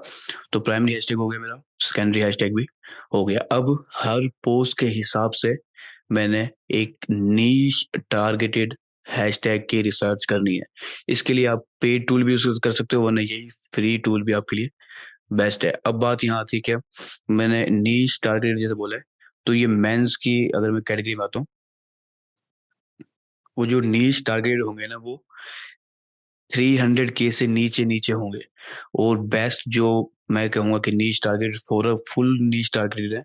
तो प्राइमरी हैशटैग हो गया मेरा, सेकेंडरी हैशटैग भी हो गया। अब हर पोस्ट के हिसाब से मैंने एक नीश टारगेटेड हैशटैग की रिसर्च करनी है। इसके लिए आप पेड टूल भी यूज़ कर सकते हो, वरना यही फ्री टूल भी आपके लिए बेस्ट है। अब बात यहाँ आती है क्या, मैंने नीश टारगेटेड जैसे बोला है, तो ये मेंस की अगर मैं कैटेगरी में आता हूँ, वो जो नीश टारगेटेड होंगे ना, वो 300 के से नीचे-नीचे होंगे, और बेस्ट जो मैं कहूँगा कि niche target for a full niche targeted है,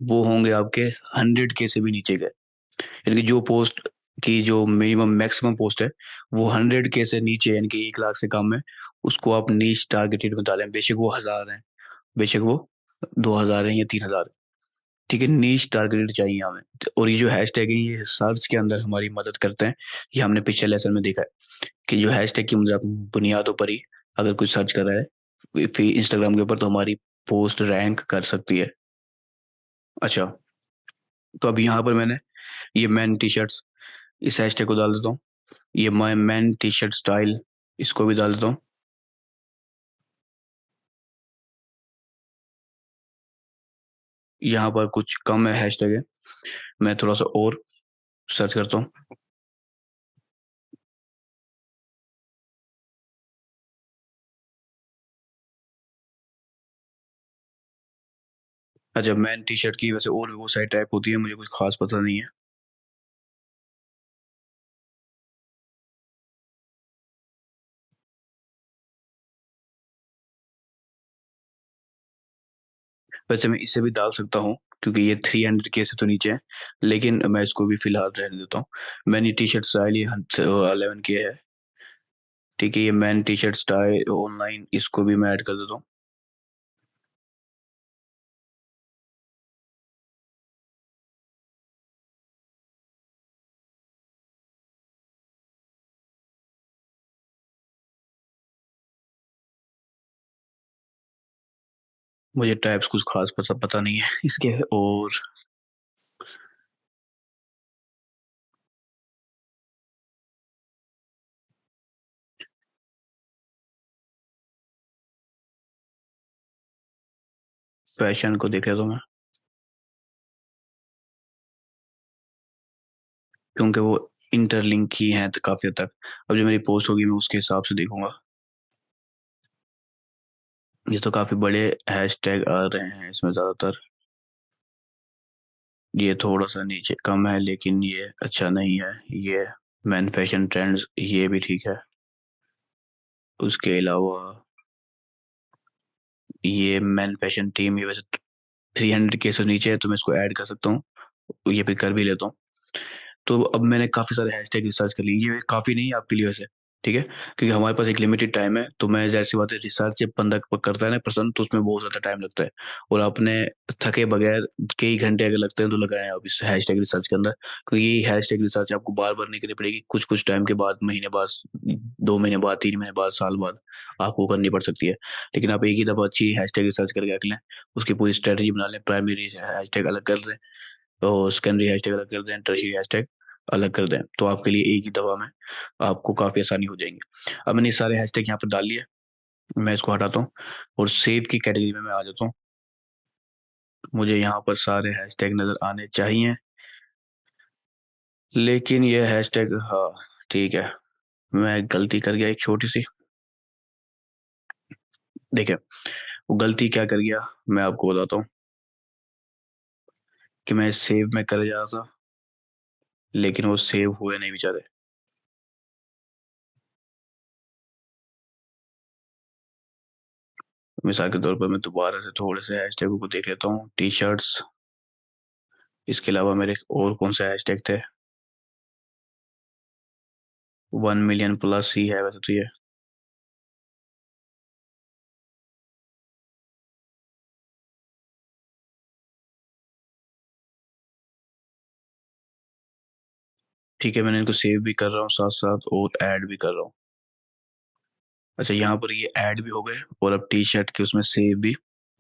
वो होंगे आपके 100 के से भी नीचे के। यानी कि जो पोस्ट की जो मिनिमम मैक्सिमम पोस्ट है, वो 100 के से नीचे यानी कि 1 लाख से कम है, उसको आप नीश टारगेटेड में डालें। बेशक वो 1000 हैं, बेशक वो 2000 हैं या 3000 हैं। ठीक है, नीश टारगेटेड चाहिए हमें। और ये जो हैशटैग है, ये सर्च के अंदर हमारी मदद करते हैं। ये हमने पिछले लेसन में देखा है कि जो हैशटैग की बुनियादों पर ही अगर कोई सर्च कर रहा है फिर इंस्टाग्राम के ऊपर, तो हमारी पोस्ट रैंक कर सकती है। अच्छा, तो अब यहाँ पर मैंने ये मैन टी-शर्ट्स, इस हैशटैग को डाल देता हूँ। ये माय मैन टी-शर्ट स्टाइल, इसको भी डाल देता हूँ। यहाँ पर कुछ कम है हैशटैग है, मैं थोड़ा-सा और सर्च करता हूँ। अच्छा, मैन टी-शर्ट की वैसे और भी बहुत सारी टाइप होती है, मुझे कुछ ख़ास पता नहीं है। वैसे मैं इसे भी डाल सकता हूँ क्योंकि ये 300 के से तो नीचे है, लेकिन मैं इसको भी फ़िलहाल रहने देता हूँ। मैन टी-शर्ट स्टाइल ये 11 के है। ठीक है, ये मैन टी-शर्ट स्टाइल ऑनलाइन, इसको भी मैं ऐड कर देता हूँ। मुझे टाइप्स कुछ ख़ास पता नहीं है इसके। और फैशन को देख लेता हूँ मैं, क्योंकि वो इंटरलिंक ही हैं तो काफ़ी हद तक। अब जो मेरी पोस्ट होगी मैं उसके हिसाब से देखूँगा। ये तो काफ़ी बड़े हैशटैग आ रहे हैं इसमें ज़्यादातर। ये थोड़ा-सा नीचे कम है, लेकिन ये अच्छा नहीं है। ये मैन फैशन ट्रेंड्स, ये भी ठीक है। उसके अलावा ये मैन फैशन टीम, ये वैसे 300 के से नीचे है, तो मैं इसको ऐड कर सकता हूँ। ये भी कर भी लेता हूँ। तो अब मैंने काफ़ी सारे हैशटैग रिसर्च कर लिए। ये काफ़ी नहीं है आपके लिए वैसे, ठीक है? क्योंकि हमारे पास एक लिमिटेड टाइम है, तो मैं ज़ाहिर-सी बात है, रिसर्च जब बंदा करता है ना पसंद, तो उसमें बहुत ज़्यादा टाइम लगता है, और आपने थके बगैर कई घंटे अगर लगते हैं तो लगाएँ आप इस हैशटैग रिसर्च के अंदर। क्योंकि ये हैशटैग रिसर्च आपको बार-बार नहीं करनी पड़ेगी, कुछ-कुछ टाइम के बाद, महीने बाद, 2 महीने बाद, 3 महीने बाद, साल बाद आपको करनी पड़ सकती है। लेकिन आप एक ही दफ़ा अच्छी हैशटैग रिसर्च करके रख लें, उसकी पूरी स्ट्रैटेजी बना लें, प्राइमरी हैशटैग अलग कर लें, और सेकेंडरी हैशटैग अलग कर दें, टर्शियरी हैशटैग अलग कर दें, तो आपके लिए एक ही दफ़ा में आपको काफ़ी आसानी हो जाएंगी। अब मैंने ये सारे हैशटैग यहाँ पर डाल लिए, मैं इसको हटाता हूँ और सेव की कैटेगरी में मैं आ जाता हूँ। मुझे यहाँ पर सारे हैशटैग नज़र आने चाहिए, लेकिन ये हैशटैग, हाँ ठीक है, मैं गलती कर गया एक छोटी सी। देखिए वो गलती क्या कर गया, मैं आपको बताता हूँ कि मैं सेव में कर जा रहा था, लेकिन वो सेव हुए नहीं बेचारे। मिसाल के तौर पर मैं दोबारा से थोड़े से हैशटैगों को देख लेता हूँ। टी शर्ट्स, इसके अलावा मेरे और कौन से हैशटैग थे। 1 मिलियन प्लस ही है वैसे तो ये। ठीक है, मैंने इनको सेव भी कर रहा हूँ साथ साथ और ऐड भी कर रहा हूँ। अच्छा, यहाँ पर ये ऐड भी हो गए और अब टी शर्ट के उसमें सेव भी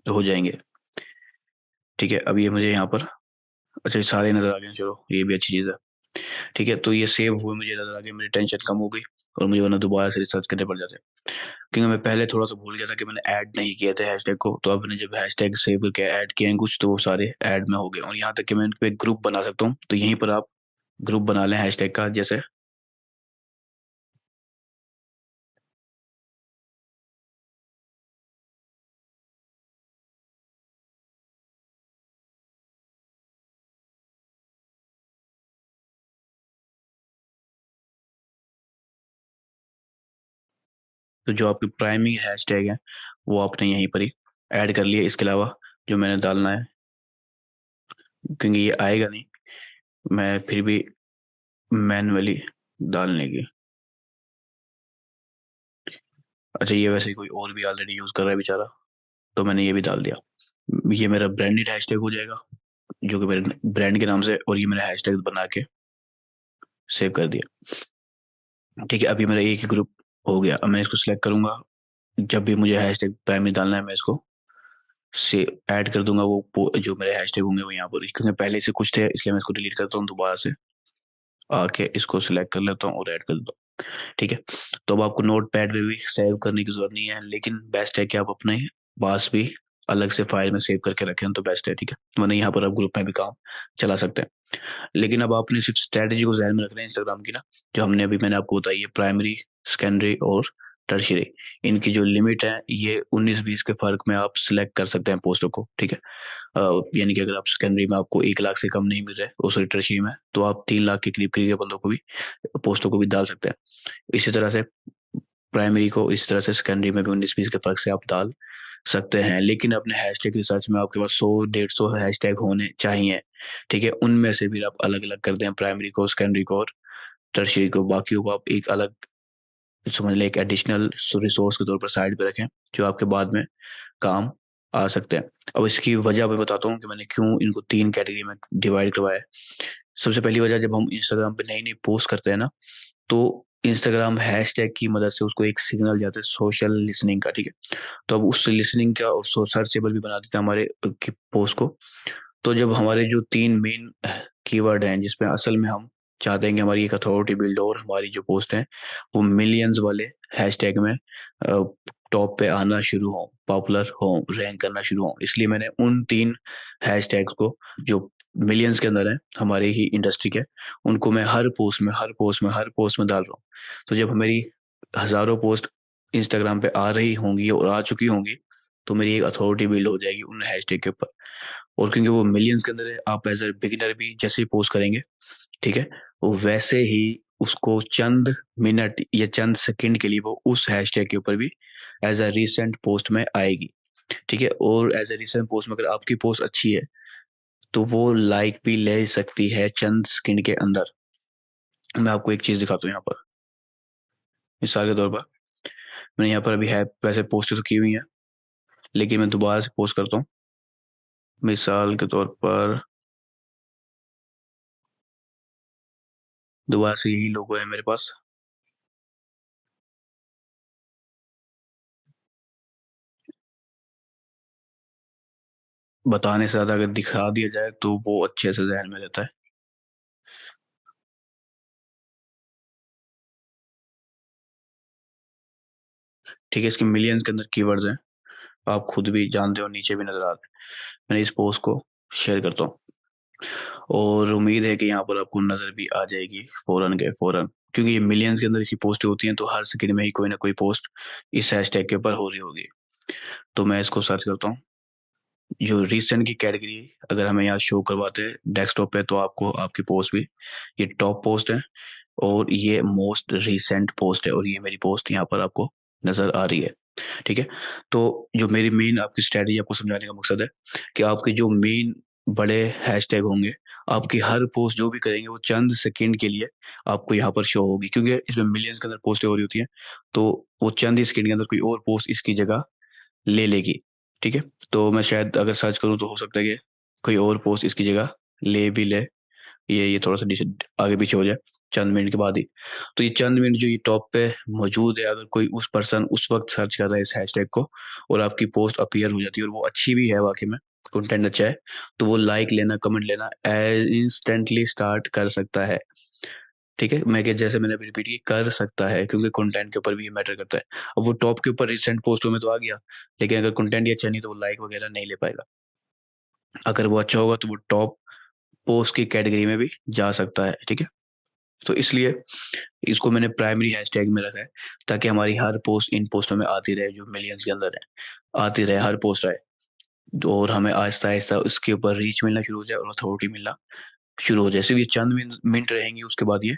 हो जाएंगे। ठीक है, अब ये मुझे यहाँ पर, अच्छा ये सारे नजर आ गए, चलो ये भी अच्छी चीज़ है। ठीक है, तो ये सेव हुए मुझे नजर आ गए, मेरी टेंशन कम हो गई और मुझे वरना दोबारा से रिसर्च करने पड़ जाते, क्योंकि मैं पहले थोड़ा सा भूल गया था कि मैंने ऐड नहीं किया था हैशटैग को। तो अब मैंने जब हैशटैग सेव करके ऐड किए हैं कुछ, तो वो सारे ऐड में हो गए और यहाँ तक कि मैं इन पे ग्रुप बना सकता हूँ। तो यहीं पर आप ग्रुप बना लें हैशटैग का, जैसे तो जो आपके प्राइमरी हैशटैग हैं वो आपने यहीं पर ही ऐड कर लिए। इसके अलावा जो मैंने डालना है, क्योंकि ये आएगा नहीं, मैं फिर भी मैनुअली डालने की। अच्छा, ये वैसे ही कोई और भी ऑलरेडी यूज़ कर रहा है बेचारा, तो मैंने ये भी डाल दिया। ये मेरा ब्रांडेड हैशटैग हो जाएगा, जो कि मेरे ब्रांड के नाम से, और ये मैंने हैशटैग बना के सेव कर दिया। ठीक है, अभी मेरा एक ही ग्रुप हो गया। अब मैं इसको सिलेक्ट करूंगा, जब भी मुझे हैशटैग प्राइमरी डालना है मैं इसको से ऐड कर दूंगा। जो मेरे हैशटैग होंगे वो यहाँ पर, क्योंकि पहले से कुछ थे इसलिए मैं इसको डिलीट करता हूँ, दोबारा से आके इसको सिलेक्ट कर लेता हूँ और ऐड कर देता हूँ। ठीक है, तो अब आपको नोट पैड में भी सेव करने की जरूरत नहीं है, लेकिन बेस्ट है कि आप अपने पास भी अलग से फाइल में सेव करके रखें तो बेस्ट है। ठीक है, वरना यहाँ पर आप ग्रुप में भी काम चला सकते हैं। लेकिन अब आपने सिर्फ स्ट्रेटजी को ध्यान में रखना है इंस्टाग्राम की ना, जो हमने अभी मैंने आपको बताई है, प्राइमरी, सेकेंडरी और टर्शियरी। इनकी जो लिमिट है ये 19-20 के फर्क में आप सिलेक्ट कर सकते हैं पोस्टों को। ठीक है, यानी कि अगर आप सेकेंडरी में आपको 1 लाख से कम नहीं मिल रहे, और सॉरी टर्शियरी में, तो आप 3 लाख के करीब करीब बंदों को भी, पोस्टों को भी डाल सकते हैं। इसी तरह से प्राइमरी को, इस तरह से सेकेंडरी में भी 19-20 के फर्क से आप डाल सकते हैं। लेकिन अपने हैशटैग रिसर्च में आपके पास 100-150 हैशटैग होने चाहिए। ठीक है, उनमें से भी आप अलग अलग कर दें, प्राइमरी को, सेकेंडरी को और टर्शियरी को। बाकियों को आप एक अलग, समझ लें एक एडिशनल रिसोर्स के तौर पर साइड पे रखें, जो आपके बाद में काम आ सकते हैं। अब इसकी वजह मैं बताता हूँ कि मैंने क्यों इनको 3 कैटेगरी में डिवाइड करवाया है। सबसे पहली वजह, जब हम इंस्टाग्राम पे नई नई पोस्ट करते हैं ना, तो इंस्टाग्राम हैशटैग की मदद से उसको एक सिग्नल जाता है सोशल लिसनिंग का। ठीक है, तो अब उस लिसनिंग का और सर्चेबल भी बना देता है हमारे पोस्ट को। तो जब हमारे जो 3 मेन कीवर्ड हैं जिसपे असल में हम चाहते हैं कि हमारी एक अथॉरिटी बिल्ड हो और हमारी जो पोस्ट है वो मिलियंस वाले हैशटैग में टॉप पे आना शुरू हो, पॉपुलर हो, रैंक करना शुरू हो, इसलिए मैंने उन 3 हैशटैग्स को, जो मिलियंस के अंदर है हमारे ही इंडस्ट्री के, उनको मैं हर पोस्ट में डाल रहा हूँ। तो जब मेरी हजारों पोस्ट इंस्टाग्राम पे आ रही होंगी और आ चुकी होंगी, तो मेरी एक अथॉरिटी बिल्ड हो जाएगी उन हैशटैग के ऊपर। और क्योंकि वो मिलियंस के अंदर है, आप एज ए बिगिनर भी जैसे ही पोस्ट करेंगे, ठीक है, वो वैसे ही उसको चंद मिनट या चंद सेकंड के लिए वो उस हैशटैग के ऊपर भी एज अ रीसेंट पोस्ट में आएगी। ठीक है, और एज अ रीसेंट पोस्ट में अगर आपकी पोस्ट अच्छी है, तो वो लाइक भी ले सकती है चंद सेकंड के अंदर। मैं आपको एक चीज दिखाता हूँ यहाँ पर, मिसाल के तौर पर मैंने यहाँ पर अभी है, वैसे पोस्ट तो की हुई है, लेकिन मैं दोबारा से पोस्ट करता हूँ। मिसाल के तौर पर दोबारा से यही लोगो है मेरे पास। बताने से ज़्यादा अगर दिखा दिया जाए तो वो अच्छे से ज़हन में रहता है। ठीक है, इसके मिलियंस के अंदर कीवर्ड्स हैं, आप खुद भी जानते हो, नीचे भी नज़र आ रहे हैं। मैंने इस पोस्ट को शेयर करता हूँ और उम्मीद है कि यहाँ पर आपको नज़र भी आ जाएगी फ़ौरन के फ़ौरन, क्योंकि ये मिलियंस के अंदर इसकी पोस्टें होती हैं, तो हर सेकंड में ही कोई ना कोई पोस्ट इस हैशटैग के ऊपर हो रही होगी। तो मैं इसको सर्च करता हूँ। जो रीसेंट की कैटेगरी अगर हमें यहाँ शो करवाते हैं डेस्कटॉप पे, तो आपको आपकी पोस्ट भी ये टॉप पोस्ट है और ये मोस्ट रीसेंट पोस्ट है और ये मेरी पोस्ट यहाँ पर आपको नज़र आ रही है। ठीक है? तो जो मेरी मेन आपकी स्ट्रैटेजी आपको समझाने का मकसद है कि आपके जो मेन बड़े हैशटैग होंगे, आपकी हर पोस्ट जो भी करेंगे वो चंद सेकंड के लिए आपको यहाँ पर शो होगी, क्योंकि इसमें मिलियंस के अंदर पोस्टें हो रही होती हैं, तो वो चंद ही सेकंड के अंदर कोई और पोस्ट इसकी जगह ले लेगी। ठीक है? तो मैं शायद अगर सर्च करूँ तो हो सकता है कि कोई और पोस्ट इसकी जगह ले भी ले। ये थोड़ा-सा आगे पीछे हो जाए चंद मिनट के बाद ही। तो ये चंद मिनट जो ये टॉप पे मौजूद है, अगर कोई उस पर्सन उस वक़्त सर्च कर रहा है इस हैशटैग को और आपकी पोस्ट अपीयर हो जाती है और वो अच्छी भी है वाक़ई में, कंटेंट अच्छा है, तो वो लाइक लेना, कमेंट लेना इंस्टेंटली स्टार्ट कर सकता है। ठीक है? मैं क्या जैसे मैंने अभी रिपीट की, कर सकता है, क्योंकि कंटेंट के ऊपर भी ये मैटर करता है। अब वो टॉप के ऊपर रिसेंट पोस्टों में तो आ गया, लेकिन अगर कंटेंट ही अच्छा नहीं है तो वो लाइक वगैरह नहीं ले पाएगा। अगर वो अच्छा होगा तो वो टॉप पोस्ट की कैटेगरी में भी जा सकता है। ठीक है? तो इसलिए इसको मैंने प्राइमरी हैशटैग में रखा है, ताकि हमारी हर पोस्ट इन पोस्टों में आती रहे, जो मिलियंस के अंदर है, आती रहे, हर पोस्ट आए। और हमें आहिस्ता-आहिस्ता उसके ऊपर रीच मिलना शुरू हो जाए और अथॉरिटी मिलना शुरू हो जाए। सिर्फ़ ये चंद मिनट रहेंगी, उसके बाद ये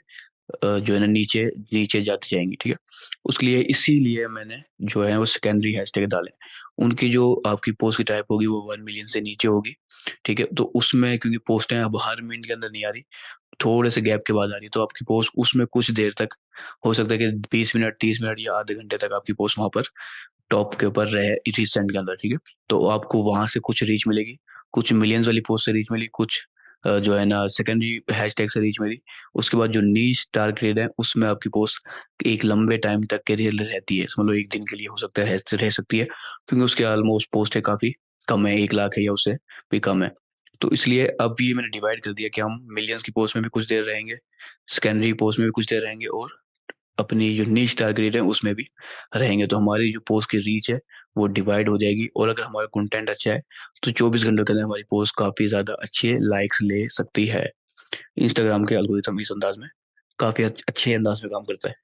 जो है ना नीचे नीचे जाती जाएँगी। ठीक है? उसके लिए इसीलिए मैंने जो है वो सेकेंडरी हैशटैग डाले। उनकी जो आपकी पोस्ट की टाइप होगी वो 1 मिलियन से नीचे होगी। ठीक है? तो उसमें क्योंकि पोस्टें अब हर मिनट के अंदर नहीं आ रही, थोड़े से गैप के बाद आ रही है, तो आपकी पोस्ट उसमें कुछ देर तक हो सकता है कि 20 मिनट, 30 मिनट या आधे घंटे तक आपकी पोस्ट वहाँ पर टॉप के ऊपर रहे रिसेंट के अंदर। ठीक है? तो आपको वहाँ से कुछ रीच मिलेगी, कुछ मिलियंस वाली पोस्ट से रीच मिली, कुछ जो है ना सेकेंडरी हैशटैग से रीच मिली। उसके बाद जो नीश टारगेटेड है उसमें आपकी पोस्ट एक लंबे टाइम तक के लिए रहती है, समझ लो 1 दिन के लिए हो सकता है रह सकती है, क्योंकि उसके ऑलमोस्ट पोस्ट है काफ़ी कम है, 1 लाख है या उससे भी कम है। तो इसलिए अब ये मैंने डिवाइड कर दिया कि हम मिलियंस की पोस्ट में भी कुछ देर रहेंगे, सेकेंडरी पोस्ट में भी कुछ देर रहेंगे और अपनी जो नीश टारगेट है उसमें भी रहेंगे, तो हमारी जो पोस्ट की रीच है वो डिवाइड हो जाएगी और अगर हमारा कंटेंट अच्छा है तो 24 घंटों के अंदर हमारी पोस्ट काफ़ी ज़्यादा अच्छे लाइक्स ले सकती है। इंस्टाग्राम के एल्गोरिथम इस अंदाज में काफ़ी अच्छे अंदाज में काम करता है।